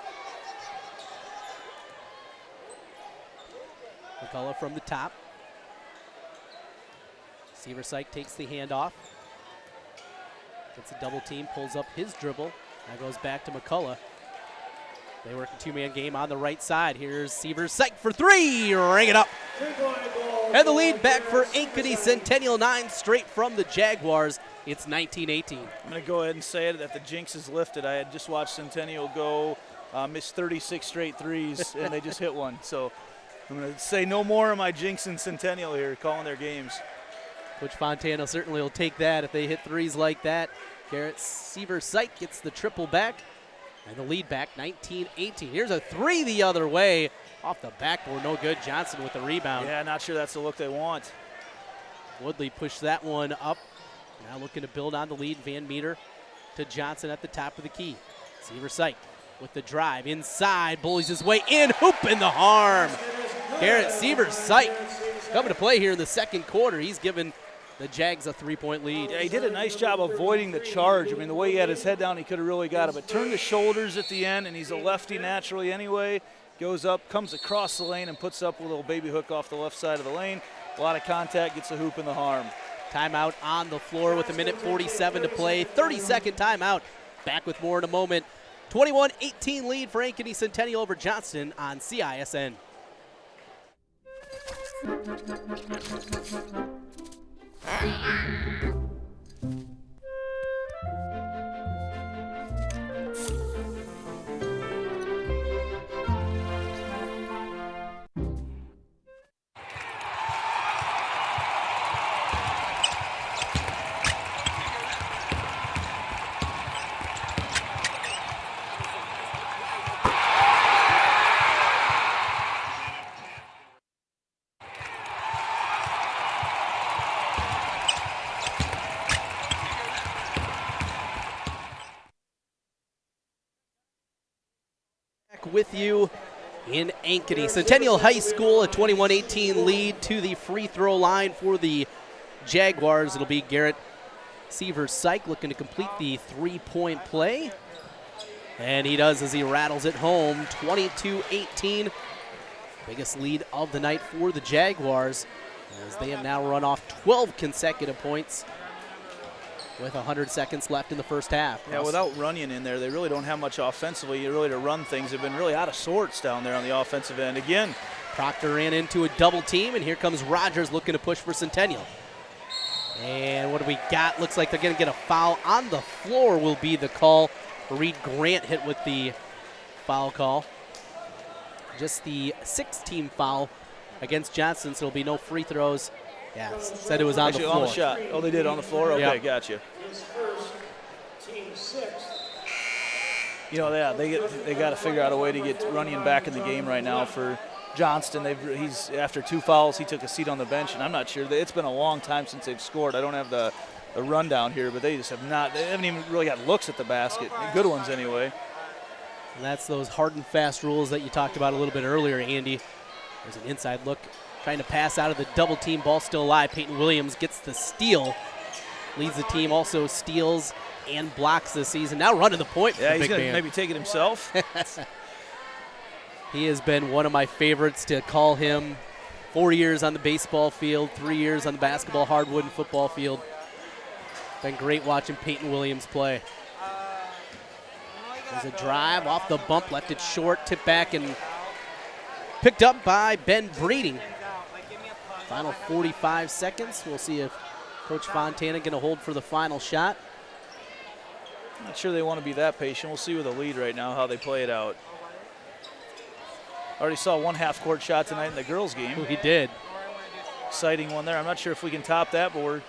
McCullough from the top. Seversyke takes the handoff. Gets a double team, pulls up his dribble. Now goes back to McCullough. They work a 2-man game on the right side. Here's Seversyke for 3. Ring it up. And the lead back for Ankeny Centennial, 9 straight from the Jaguars. It's 19-18. I'm going to go ahead and say it that the jinx is lifted. I had just watched Centennial go miss 36 straight threes, and they just hit one. So I'm going to say no more of my jinx in Centennial here, calling their games. Coach Fontana certainly will take that if they hit threes like that. Garrett Seversyke gets the triple back, and the lead back, 19-18. Here's a 3 the other way. Off the backboard, no good. Johnson with the rebound. Yeah, not sure that's the look they want. Woodley pushed that one up. Now looking to build on the lead. Van Meter to Johnson at the top of the key. Seversyke with the drive inside, bullies his way in, hoop in the harm. Garrett Seversyke coming to play here in the second quarter. He's given the Jags a 3-point lead. Yeah, he did a nice job avoiding the charge. I mean, the way he had his head down, he could have really got it, but turned the shoulders at the end, and he's a lefty naturally anyway. Goes up, comes across the lane, and puts up a little baby hook off the left side of the lane. A lot of contact, gets a hoop in the harm. Timeout on the floor with 1:47 to play. 30-second timeout. Back with more in a moment. 21-18 lead for Ankeny Centennial over Johnston on CISN. With you in Ankeny. Centennial High School, a 21-18 lead to the free throw line for the Jaguars. It'll be Garrett Seversyke looking to complete the 3-point play. And he does as he rattles it home, 22-18. Biggest lead of the night for the Jaguars as they have now run off 12 consecutive points with 100 seconds left in the first half. Yeah, without Runyon in there, they really don't have much offensively really to run things. They've been really out of sorts down there on the offensive end. Again, Proctor ran into a double team, and here comes Rogers looking to push for Centennial. And what do we got? Looks like they're going to get a foul on the floor will be the call. Reed Grant hit with the foul call. Just the 6th-team foul against Johnston, so there'll be no free throws. Yeah, said it was on the floor. On the shot. Oh, they did on the floor? Okay, yep. Gotcha. You know, yeah, they got to figure out a way to get Runyon back in the game right now for Johnston. He's after 2 fouls, he took a seat on the bench, and I'm not sure. It's been a long time since they've scored. I don't have the rundown here, but they just have not. They haven't even really got looks at the basket. Good ones anyway. And that's those hard and fast rules that you talked about a little bit earlier, Andy. There's an inside look. Trying to pass out of the double team, ball still alive. Payton Williams gets the steal. Leads the team, also steals and blocks this season. Now running the point for yeah, the he's big going to man. maybe take it himself. He has been one of my favorites to call him. 4 years on the baseball field, 3 years on the basketball, hardwood, and football field. Been great watching Payton Williams play. There's a drive off the bump, left it short, tip back, and picked up by Ben Breeding. Final 45 seconds. We'll see if Coach Fontana going to hold for the final shot. Not sure they want to be that patient. We'll see with the lead right now how they play it out. Already saw one half-court shot tonight in the girls' game. Oh, he did. Exciting one there. I'm not sure if we can top that, but we're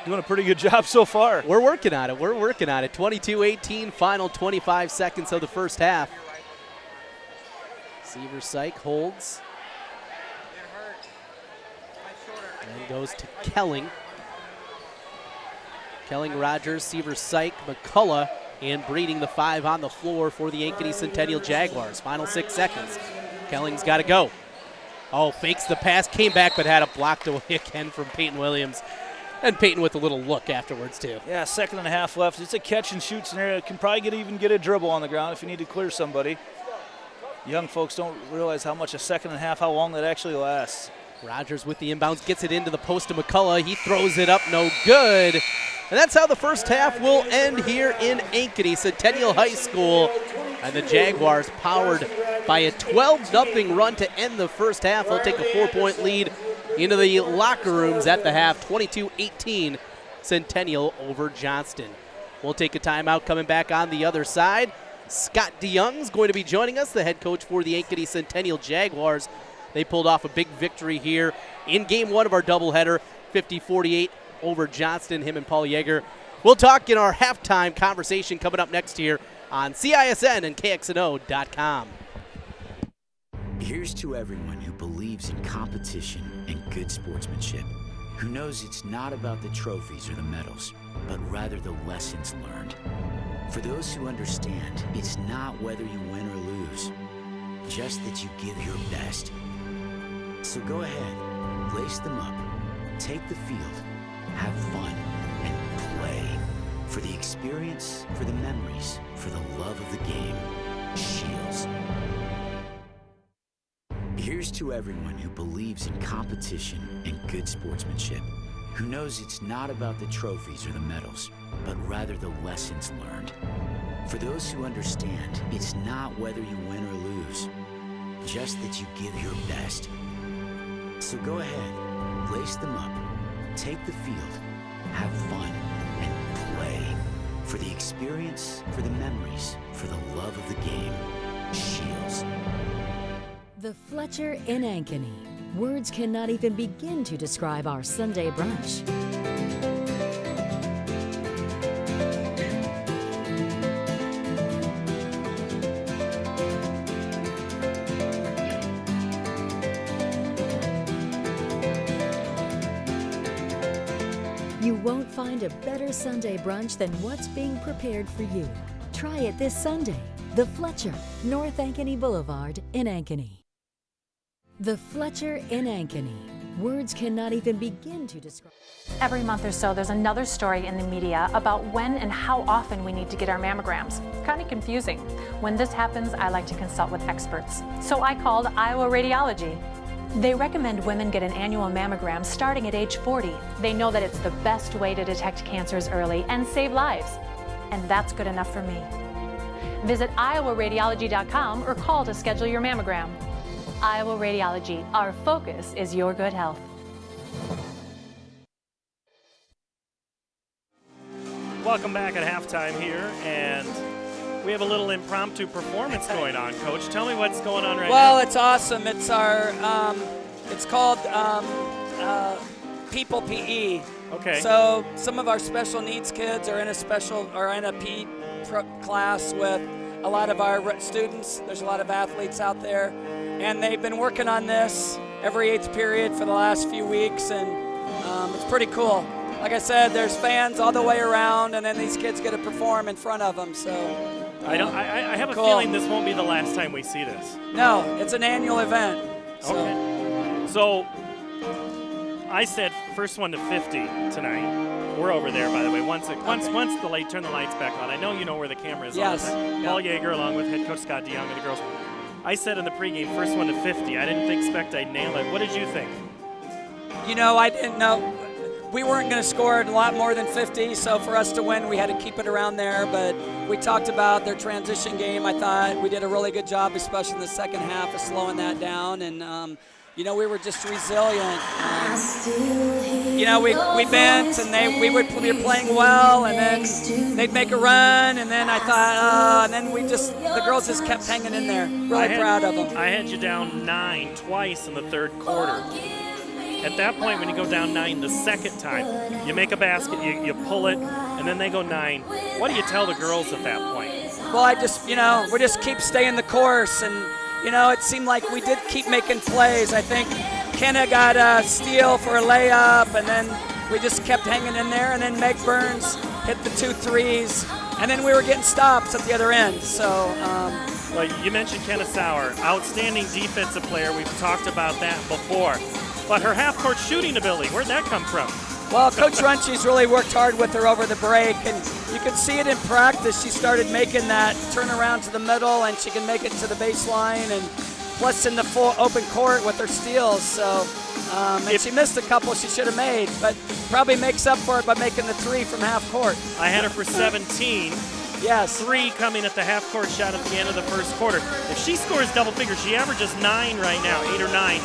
doing a pretty good job so far. We're working on it. We're working on it. 22-18, final 25 seconds of the first half. Seaver Syke holds. And goes to Kelling. Kelling, Rogers, Seaver Syke, McCullough, and Breeding, the 5 on the floor for the Ankeny Centennial Jaguars. Final 6 seconds. Kelling's got to go. Oh, fakes the pass, came back, but had it blocked away again from Payton Williams. And Payton with a little look afterwards, too. Yeah, 2.5 seconds left. It's a catch-and-shoot scenario. Can probably even get a dribble on the ground if you need to clear somebody. Young folks don't realize how much a 1.5 seconds, how long that actually lasts. Rogers with the inbounds, gets it into the post to McCullough. He throws it up, no good. And that's how the first half will end here in Ankeny Centennial High School. And the Jaguars, powered by a 12-0 run to end the first half, will take a 4-point lead into the locker rooms at the half. 22-18 Centennial over Johnston. We'll take a timeout. Coming back on the other side, Scott DeYoung's going to be joining us, the head coach for the Ankeny Centennial Jaguars. They pulled off a big victory here in game 1 of our doubleheader, 50-48 over Johnston. Him and Paul Yeager. We'll talk in our halftime conversation coming up next here on CISN and KXNO.com. Here's to everyone who believes in competition and good sportsmanship, who knows it's not about the trophies or the medals, but rather the lessons learned. For those who understand, it's not whether you win or lose, just that you give your best. So go ahead, lace them up, take the field, have fun, and play. For the experience, for the memories, for the love of the game. Shields. Here's to everyone who believes in competition and good sportsmanship, who knows it's not about the trophies or the medals, but rather the lessons learned. For those who understand, it's not whether you win or lose, just that you give your best. So go ahead, lace them up, take the field, have fun, and play. For the experience, for the memories, for the love of the game. Shields. The Fletcher in Ankeny. Words cannot even begin to describe our Sunday brunch. You won't find a better Sunday brunch than what's being prepared for you. Try it this Sunday. The Fletcher, North Ankeny Boulevard in Ankeny. The Fletcher in Ankeny. Words cannot even begin to describe. Every month or so, there's another story in the media about when and how often we need to get our mammograms. It's kind of confusing. When this happens, I like to consult with experts. So I called Iowa Radiology. They recommend women get an annual mammogram starting at age 40. They know that it's the best way to detect cancers early and save lives. And that's good enough for me. Visit iowaradiology.com or call to schedule your mammogram. Iowa Radiology, our focus is your good health. Welcome back at halftime here, and we have a little impromptu performance going on, Coach. Tell me what's going on right now. Well, it's awesome. It's our, it's called People PE. Okay. So some of our special needs kids are in a PE class with a lot of our students. There's a lot of athletes out there, and they've been working on this every 8th period for the last few weeks, and it's pretty cool. Like I said, there's fans all the way around, and then these kids get to perform in front of them. So I have a cool. feeling this won't be the last time we see this. No, it's an annual event. So. Okay. So I said first one to 50 tonight. We're over there, by the way. Once the light, turn the lights back on. I know you know where the camera is. Yes. Paul Yeager, along with head coach Scott DeYoung and the girls. I said in the pregame, first one to 50. I didn't expect I'd nail it. What did you think? You know, I didn't know. We weren't going to score a lot more than 50, so for us to win, we had to keep it around there. But we talked about their transition game. I thought we did a really good job, especially in the second half, of slowing that down. And we were just resilient. We bent, and we were playing well, and then they'd make a run, and then I thought, and then the girls just kept hanging in there. Really proud of them. I had you down 9 twice in the third quarter. At that point, when you go down 9 the second time, you make a basket, you pull it, and then they go 9. What do you tell the girls at that point? Well, we just keep staying the course, and it seemed like we did keep making plays. I think Kenna got a steal for a layup, and then we just kept hanging in there, and then Meg Burns hit the 2 threes, and then we were getting stops at the other end. So, well, you mentioned Kenneth Sauer, outstanding defensive player. We've talked about that before. But her half-court shooting ability, where'd that come from? Well, Coach Runche's really worked hard with her over the break, and you could see it in practice. She started making that turnaround to the middle, and she can make it to the baseline, and plus in the full open court with her steals. So, and she missed a couple she should have made, but probably makes up for it by making the 3 from half court. I had her for 17. Yes. 3 coming at the half-court shot at the end of the first quarter. If she scores double figures, she averages 9 right now, 8 or 9.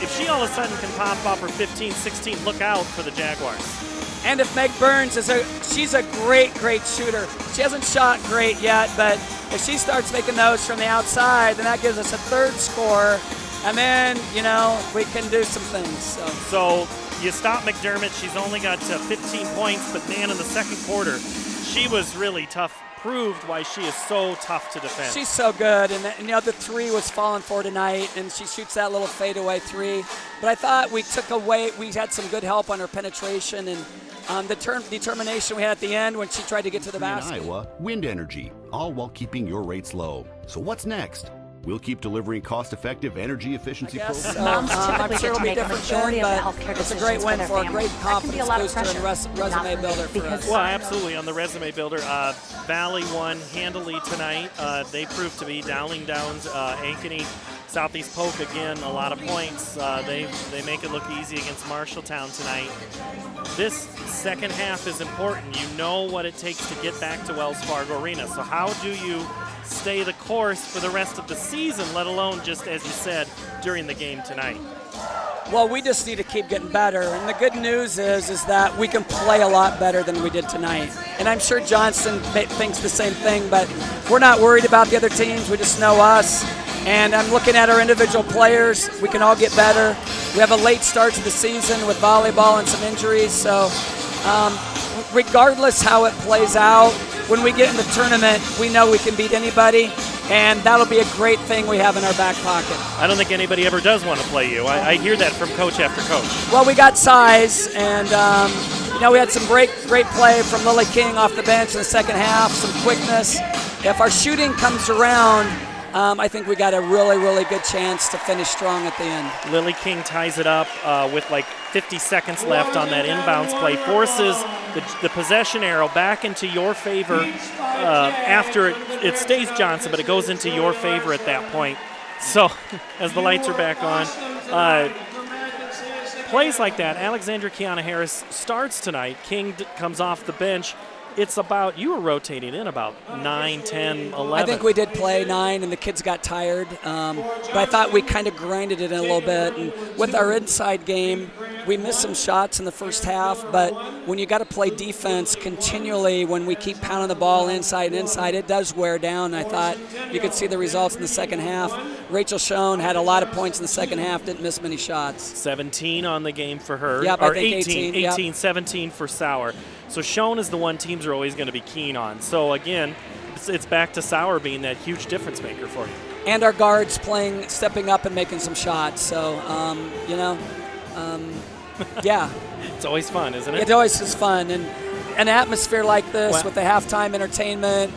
If she all of a sudden can pop up her 15, 16, look out for the Jaguars. And if Meg Burns she's a great shooter. She hasn't shot great yet, but if she starts making those from the outside, then that gives us a third score, and then, we can do some things. So you stop McDermott. She's only got 15 points, but man, in the second quarter, she was really tough. Proved why she is so tough to defend. She's so good, and the 3 was falling for tonight, and she shoots that little fadeaway 3. But I thought we had some good help on her penetration and the determination we had at the end when she tried to get to the basket. In Iowa, wind energy, all while keeping your rates low. So what's next? We'll keep delivering cost-effective energy efficiency programs. I'm sure it'll be different then, but it's a great win for a great confidence booster and resume builder for us. Well, absolutely, on the resume builder. Valley won handily tonight. They proved to be Dowling Downs, Ankeny, Southeast Polk again, a lot of points. They make it look easy against Marshalltown tonight. This second half is important. You know what it takes to get back to Wells Fargo Arena. So how do you stay the course for the rest of the season, let alone just, as you said, during the game tonight? Well, we just need to keep getting better, and the good news is that we can play a lot better than we did tonight. And I'm sure Johnston thinks the same thing, but we're not worried about the other teams. We just know us, and I'm looking at our individual players. We can all get better. We have a late start to the season with volleyball and some injuries, so regardless how it plays out, when we get in the tournament, we know we can beat anybody, and that'll be a great thing we have in our back pocket. I don't think anybody ever does want to play you. I hear that from coach after coach. Well, we got size, and we had some great play from Lily King off the bench in the second half, some quickness. If our shooting comes around, I think we got a really good chance to finish strong at the end. Lily King ties it up with like 50 seconds left on that inbounds play, forces the possession arrow back into your favor after it stays Johnson, but it goes into your favor at that point. So as the lights are back on, plays like that, Alexandra Kiana Harris starts tonight. King comes off the bench. It's about, you were rotating in about 9, 10, 11. I think we did play 9, and the kids got tired. But I thought we kind of grinded it in a little bit. And with our inside game, we missed some shots in the first half. But when you got to play defense continually, when we keep pounding the ball inside, it does wear down. I thought you could see the results in the second half. Rachel Schoen had a lot of points in the second half, didn't miss many shots. 17 on the game for her. Yep, or I think 18, yep. 17 for Sauer. So Schoen is the one teams are always going to be keen on. So again, it's back to Sauer being that huge difference maker for you. And our guards stepping up and making some shots. So, yeah. It's always fun, isn't it? It always is fun. And an atmosphere like this with the halftime entertainment,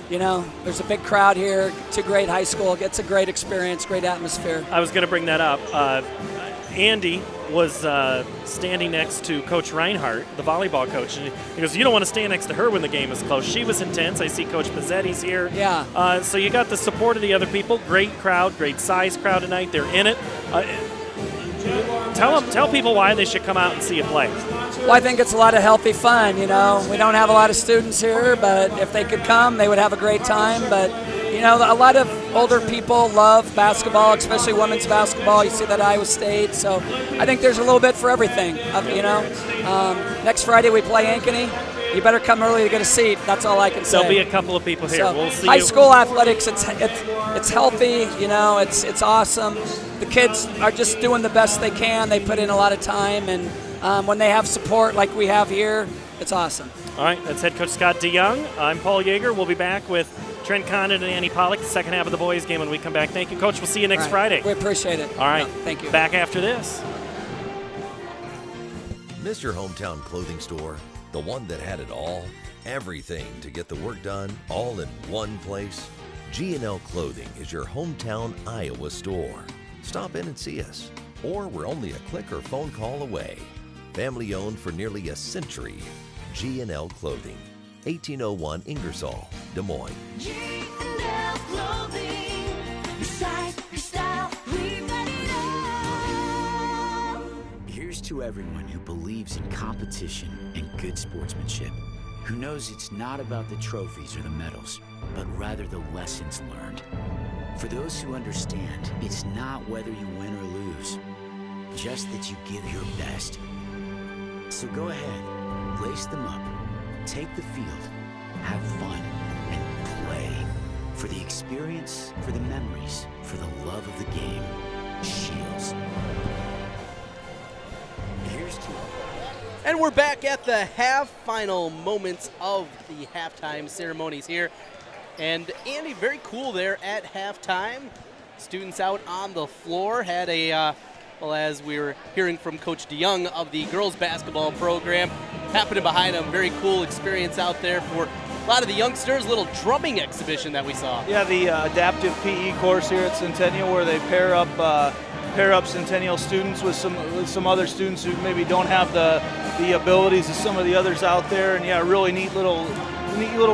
there's a big crowd here, to great high school. It's a great experience, great atmosphere. I was going to bring that up. Andy was standing next to Coach Reinhardt, the volleyball coach, and he goes, you don't want to stand next to her when the game is close. She was intense. I see Coach Pizzetti's here. Yeah. So you got the support of the other people. Great crowd, great size crowd tonight. They're in it. Tell people why they should come out and see you play. Well, I think it's a lot of healthy fun, you know. We don't have a lot of students here, but if they could come, they would have a great time. But, you know, a lot of older people love basketball, especially women's basketball. You see that at Iowa State. So I think there's a little bit for everything, you know. Next Friday we play Ankeny. You better come early to get a seat. That's all I can say. There'll be a couple of people here. So, we'll see high you. school athletics, it's healthy, you know, it's awesome. The kids are just doing the best they can. They put in a lot of time, and when they have support like we have here, it's awesome. All right, that's head coach Scott DeYoung. I'm Paul Yeager. We'll be back with Trent Condon and Annie Pollock, the second half of the boys game when we come back. Thank you, Coach. We'll see you next Friday. We appreciate it. All right. Thank you. Back after this. Miss your hometown clothing store? The one that had it all? Everything to get the work done, all in one place? G&L Clothing is your hometown Iowa store. Stop in and see us, or we're only a click or phone call away. Family owned for nearly a century. G&L Clothing, 1801 Ingersoll, Des Moines. G&L Clothing, your size, your style, we've got it all. Here's to everyone who believes in competition and good sportsmanship, who knows it's not about the trophies or the medals, but rather the lessons learned. For those who understand, it's not whether you win or lose, just that you give your best. So go ahead, lace them up, take the field, have fun, and play. For the experience, for the memories, for the love of the game. Shields. Here's to And we're back at the final moments of the halftime ceremonies here. And Andy, very cool there at halftime. Students out on the floor had a, well, as we were hearing from Coach DeYoung of the girls basketball program, happening behind them. Very cool experience out there for a lot of the youngsters. Little drumming exhibition that we saw. Yeah, the adaptive PE course here at Centennial, where they pair up Centennial students with some other students who maybe don't have the abilities of some of the others out there. And yeah, really neat little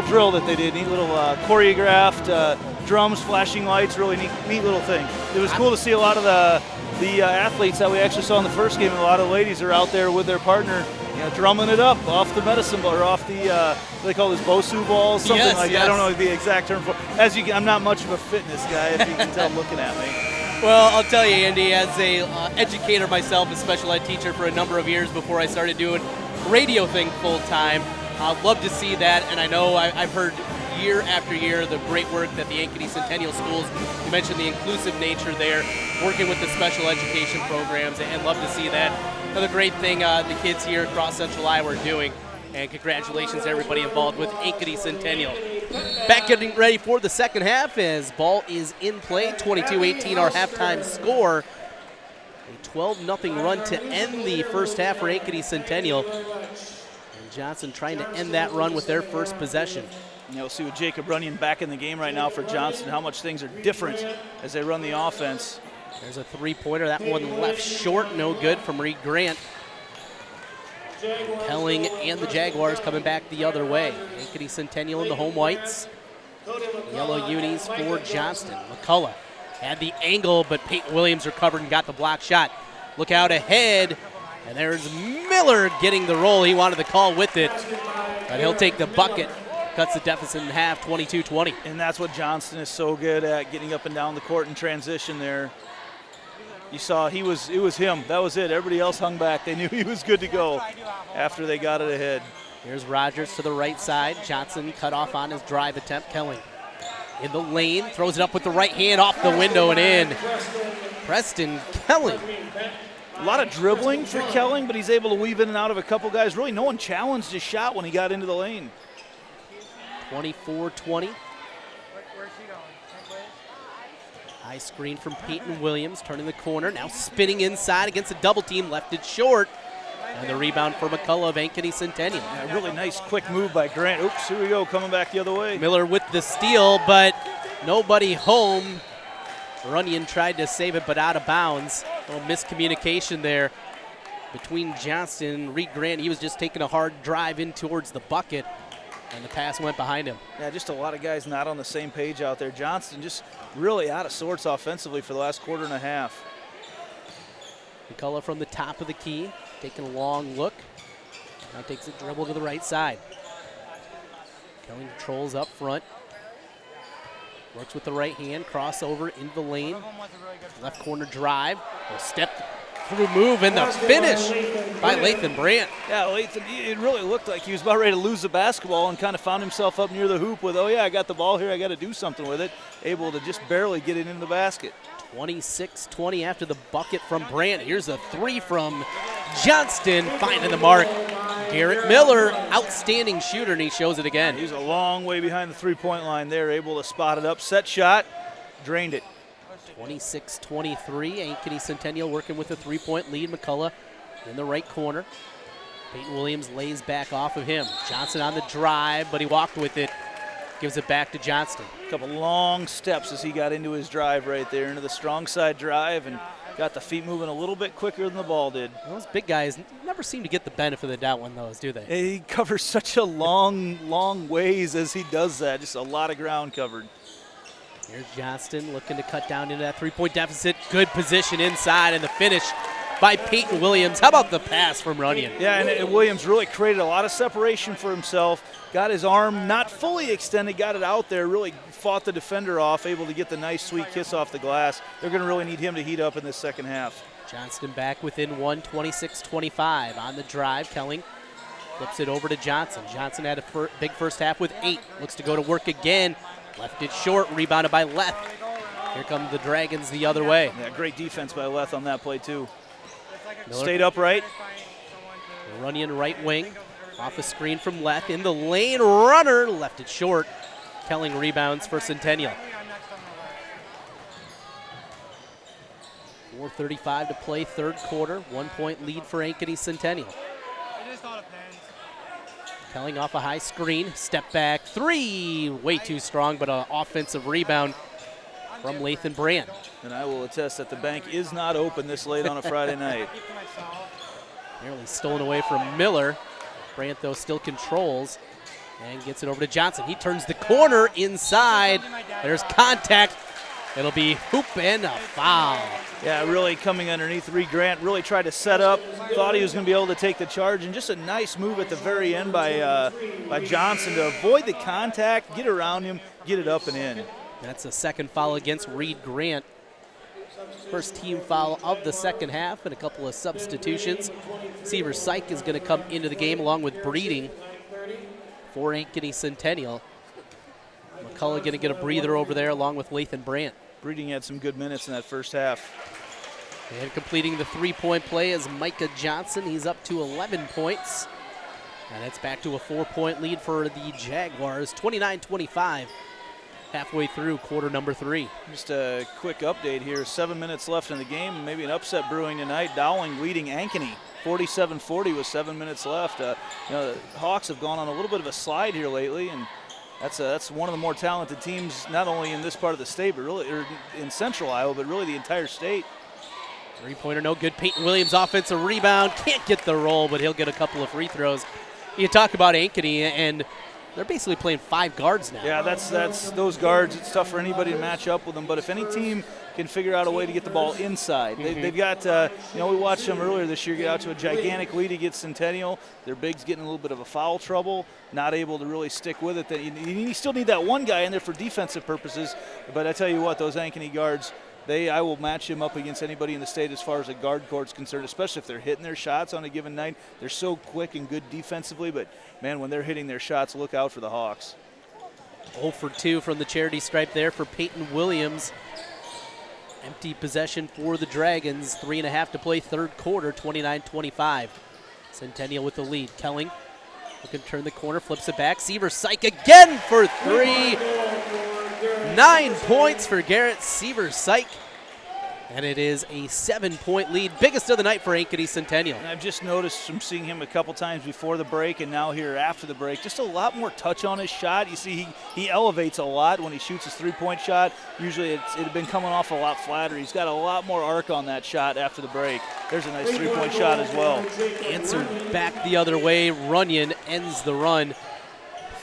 drill that they did. Neat little choreographed drums, flashing lights. Really neat little thing. It was cool to see a lot of the athletes that we actually saw in the first game. And a lot of ladies are out there with their partner, drumming it up off the medicine ball or off the what they call this Bosu balls, something like that. I don't know the exact term for. I'm not much of a fitness guy, if you can tell looking at me. Well, I'll tell you, Andy, as a educator myself, a special ed teacher for a number of years before I started doing radio thing full time, I'd love to see that. And I know I've heard year after year the great work that the Ankeny Centennial schools, you mentioned the inclusive nature there, working with the special education programs, and love to see that. Another great thing the kids here across Central Iowa are doing. And congratulations to everybody involved with Ankeny Centennial. Back getting ready for the second half as ball is in play. 22-18 our halftime score. A 12-0 run to end the first half for Ankeny Centennial. And Johnston trying to end that run with their first possession. We'll see with Jacob Runyon back in the game right now for Johnston, how much things are different as they run the offense. There's a three-pointer. That one left short, no good from Reed Grant. Kelling and the Jaguars coming back the other way. Ankeny Centennial in the home whites. Yellow unis for Johnston. McCullough had the angle, but Payton Williams recovered and got the block shot. Look out ahead, and there's Miller getting the roll. He wanted the call with it, but he'll take the bucket. Cuts the deficit in half, 22-20. And that's what Johnston is so good at, getting up and down the court in transition there. You saw it was him. That was it. Everybody else hung back. They knew he was good to go after they got it ahead. Here's Rogers to the right side. Johnson cut off on his drive attempt. Kelling in the lane, throws it up with the right hand off the window and in. Preston Kelling. A lot of dribbling for Kelling, but he's able to weave in and out of a couple guys. Really, no one challenged his shot when he got into the lane. 24-20. High screen from Payton Williams, turning the corner, now spinning inside against a double team, left it short. And the rebound for McCullough of Ankeny Centennial. Yeah, really nice quick move by Grant. Oops, here we go, coming back the other way. Miller with the steal, but nobody home. Runyon tried to save it, but out of bounds. A little miscommunication there between Johnston and Reed Grant. He was just taking a hard drive in towards the bucket, and the pass went behind him. Yeah, just a lot of guys not on the same page out there. Johnston just really out of sorts offensively for the last quarter and a half. McCullough from the top of the key, taking a long look. Now takes a dribble to the right side. Kelly controls up front. Works with the right hand, crossover into the lane. Left corner drive. A step through move and the finish by Lathan Brandt. Yeah, Lathan, it really looked like he was about ready to lose the basketball and kind of found himself up near the hoop with, oh yeah, I got the ball here, I got to do something with it. Able to just barely get it into the basket. 26-20 after the bucket from Brandt. Here's a three from Johnston, finding the mark. Garrett Miller, outstanding shooter, and he shows it again. He's a long way behind the three-point line there, able to spot it up. Set shot, drained it. 26-23, Ankeny Centennial working with a three-point lead. McCullough in the right corner. Payton Williams lays back off of him. Johnson on the drive, but he walked with it. Gives it back to Johnston. A couple long steps as he got into his drive right there, into the strong side drive, and got the feet moving a little bit quicker than the ball did. Those big guys never seem to get the benefit of the doubt on those, do they? He covers such a long ways as he does that. Just a lot of ground covered. Here's Johnston looking to cut down into that three-point deficit. Good position inside, and the finish by Payton Williams. How about the pass from Runyon? Yeah, and Williams really created a lot of separation for himself. Got his arm not fully extended, got it out there, really fought the defender off, able to get the nice, sweet kiss off the glass. They're going to really need him to heat up in this second half. Johnston back within one, 26-25. On the drive, Kelling flips it over to Johnson. Johnson had a big first half with 8. Looks to go to work again. Left it short, rebounded by Leth. Here come the Dragons the other way. Yeah, great defense by Leth on that play, too. Miller stayed upright. Runyon right wing. Off the screen from Leth. In the lane, runner. Left it short. Kelling rebounds for Centennial. 4:35 to play, third quarter. 1 point lead for Ankeny Centennial. Kelling off a high screen. Step back three. Way too strong, but an offensive rebound from Lathan Brandt. And I will attest that the bank is not open this late on a Friday night. Nearly stolen away from Miller. Brandt, though, still controls and gets it over to Johnson. He turns the corner inside. There's contact. It'll be hoop and a foul. Yeah, really coming underneath. Reed Grant really tried to set up, thought he was going to be able to take the charge, and just a nice move at the very end by Johnson to avoid the contact, get around him, get it up and in. That's a second foul against Reed Grant. First team foul of the second half and a couple of substitutions. Seaver Syke is going to come into the game along with Breeding for Ankeny Centennial. McCullough going to get a breather over there along with Lathan Brandt. Breeding had some good minutes in that first half. And completing the three-point play is Micah Johnson. He's up to 11 points. And it's back to a 4-point lead for the Jaguars, 29-25. Halfway through quarter number 3. Just a quick update here. 7 minutes left in the game. Maybe an upset brewing tonight. Dowling leading Ankeny 47-40 with 7 minutes left. The Hawks have gone on a little bit of a slide here lately, and that's one of the more talented teams, not only in this part of the state, but really in central Iowa, but really the entire state. Three-pointer no good. Payton Williams offensive rebound. Can't get the roll, but he'll get a couple of free throws. You talk about Ankeny, and they're basically playing 5 guards now. Yeah, that's those guards. It's tough for anybody to match up with them. But if any team can figure out a way to get the ball inside, they've got. We watched them earlier this year get out to a gigantic lead against Centennial. Their bigs getting a little bit of a foul trouble, not able to really stick with it. You still need that one guy in there for defensive purposes. But I tell you what, those Ankeny guards. I will match him up against anybody in the state as far as a guard court's concerned, especially if they're hitting their shots on a given night. They're so quick and good defensively, but, man, when they're hitting their shots, look out for the Hawks. 0 for 2 from the charity stripe there for Payton Williams. Empty possession for the Dragons. 3.5 to play, third quarter, 29-25. Centennial with the lead. Kelling looking to turn the corner, flips it back. Seaver Syke again for 3. 9 points for Garrett Seaver Syke. And it is a 7-point lead, biggest of the night for Ankeny Centennial. And I've just noticed from seeing him a couple times before the break and now here after the break, just a lot more touch on his shot. You see he elevates a lot when he shoots his three-point shot. Usually it had been coming off a lot flatter. He's got a lot more arc on that shot after the break. There's a nice three-point shot as well. Answered back the other way. Runyon ends the run.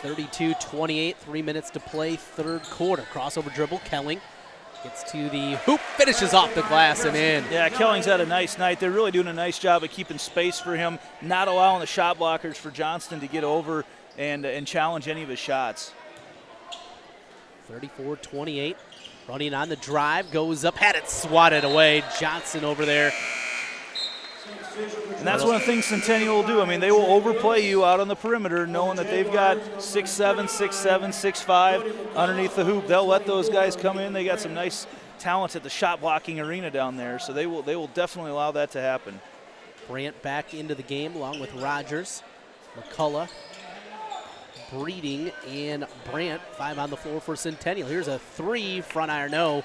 32-28, 3 minutes to play, third quarter. Crossover dribble, Kelling Gets to the hoop, finishes off the glass and in. Yeah, Kelling's had a nice night. They're really doing a nice job of keeping space for him, not allowing the shot blockers for Johnston to get over and challenge any of his shots. 34-28. Running on the drive, goes up, had it swatted away. Johnson over there. And that's one of the things Centennial will do. I mean, they will overplay you out on the perimeter, knowing that they've got 6'7", 6'7", 6'5" underneath the hoop. They'll let those guys come in. They got some nice talent at the shot blocking arena down there, so they will definitely allow that to happen. Brandt back into the game along with Rogers, McCullough, Breeding, and Brandt. 5 on the floor for Centennial. Here's a 3, front iron no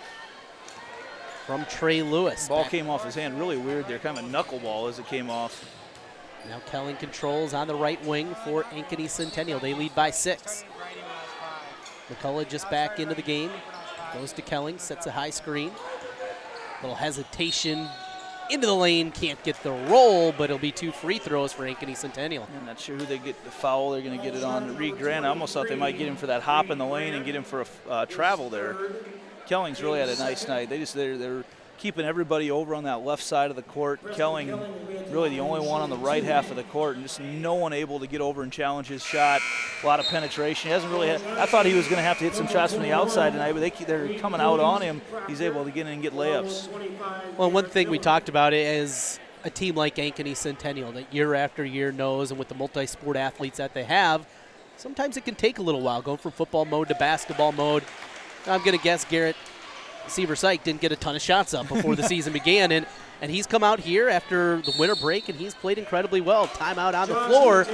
from Trey Lewis. Ball came off his hand really weird there, kind of a knuckleball as it came off. Now Kelling controls on the right wing for Ankeny Centennial. They lead by 6. McCullough just back into the game. Goes to Kelling, sets a high screen. Little hesitation into the lane, can't get the roll, but it'll be 2 free throws for Ankeny Centennial. I'm not sure who they get the foul. They're going to get it on Reed Grant. I almost thought they might get him for that hop in the lane and get him for a travel there. Kelling's really had a nice night. They're keeping everybody over on that left side of the court. Kelling really the only one on the right half of the court, and just no one able to get over and challenge his shot. A lot of penetration. He hasn't really had, I thought he was going to have to hit some shots from the outside tonight, but they're coming out on him. He's able to get in and get layups. Well, one thing we talked about is a team like Ankeny Centennial that year after year knows, and with the multi-sport athletes that they have, sometimes it can take a little while going from football mode to basketball mode. I'm going to guess Garrett Seaver-Syke didn't get a ton of shots up before the season began, and he's come out here after the winter break, and he's played incredibly well. Timeout on the floor.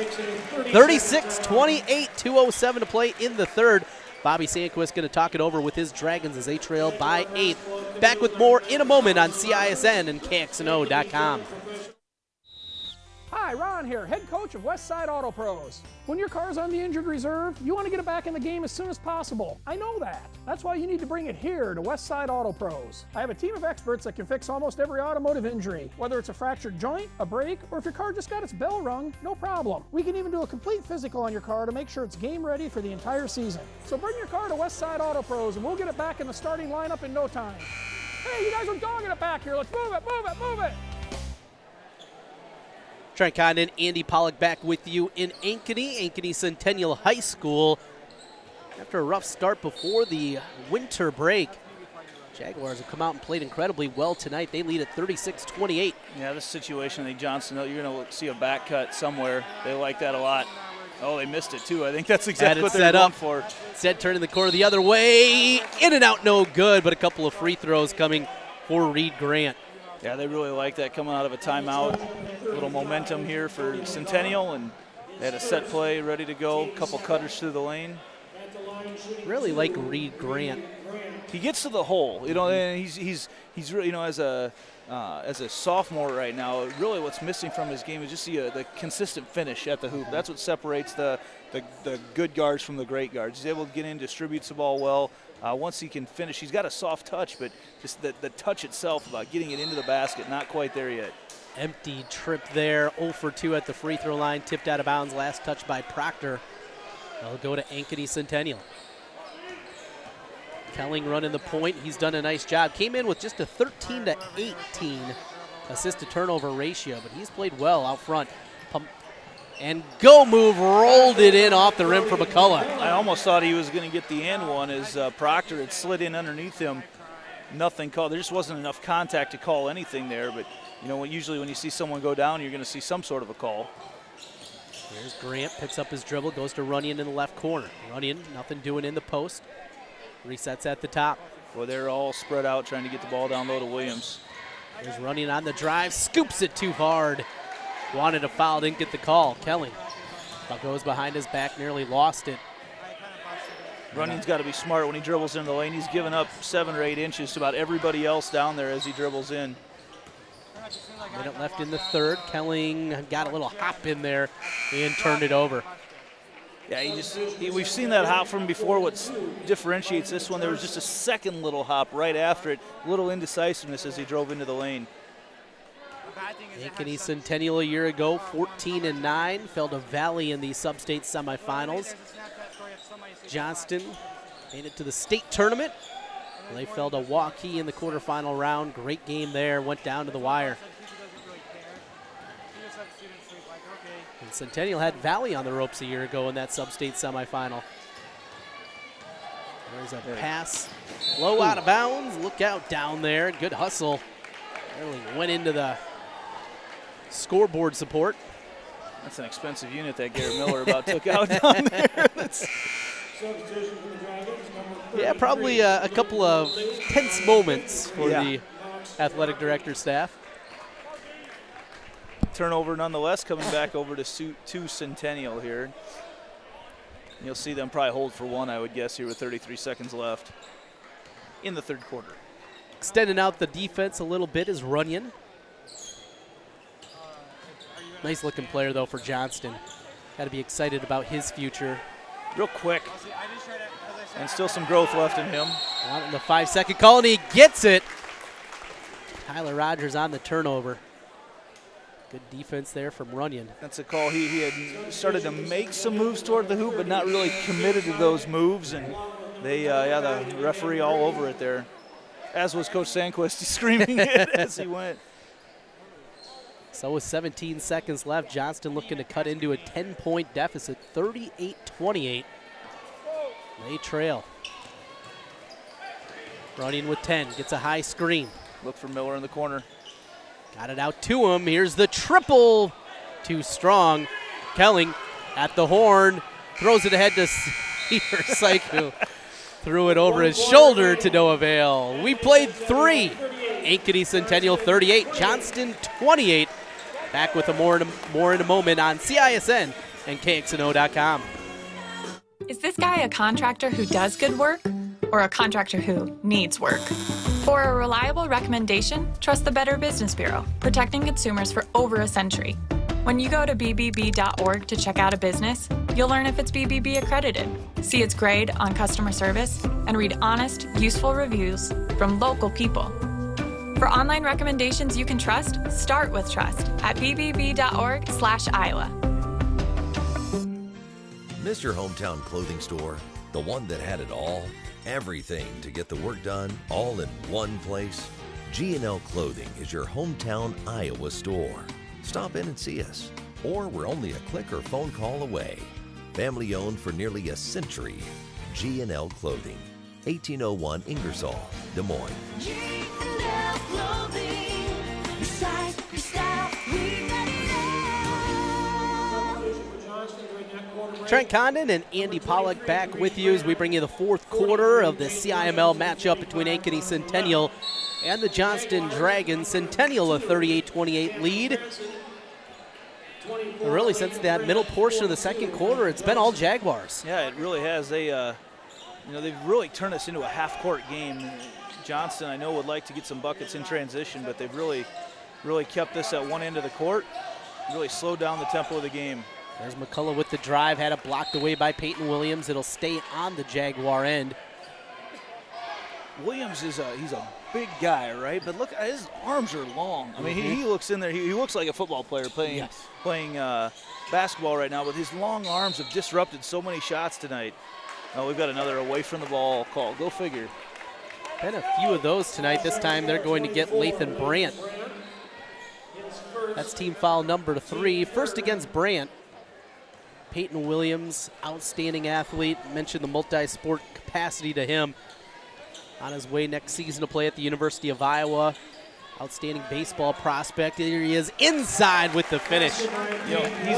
36-28, 2:07 to play in the third. Bobby Sandquist going to talk it over with his Dragons as they trail by 8. Back with more in a moment on CISN and KXNO.com. Hi, Ron here, head coach of Westside Auto Pros. When your car's on the injured reserve, you want to get it back in the game as soon as possible. I know that. That's why you need to bring it here to Westside Auto Pros. I have a team of experts that can fix almost every automotive injury, whether it's a fractured joint, a brake, or if your car just got its bell rung, no problem. We can even do a complete physical on your car to make sure it's game ready for the entire season. So bring your car to Westside Auto Pros and we'll get it back in the starting lineup in no time. Hey, you guys are dogging it back here. Let's move it, move it, move it. Trent Condon, Andy Pollock back with you in Ankeny Centennial High School. After a rough start before the winter break, Jaguars have come out and played incredibly well tonight. They lead at 36-28. Yeah, this situation, I think Johnston, you're going to see a back cut somewhere. They like that a lot. Oh, they missed it too. I think that's exactly what they're going for. Instead, turning the corner the other way. In and out, no good, but a couple of free throws coming for Reed Grant. Yeah, they really like that coming out of a timeout. A little momentum here for Centennial, and they had a set play ready to go. A couple cutters through the lane. Really like Reed Grant. He gets to the hole, and he's really, as a sophomore right now, really what's missing from his game is just the consistent finish at the hoop. That's what separates the good guards from the great guards. He's able to get in, distributes the ball well. Once he can finish, he's got a soft touch, but just the touch itself about getting it into the basket, not quite there yet. Empty trip there, 0 for 2 at the free throw line, tipped out of bounds, last touch by Proctor. They'll go to Ankeny Centennial. Kelling running the point, he's done a nice job. Came in with just a 13-18 assist-to-turnover ratio, but he's played well out front. And go move, rolled it in off the rim for McCullough. I almost thought he was going to get the and one as Proctor had slid in underneath him. Nothing called. There just wasn't enough contact to call anything there, but usually when you see someone go down, you're going to see some sort of a call. Here's Grant, picks up his dribble, goes to Runyon in the left corner. Runyon, nothing doing in the post. Resets at the top. Well, they're all spread out trying to get the ball down low to Williams. Here's Runyon on the drive, scoops it too hard. Wanted a foul, didn't get the call. Kelling goes behind his back, nearly lost it. Runyon's got to be smart when he dribbles in the lane. He's given up 7 or 8 inches to about everybody else down there as he dribbles in. Minute left in the third. Kelling got a little hop in there and turned it over. Yeah, we've seen that hop from before. What differentiates this one, there was just a second little hop right after it. A little indecisiveness as he drove into the lane. Ankeny Centennial a year ago, 14-9, fell to Valley in the sub-state semifinals. Johnston made it to the state tournament. They fell to Waukee in the quarterfinal round. Great game there, went down to the wire. And Centennial had Valley on the ropes a year ago in that sub-state semifinal. There's a pass, low out of bounds. Look out down there. Good hustle. Really went into the scoreboard support. That's an expensive unit that Garrett Miller about took out down there. Yeah, probably a couple of tense moments for the athletic director staff. Turnover nonetheless, coming back over to Centennial here. You'll see them probably hold for one, I would guess, here with 33 seconds left in the third quarter. Extending out the defense a little bit is Runyon. Nice looking player, though, for Johnston. Got to be excited about his future. Real quick. And still some growth left in him. Out in the 5-second call, and he gets it. Tyler Rogers on the turnover. Good defense there from Runyon. That's a call. He had started to make some moves toward the hoop, but not really committed to those moves. And they, the referee all over it there, as was Coach Sandquist screaming it as he went. So with 17 seconds left, Johnston looking to cut into a 10-point deficit, 38-28. They trail. Running with 10, gets a high screen. Look for Miller in the corner. Got it out to him. Here's the triple. Too strong. Kelling at the horn. Throws it ahead to Seaver Saiku. Threw it over his shoulder to no avail. We played 3. Ankeny Centennial 38, Johnston 28. Back with more in a moment on CISN and KXNO.com. Is this guy a contractor who does good work or a contractor who needs work? For a reliable recommendation, trust the Better Business Bureau, protecting consumers for over a century. When you go to bbb.org to check out a business, you'll learn if it's BBB accredited, see its grade on customer service, and read honest, useful reviews from local people. For online recommendations you can trust, start with trust at bbb.org/Iowa. Miss your hometown clothing store? The one that had it all? Everything to get the work done, all in one place? G&L Clothing is your hometown Iowa store. Stop in and see us, or we're only a click or phone call away. Family owned for nearly a century. G&L Clothing, 1801 Ingersoll, Des Moines. G&L Clothing, your size, your style, we got it all. Trent Condon and Andy Pollock back with you as we bring you the fourth quarter of the CIML matchup between Ankeny Centennial and the Johnston Dragons. Centennial a 38-28 lead. And really, since that middle portion of the second quarter, it's been all Jaguars. Yeah, it really has. They've really turned this into a half-court game. Johnston, I know, would like to get some buckets in transition, but they've really kept this at one end of the court, really slowed down the tempo of the game. There's McCullough with the drive, had it blocked away by Payton Williams. It'll stay on the Jaguar end. Williams he's a big guy, right? But look, his arms are long. I mean, he looks in there. He looks like a football player playing basketball right now. But his long arms have disrupted so many shots tonight. Oh, we've got another away from the ball call. Go figure. Been a few of those tonight. This time they're going to get Lathan Brandt. That's team foul number 3. First against Brandt. Payton Williams, outstanding athlete. Mentioned the multi-sport capacity to him. On his way next season to play at the University of Iowa. Outstanding baseball prospect. Here he is inside with the finish.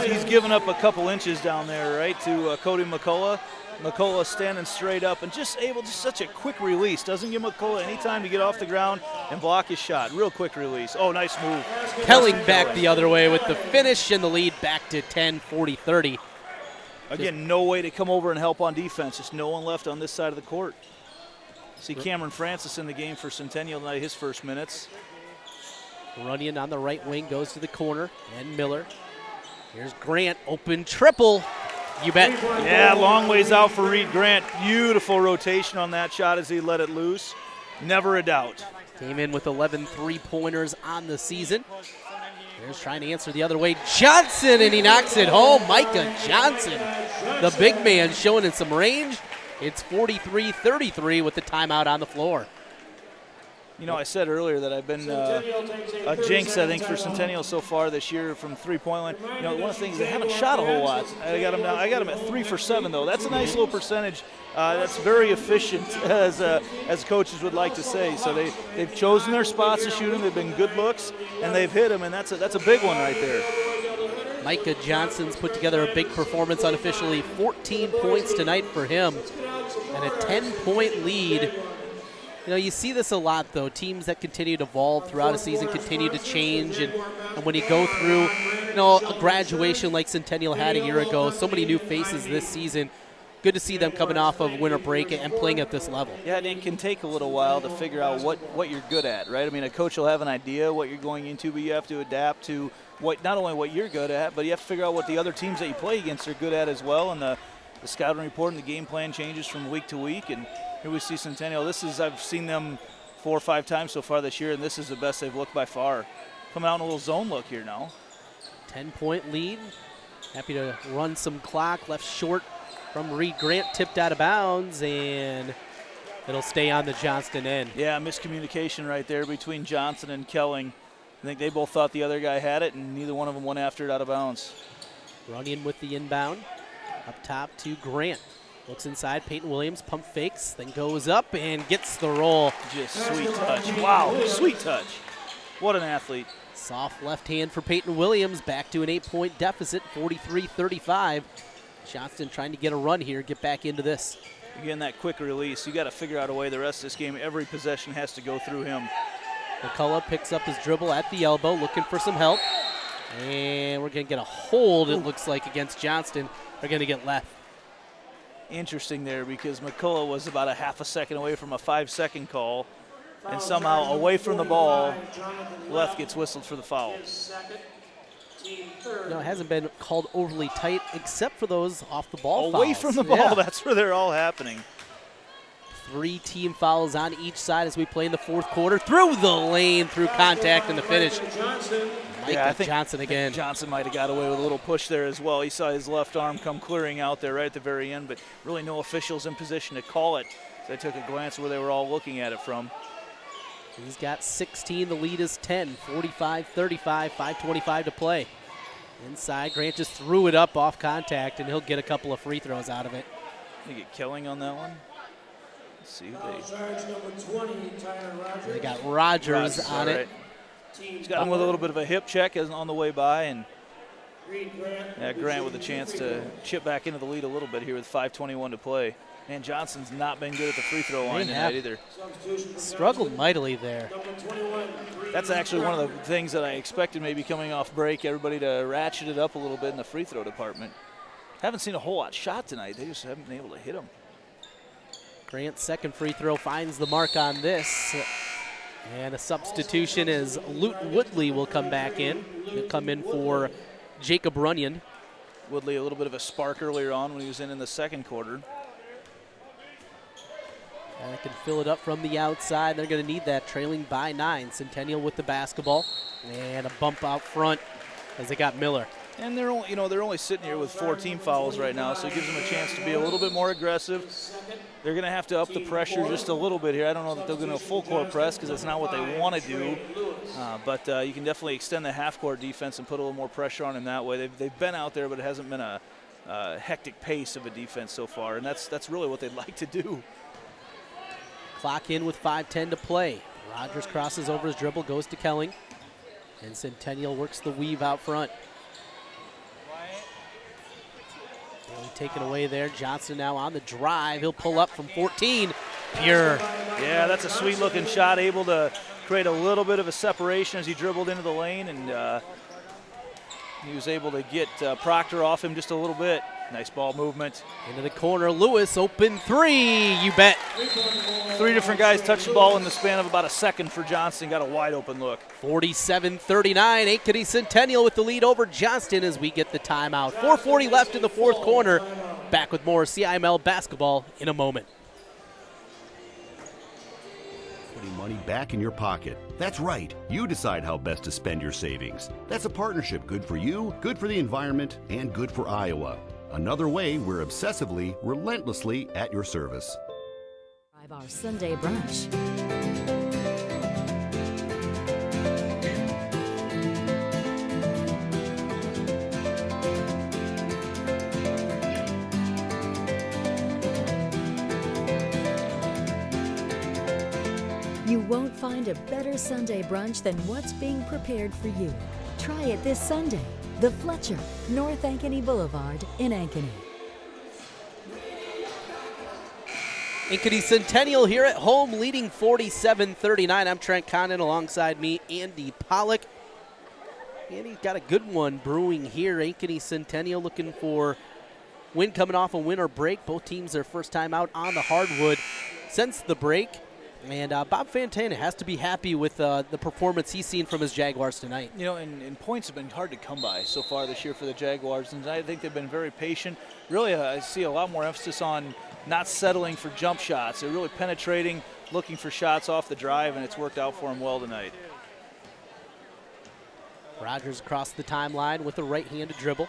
He's given up a couple inches down there, right, to Cody McCullough. McCullough standing straight up and just such a quick release. Doesn't give McCullough any time to get off the ground and block his shot. Real quick release. Oh, nice move. Kelling back the other way with the finish and the lead back to 10, 40-30. Again, no way to come over and help on defense. Just no one left on this side of the court. See Cameron Francis in the game for Centennial tonight, his first minutes. Runyon on the right wing goes to the corner, and Miller. Here's Grant, open triple. You bet. Yeah, long ways out for Reed Grant. Beautiful rotation on that shot as he let it loose. Never a doubt. Came in with 11 three-pointers on the season. Here's trying to answer the other way. Johnson, and he knocks it home. Micah Johnson, the big man, showing in some range. It's 43-33 with the timeout on the floor. You know, I said earlier that I've been a jinx, I think, for Centennial so far this year from three-point line. You know, one of the things, they haven't shot a whole lot. I got them at 3 for 7, though. That's a nice little percentage. That's very efficient, as coaches would like to say. So they've chosen their spots to shoot them. They've been good looks, and they've hit them, and that's a big one right there. Micah Johnston's put together a big performance unofficially. 14 points tonight for him, and a 10-point lead. You know, you see this a lot, though. Teams that continue to evolve throughout a season continue to change. And when you go through, you know, a graduation like Centennial had a year ago, so many new faces this season, good to see them coming off of winter break and playing at this level. Yeah, and it can take a little while to figure out what you're good at, right? I mean, a coach will have an idea what you're going into, but you have to adapt to not only what you're good at, but you have to figure out what the other teams that you play against are good at as well. And the scouting report and the game plan changes from week to week. And here we see Centennial. I've seen them 4 or 5 times so far this year, and this is the best they've looked by far. Coming out in a little zone look here now. 10-point lead. Happy to run some clock. Left short from Reed Grant, tipped out of bounds, and it'll stay on the Johnston end. Yeah, miscommunication right there between Johnson and Kelling. I think they both thought the other guy had it, and neither one of them went after it out of bounds. Runyon with the inbound. Up top to Grant. Looks inside, Payton Williams, pump fakes, then goes up and gets the roll. Just sweet touch. Wow, sweet touch. What an athlete. Soft left hand for Payton Williams, back to an 8-point deficit, 43-35. Johnston trying to get a run here, get back into this. Again, that quick release, you got to figure out a way the rest of this game, every possession has to go through him. McCullough picks up his dribble at the elbow, looking for some help. And we're going to get a hold, it looks like, against Johnston. They're going to get left. Interesting there, because McCullough was about a half a second away from a 5-second call, and somehow away from the ball, left gets whistled for the foul. No, it hasn't been called overly tight, except for those off the ball Away fouls. from the ball, yeah. That's where they're all happening. 3 team fouls on each side as we play in the fourth quarter. Through the lane, through contact, and the finish. Yeah, I think Johnson again. Johnson might have got away with a little push there as well. He saw his left arm come clearing out there right at the very end, but really no officials in position to call it. So I took a glance where they were all looking at it from. He's got 16. The lead is 10. 45-35, 5:25 to play. Inside, Grant just threw it up off contact, and he'll get a couple of free throws out of it. They get Kelling on that one. Let's see who they got Rogers on it. He's got him with a little bit of a hip check on the way by, and Grant with a chance to chip back into the lead a little bit here with 5:21 to play. Man, Johnson's not been good at the free throw line tonight either. Struggled mightily there. That's actually one of the things that I expected maybe coming off break, everybody to ratchet it up a little bit in the free throw department. Haven't seen a whole lot shot tonight. They just haven't been able to hit them. Grant's second free throw finds the mark on this. And a substitution is Luton Woodley will come back in. He'll come in for Jacob Runyon. Woodley a little bit of a spark earlier on when he was in the second quarter. And they can fill it up from the outside. They're going to need that, trailing by 9. Centennial with the basketball. And a bump out front as they got Miller. And they're only sitting here with 4 team fouls right now, so it gives them a chance to be a little bit more aggressive. They're going to have to up the pressure just a little bit here. I don't know that they're going to full court press because that's not what they want to do. But you can definitely extend the half court defense and put a little more pressure on them that way. They've been out there, but it hasn't been a hectic pace of a defense so far, and that's really what they'd like to do. Clock in with 5:10 to play. Rogers crosses over his dribble, goes to Kelling. And Centennial works the weave out front. Taken away there. Johnston now on the drive. He'll pull up from 14. Pure. Yeah, that's a sweet looking shot. Able to create a little bit of a separation as he dribbled into the lane, and he was able to get Proctor off him just a little bit. Nice ball movement. Into the corner. Lewis, open 3. You bet. 3 different guys touched the ball in the span of about a second for Johnston. Got a wide open look. 47-39. Ankeny Centennial with the lead over Johnston as we get the timeout. 4:40 left in the fourth quarter. Back with more CIML basketball in a moment. Putting money back in your pocket. That's right. You decide how best to spend your savings. That's a partnership good for you, good for the environment, and good for Iowa. Another way we're obsessively, relentlessly at your service. Our Sunday brunch. You won't find a better Sunday brunch than what's being prepared for you. Try it this Sunday. The Fletcher, North Ankeny Boulevard in Ankeny. Ankeny Centennial here at home, leading 47-39. I'm Trent Condon, alongside me, Andy Pollock. Andy's got a good one brewing here. Ankeny Centennial looking for win coming off a win or break. Both teams their first time out on the hardwood since the break. And Bob Fantana has to be happy with the performance he's seen from his Jaguars tonight. You know, and points have been hard to come by so far this year for the Jaguars, and I think they've been very patient. Really, I see a lot more emphasis on not settling for jump shots. They're really penetrating, looking for shots off the drive, and it's worked out for them well tonight. Rogers across the timeline with a right-handed dribble.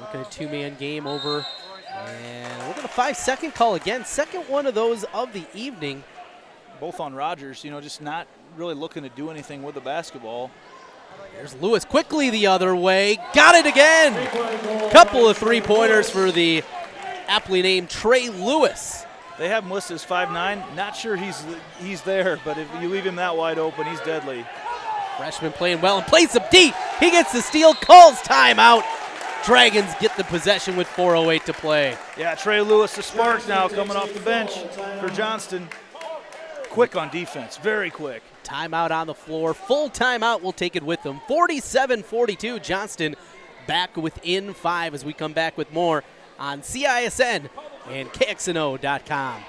Looking at a two-man game over. And we're going to 5-second call again. Second one of those of the evening. Both on Rogers, you know, just not really looking to do anything with the basketball. There's Lewis quickly the other way. Got it again. Couple of three-pointers for the aptly named Trey Lewis. They have him listed as 5'9". Not sure he's there, but if you leave him that wide open, he's deadly. Freshman playing well and plays up deep. He gets the steal, calls timeout. Dragons get the possession with 4:08 to play. Yeah, Trey Lewis, the spark now coming off the bench for Johnston. Quick on defense, very quick. Timeout on the floor. Full timeout will take it with them. 47-42. Johnston back within 5 as we come back with more on CISN and KXNO.com.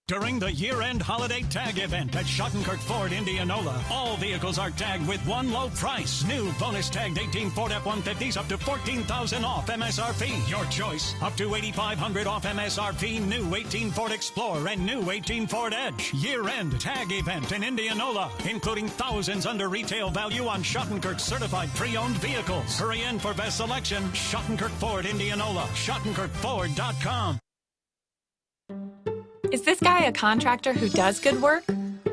During the year-end holiday tag event at Schottenkirk Ford, Indianola, all vehicles are tagged with one low price. New bonus tagged 18 Ford F-150s up to $14,000 off MSRP. Your choice. Up to $8,500 off MSRP. New 18 Ford Explorer and new 18 Ford Edge. Year-end tag event in Indianola, including thousands under retail value on Schottenkirk certified pre-owned vehicles. Hurry in for best selection. Schottenkirk Ford, Indianola. SchottenkirkFord.com. Is this guy a contractor who does good work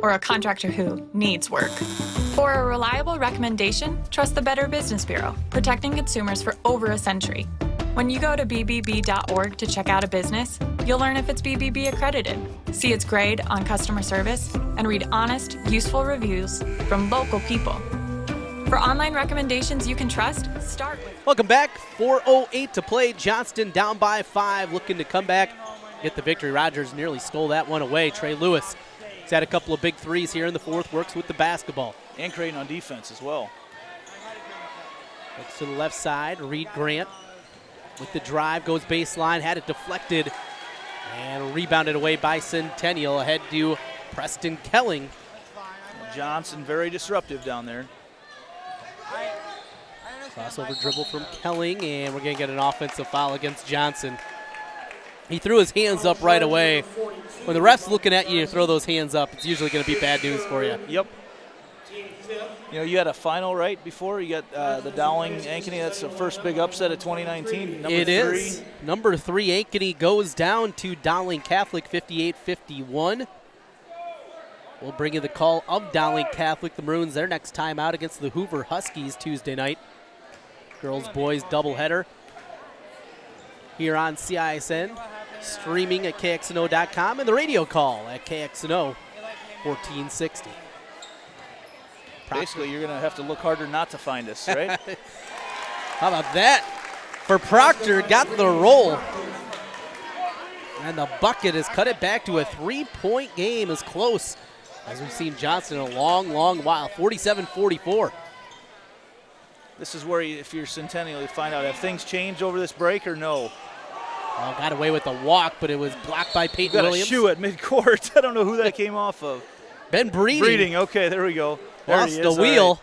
or a contractor who needs work? For a reliable recommendation, trust the Better Business Bureau, protecting consumers for over a century. When you go to bbb.org to check out a business, you'll learn if it's BBB accredited, see its grade on customer service, and read honest, useful reviews from local people. For online recommendations you can trust, start with... Welcome back. 4:08 to play. Johnston down by 5, looking to come back, get the victory. Rogers nearly stole that one away. Trey Lewis has had a couple of big threes here in the fourth, works with the basketball. And creating on defense as well. Looks to the left side. Reed Grant with the drive, goes baseline, had it deflected, and rebounded away by Centennial. Ahead to Preston Kelling. Johnson very disruptive down there. Crossover dribble from Kelling, and we're going to get an offensive foul against Johnson. He threw his hands up right away. When the ref's looking at you to throw those hands up, it's usually going to be bad news for you. Yep. You know, you had a final right before. You got the Dowling Ankeny. That's the first big upset of 2019. It is. Number 3, Ankeny goes down to Dowling Catholic, 58-51. We'll bring you the call of Dowling Catholic. The Maroons, their next time out against the Hoover Huskies Tuesday night. Girls-boys doubleheader here on CISN, streaming at KXNO.com, and the radio call at KXNO 1460. Basically, you're going to have to look harder not to find us, right? How about that? For Proctor, got the roll. And the bucket has cut it back to a 3-point game, as close as we've seen Johnston in a long, long while. 47-44. This is where, if you're Centennial, you find out, have things changed over this break or no? Well, got away with the walk, but it was blocked by Payton Williams. Got a shoe at midcourt. I don't know who that came off of. Ben Breeding. Breeding, okay, there we go. There Lost the wheel. Right.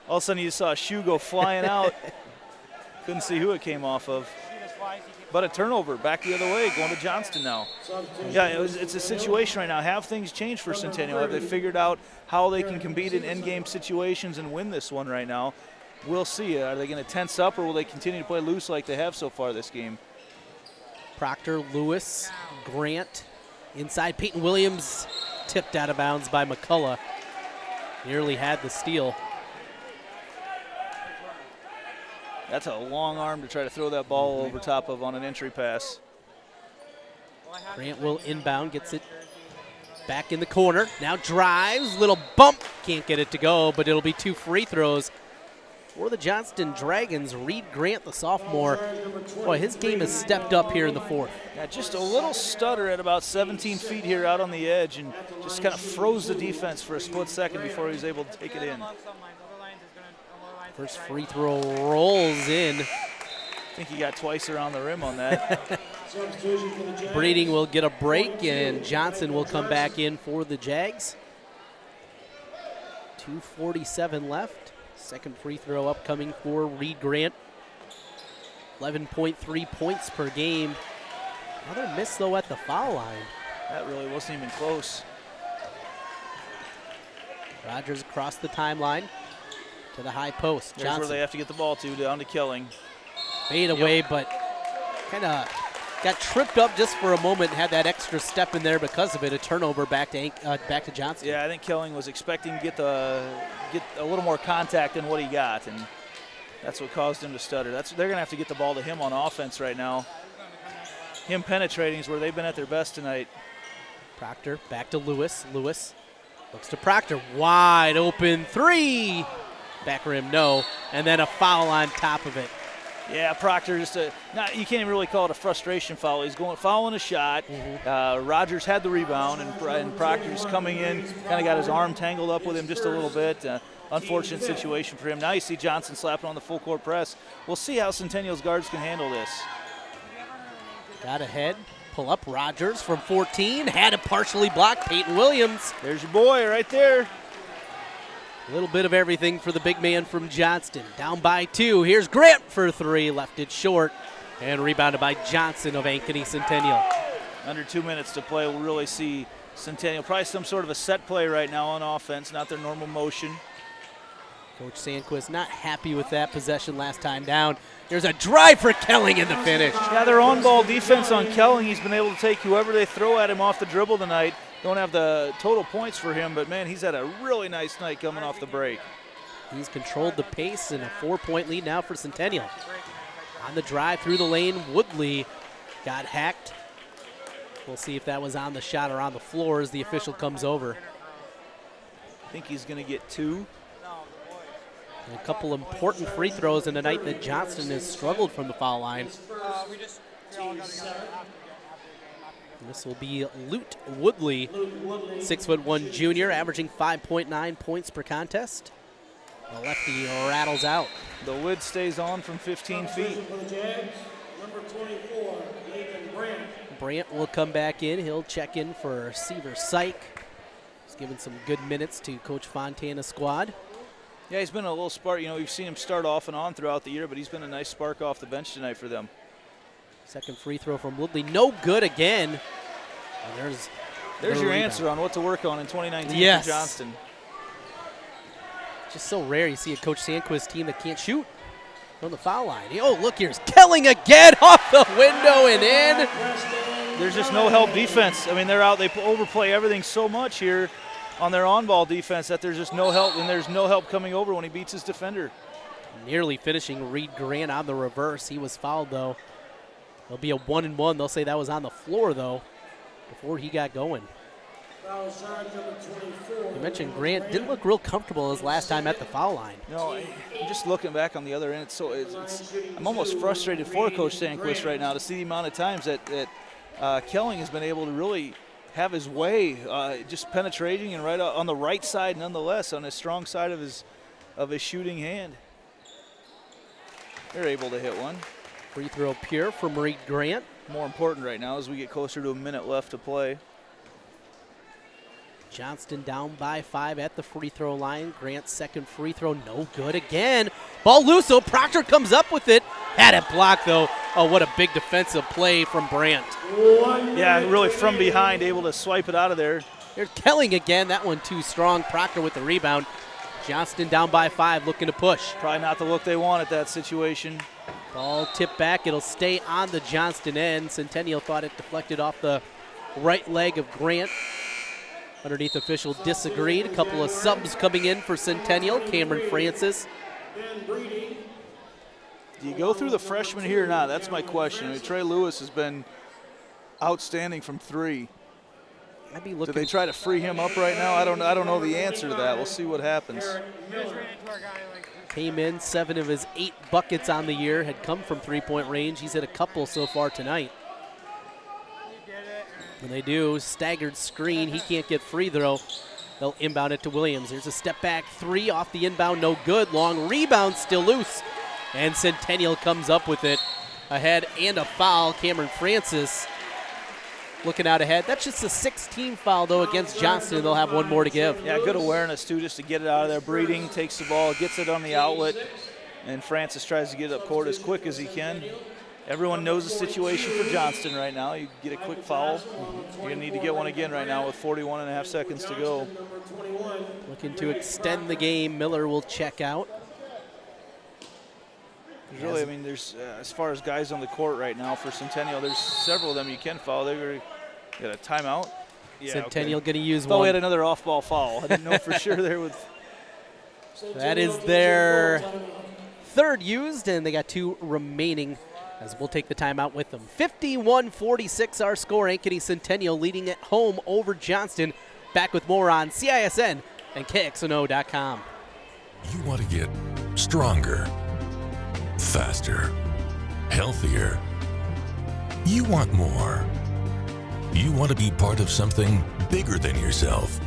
All of a sudden you saw a shoe go flying out. Couldn't see who it came off of. But a turnover back the other way, going to Johnston now. Yeah, it's a situation right now. Have things changed for Centennial? Have they figured out how they can compete in end-game situations and win this one right now? We'll see. Are they going to tense up, or will they continue to play loose like they have so far this game? Proctor, Lewis, Grant. Inside, Payton Williams tipped out of bounds by McCullough. Nearly had the steal. That's a long arm to try to throw that ball over top of on an entry pass. Grant will inbound, gets it back in the corner. Now drives, little bump. Can't get it to go, but it'll be 2 free throws for the Johnston Dragons. Reed Grant, the sophomore, boy, his game has stepped up here in the fourth. Yeah, just a little stutter at about 17 feet here out on the edge and just kind of froze the defense for a split second before he was able to take it in. First free throw rolls in. I think he got twice around the rim on that. Breeding will get a break, and Johnson will come back in for the Jags. 2:47 left. Second free throw upcoming for Reed Grant. 11.3 points per game. Another miss, though, at the foul line. That really wasn't even close. Rogers across the timeline to the high post. There's Johnson. where they have to get the ball to, down to Kelling. Fade away, but kind of got tripped up just for a moment and had that extra step in there because of it. A turnover back to Johnson. Yeah, I think Kelling was expecting to get a little more contact than what he got, and that's what caused him to stutter. They're going to have to get the ball to him on offense right now. Him penetrating is where they've been at their best tonight. Proctor back to Lewis. Lewis looks to Proctor. Wide open 3. Back rim, no. And then a foul on top of it. Yeah, Proctor you can't even really call it a frustration foul. He's fouling a shot. Rogers had the rebound, and Proctor's coming in, kind of got his arm tangled up with him just a little bit. Unfortunate situation for him. Now you see Johnson slapping on the full court press. We'll see how Centennial's guards can handle this. Got ahead, pull up Rogers from 14, had it partially blocked. Payton Williams. There's your boy right there. A little bit of everything for the big man from Johnston. Down by 2. Here's Grant for 3. Left it short. And rebounded by Johnson of Ankeny Centennial. Under 2 minutes to play, we'll really see Centennial. Probably some sort of a set play right now on offense, not their normal motion. Coach Sandquist not happy with that possession last time down. There's a drive for Kelling in the finish. Yeah, their on-ball defense on Kelling. He's been able to take whoever they throw at him off the dribble tonight. Don't have the total points for him, but, man, he's had a really nice night coming off the break. He's controlled the pace and a 4-point lead now for Centennial. On the drive through the lane, Woodley got hacked. We'll see if that was on the shot or on the floor as the official comes over. I think he's going to get 2. And a couple important free throws in a night that Johnston has struggled from the foul line. This will be Lute Woodley, 6'1" junior, averaging 5.9 points per contest. The lefty rattles out. The lid stays on from 15 feet. Brandt will come back in. He'll check in for Seaver Syke. He's given some good minutes to Coach Fontana's squad. Yeah, he's been a little spark. You know, we've seen him start off and on throughout the year, but he's been a nice spark off the bench tonight for them. Second free throw from Woodley. No good again. And there's your answer on what to work on in 2019 yes. for Johnston. Just so rare you see a Coach Sandquist team that can't shoot from the foul line. Oh, look, here's Kelling again off the window and in. There's just no help defense. I mean, they're out. They overplay everything so much here on their on-ball defense that there's just no help, and there's no help coming over when he beats his defender. Nearly finishing Reed Grant on the reverse. He was fouled, though. It'll be a 1-and-1. They'll say that was on the floor, though, before he got going. You mentioned Grant didn't look real comfortable his last time at the foul line. No, I'm just looking back on the other end. I'm almost frustrated for Coach Sandquist right now to see the amount of times that Kelling has been able to really have his way, just penetrating and right on the right side, nonetheless, on his strong side of his shooting hand. They're able to hit one. Free throw pure from Reed Grant. More important right now as we get closer to a minute left to play. Johnston down by 5 at the free throw line. Grant's second free throw, no good again. Ball loose, so Proctor comes up with it. Had it blocked, though. Oh, what a big defensive play from Brandt. Yeah, really from behind, able to swipe it out of there. Here's Kelling again. That one too strong. Proctor with the rebound. Johnston down by 5, looking to push. Probably not the look they want at that situation. Ball tipped back. It'll stay on the Johnston end. Centennial thought it deflected off the right leg of Grant. Underneath official disagreed. A couple of subs coming in for Centennial. Cameron Francis. Do you go through the freshman here or not? That's my question. I mean, Trey Lewis has been outstanding from 3. I'd be Do looking. they try to free him up right now? I don't know the answer to that. We'll see what happens. Came in 7 of his 8 buckets on the year, had come from 3-point range. He's hit a couple so far tonight. When they do, staggered screen, he can't get free throw. They'll inbound it to Williams. There's a step back 3 off the inbound, no good. Long rebound, still loose. And Centennial comes up with it. Ahead and a foul. Cameron Francis looking out ahead. That's just a 16 foul, though, against Johnston. They'll have one more to give. Yeah, good awareness, too, just to get it out of there. Breeding takes the ball, gets it on the outlet, and Francis tries to get it up court as quick as he can. Everyone knows the situation for Johnston right now. You get a quick foul. You're going to need to get one again right now with 41.5 seconds to go. Looking to extend the game. Miller will check out. Really, I mean, there's as far as guys on the court right now for Centennial, there's several of them you can foul. They got a timeout. Yeah, Centennial going to use one. one. We had another off-ball foul. I didn't know for sure there was. That is their 3rd used, and they got 2 remaining as we'll take the timeout with them. 51-46 our score. Ankeny Centennial leading at home over Johnston. Back with more on CISN and KXNO.com. You want to get stronger, faster, healthier. You want more. You want to be part of something bigger than yourself.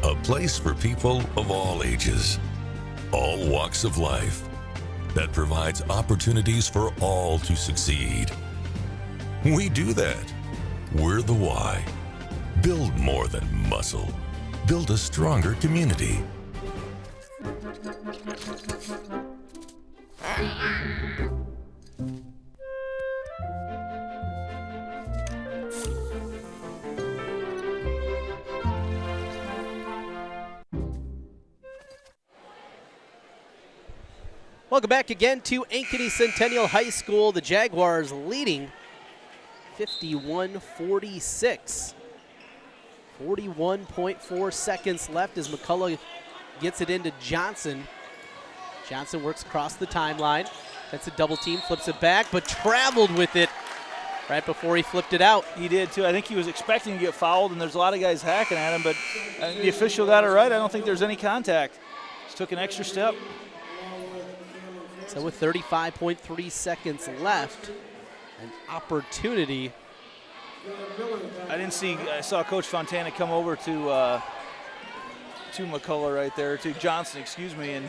A place for people of all ages, all walks of life, that provides opportunities for all to succeed. We do that. We're the why. Build more than muscle. Build a stronger community. Welcome back again to Ankeny Centennial High School. The Jaguars leading 51-46. 41.4 seconds left as McCullough gets it into Johnson. Johnson works across the timeline. That's a double team, flips it back, but traveled with it right before he flipped it out. He did too. I think he was expecting to get fouled, and there's a lot of guys hacking at him, but the official got it right. I don't think there's any contact. Just took an extra step. So with 35.3 seconds left, an opportunity. I saw Coach Fontana come over to McCullough right there, to Johnston, excuse me, and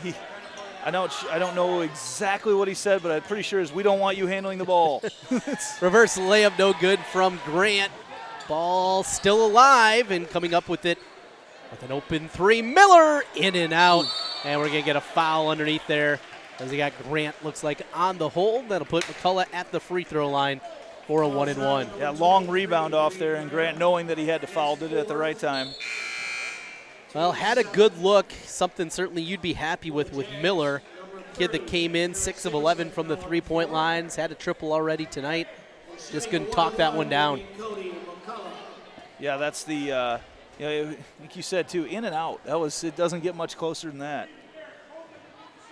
I don't know exactly what he said, but I'm pretty sure is we don't want you handling the ball. Reverse layup, no good from Grant. Ball still alive and coming up with it with an open 3. Miller in and out, and we're going to get a foul underneath there as he got Grant, looks like, on the hold. That'll put McCullough at the free throw line for a 1-and-1. Yeah, long rebound off there, and Grant, knowing that he had to foul, did it at the right time. Well, had a good look, something certainly you'd be happy with Miller. Kid that came in 6 of 11 from the three-point lines, had a triple already tonight. Just couldn't talk that one down. Yeah, that's the, like you said too, in and out. It doesn't get much closer than that.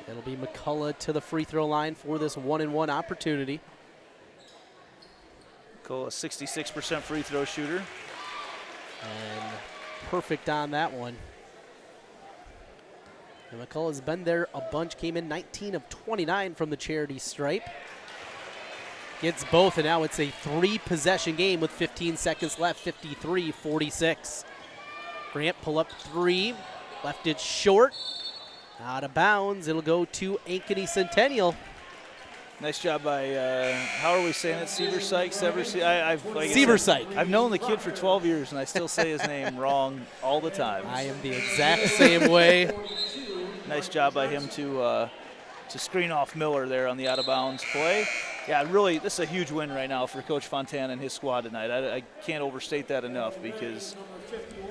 It'll be McCullough to the free throw line for this 1-and-1 opportunity. McCullough, 66% free throw shooter. And perfect on that one. And McCullough's been there a bunch, came in 19 of 29 from the charity stripe. Gets both, and now it's a 3-possession game with 15 seconds left, 53-46. Grant pull up 3, left it short. Out of bounds, it'll go to Ankeny Centennial. Nice job by, how are we saying it, Seversike? Seversike. I've known the kid for 12 years, and I still say his name wrong all the time. I am the exact same way. Nice job by him to screen off Miller there on the out-of-bounds play. Yeah, really, this is a huge win right now for Coach Fontana and his squad tonight. I can't overstate that enough, because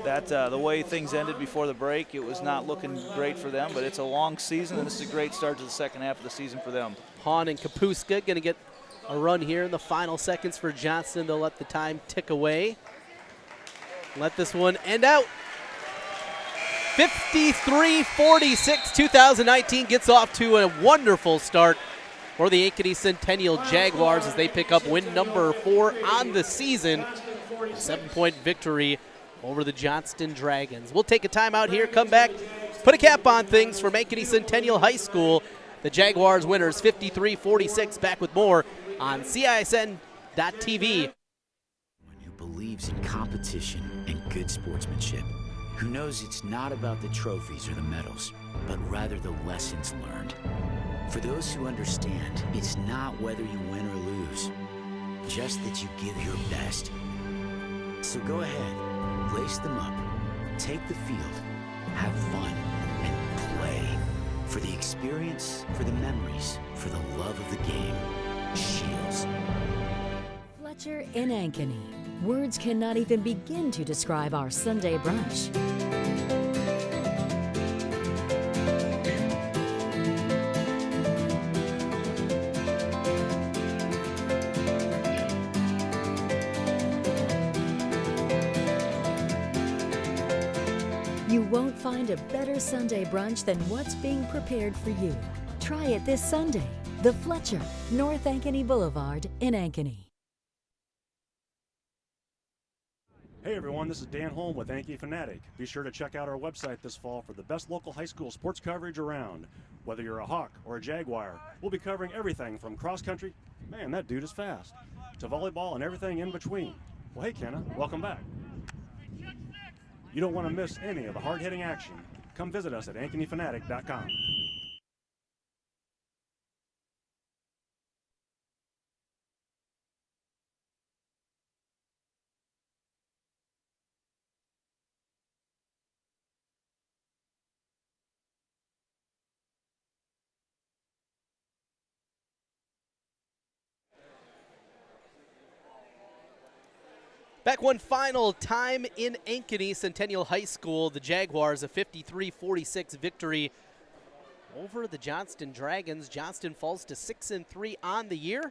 the way things ended before the break, it was not looking great for them, but it's a long season, and this is a great start to the second half of the season for them. Hahn and Kapuska going to get a run here in the final seconds for Johnston. They'll let the time tick away. Let this one end out. 53-46, 2019 gets off to a wonderful start. for the Ankeny Centennial Jaguars as they pick up win number 4 on the season. A 7-point victory over the Johnston Dragons. We'll take a timeout here, come back, put a cap on things from Ankeny Centennial High School. The Jaguars winners 53-46. Back with more on CISN.TV. Who believes in competition and good sportsmanship, who knows it's not about the trophies or the medals, but rather the lessons learned. For those who understand, it's not whether you win or lose, just that you give your best. So go ahead, lace them up, take the field, have fun, and play. For the experience, for the memories, for the love of the game. Shields. Fletcher in Ankeny. Words cannot even begin to describe our Sunday brunch. You won't find a better Sunday brunch than what's being prepared for you. Try it this Sunday. The Fletcher, North Ankeny Boulevard in Ankeny. Hey everyone, this is Dan Holm with Ankeny Fanatic. Be sure to check out our website this fall for the best local high school sports coverage around. Whether you're a Hawk or a Jaguar, we'll be covering everything from cross country, man that dude is fast, to volleyball and everything in between. Well hey Kenna, welcome back. You don't want to miss any of the hard-hitting action. Come visit us at AnkenyFanatic.com. Back one final time in Ankeny Centennial High School. The Jaguars a 53-46 victory over the Johnston Dragons. Johnston falls to 6-3 on the year.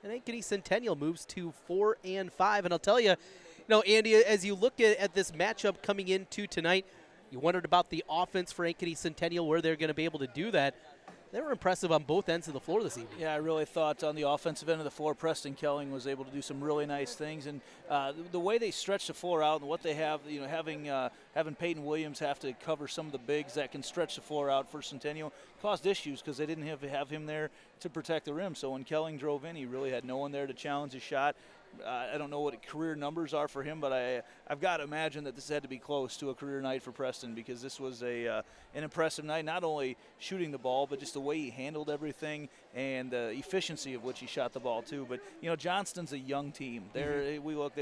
And Ankeny Centennial moves to 4-5. And I'll tell you, Andy, as you look at this matchup coming into tonight, you wondered about the offense for Ankeny Centennial, where they're going to be able to do that. They were impressive on both ends of the floor this evening. Yeah, I really thought on the offensive end of the floor, Preston Kelling was able to do some really nice things. And the way they stretch the floor out and what they have, having Payton Williams have to cover some of the bigs that can stretch the floor out for Centennial caused issues because they didn't have him there to protect the rim. So when Kelling drove in, he really had no one there to challenge his shot. I don't know what career numbers are for him, but I've got to imagine that this had to be close to a career night for Preston because this was an impressive night, not only shooting the ball, but just the way he handled everything and the efficiency of which he shot the ball too. But, Johnston's a young team. They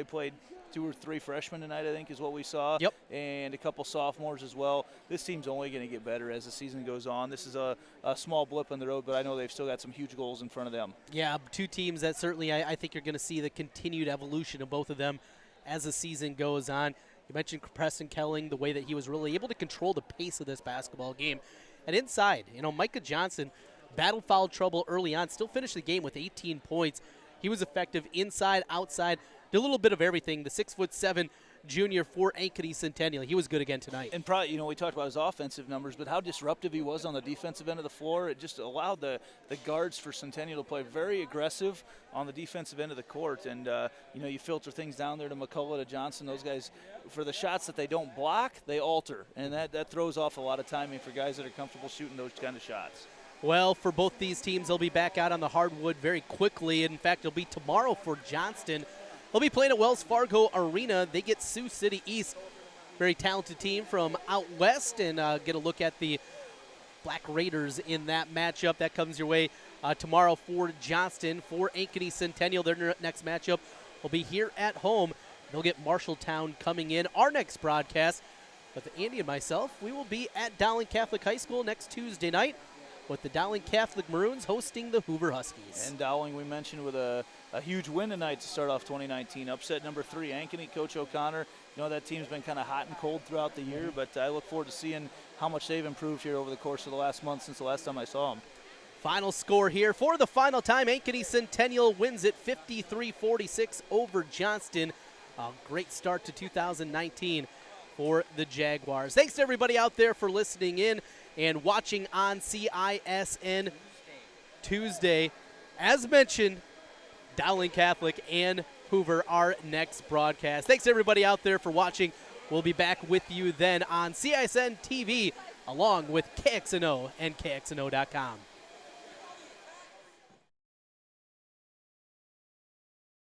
played 2 or 3 freshmen tonight, I think, is what we saw. Yep. And a couple sophomores as well. This team's only going to get better as the season goes on. This is a small blip on the road, but I know they've still got some huge goals in front of them. Yeah, 2 teams that certainly I think you're going to see the continued evolution of both of them as the season goes on. You mentioned Preston Kelling, the way that he was really able to control the pace of this basketball game. And inside, Micah Johnson battled foul trouble early on, still finished the game with 18 points. He was effective inside, outside, did a little bit of everything. The 6'7" junior for Ankeny Centennial. He was good again tonight. And probably, we talked about his offensive numbers, but how disruptive he was on the defensive end of the floor. It just allowed the guards for Centennial to play very aggressive on the defensive end of the court. And, you filter things down there to McCullough, to Johnson. Those guys, for the shots that they don't block, they alter. And that throws off a lot of timing for guys that are comfortable shooting those kind of shots. Well, for both these teams, they'll be back out on the hardwood very quickly. In fact, it'll be tomorrow for Johnston. They'll be playing at Wells Fargo Arena. They get Sioux City East. Very talented team from out west, and get a look at the Black Raiders in that matchup. That comes your way tomorrow for Johnston. For Ankeny Centennial, their next matchup will be here at home. They'll get Marshalltown coming in. Our next broadcast, with Andy and myself, we will be at Dowling Catholic High School next Tuesday night, with the Dowling Catholic Maroons hosting the Hoover Huskies. And Dowling, we mentioned, with a huge win tonight to start off 2019. Upset number 3, Ankeny. Coach O'Connor, that team's been kind of hot and cold throughout the year, but I look forward to seeing how much they've improved here over the course of the last month since the last time I saw them. Final score here for the final time. Ankeny Centennial wins it 53-46 over Johnston. A great start to 2019 for the Jaguars. Thanks to everybody out there for listening in and watching on CISN. Tuesday. As mentioned, Dowling Catholic and Hoover, our next broadcast. Thanks, everybody out there, for watching. We'll be back with you then on CISN TV, along with KXNO and KXNO.com.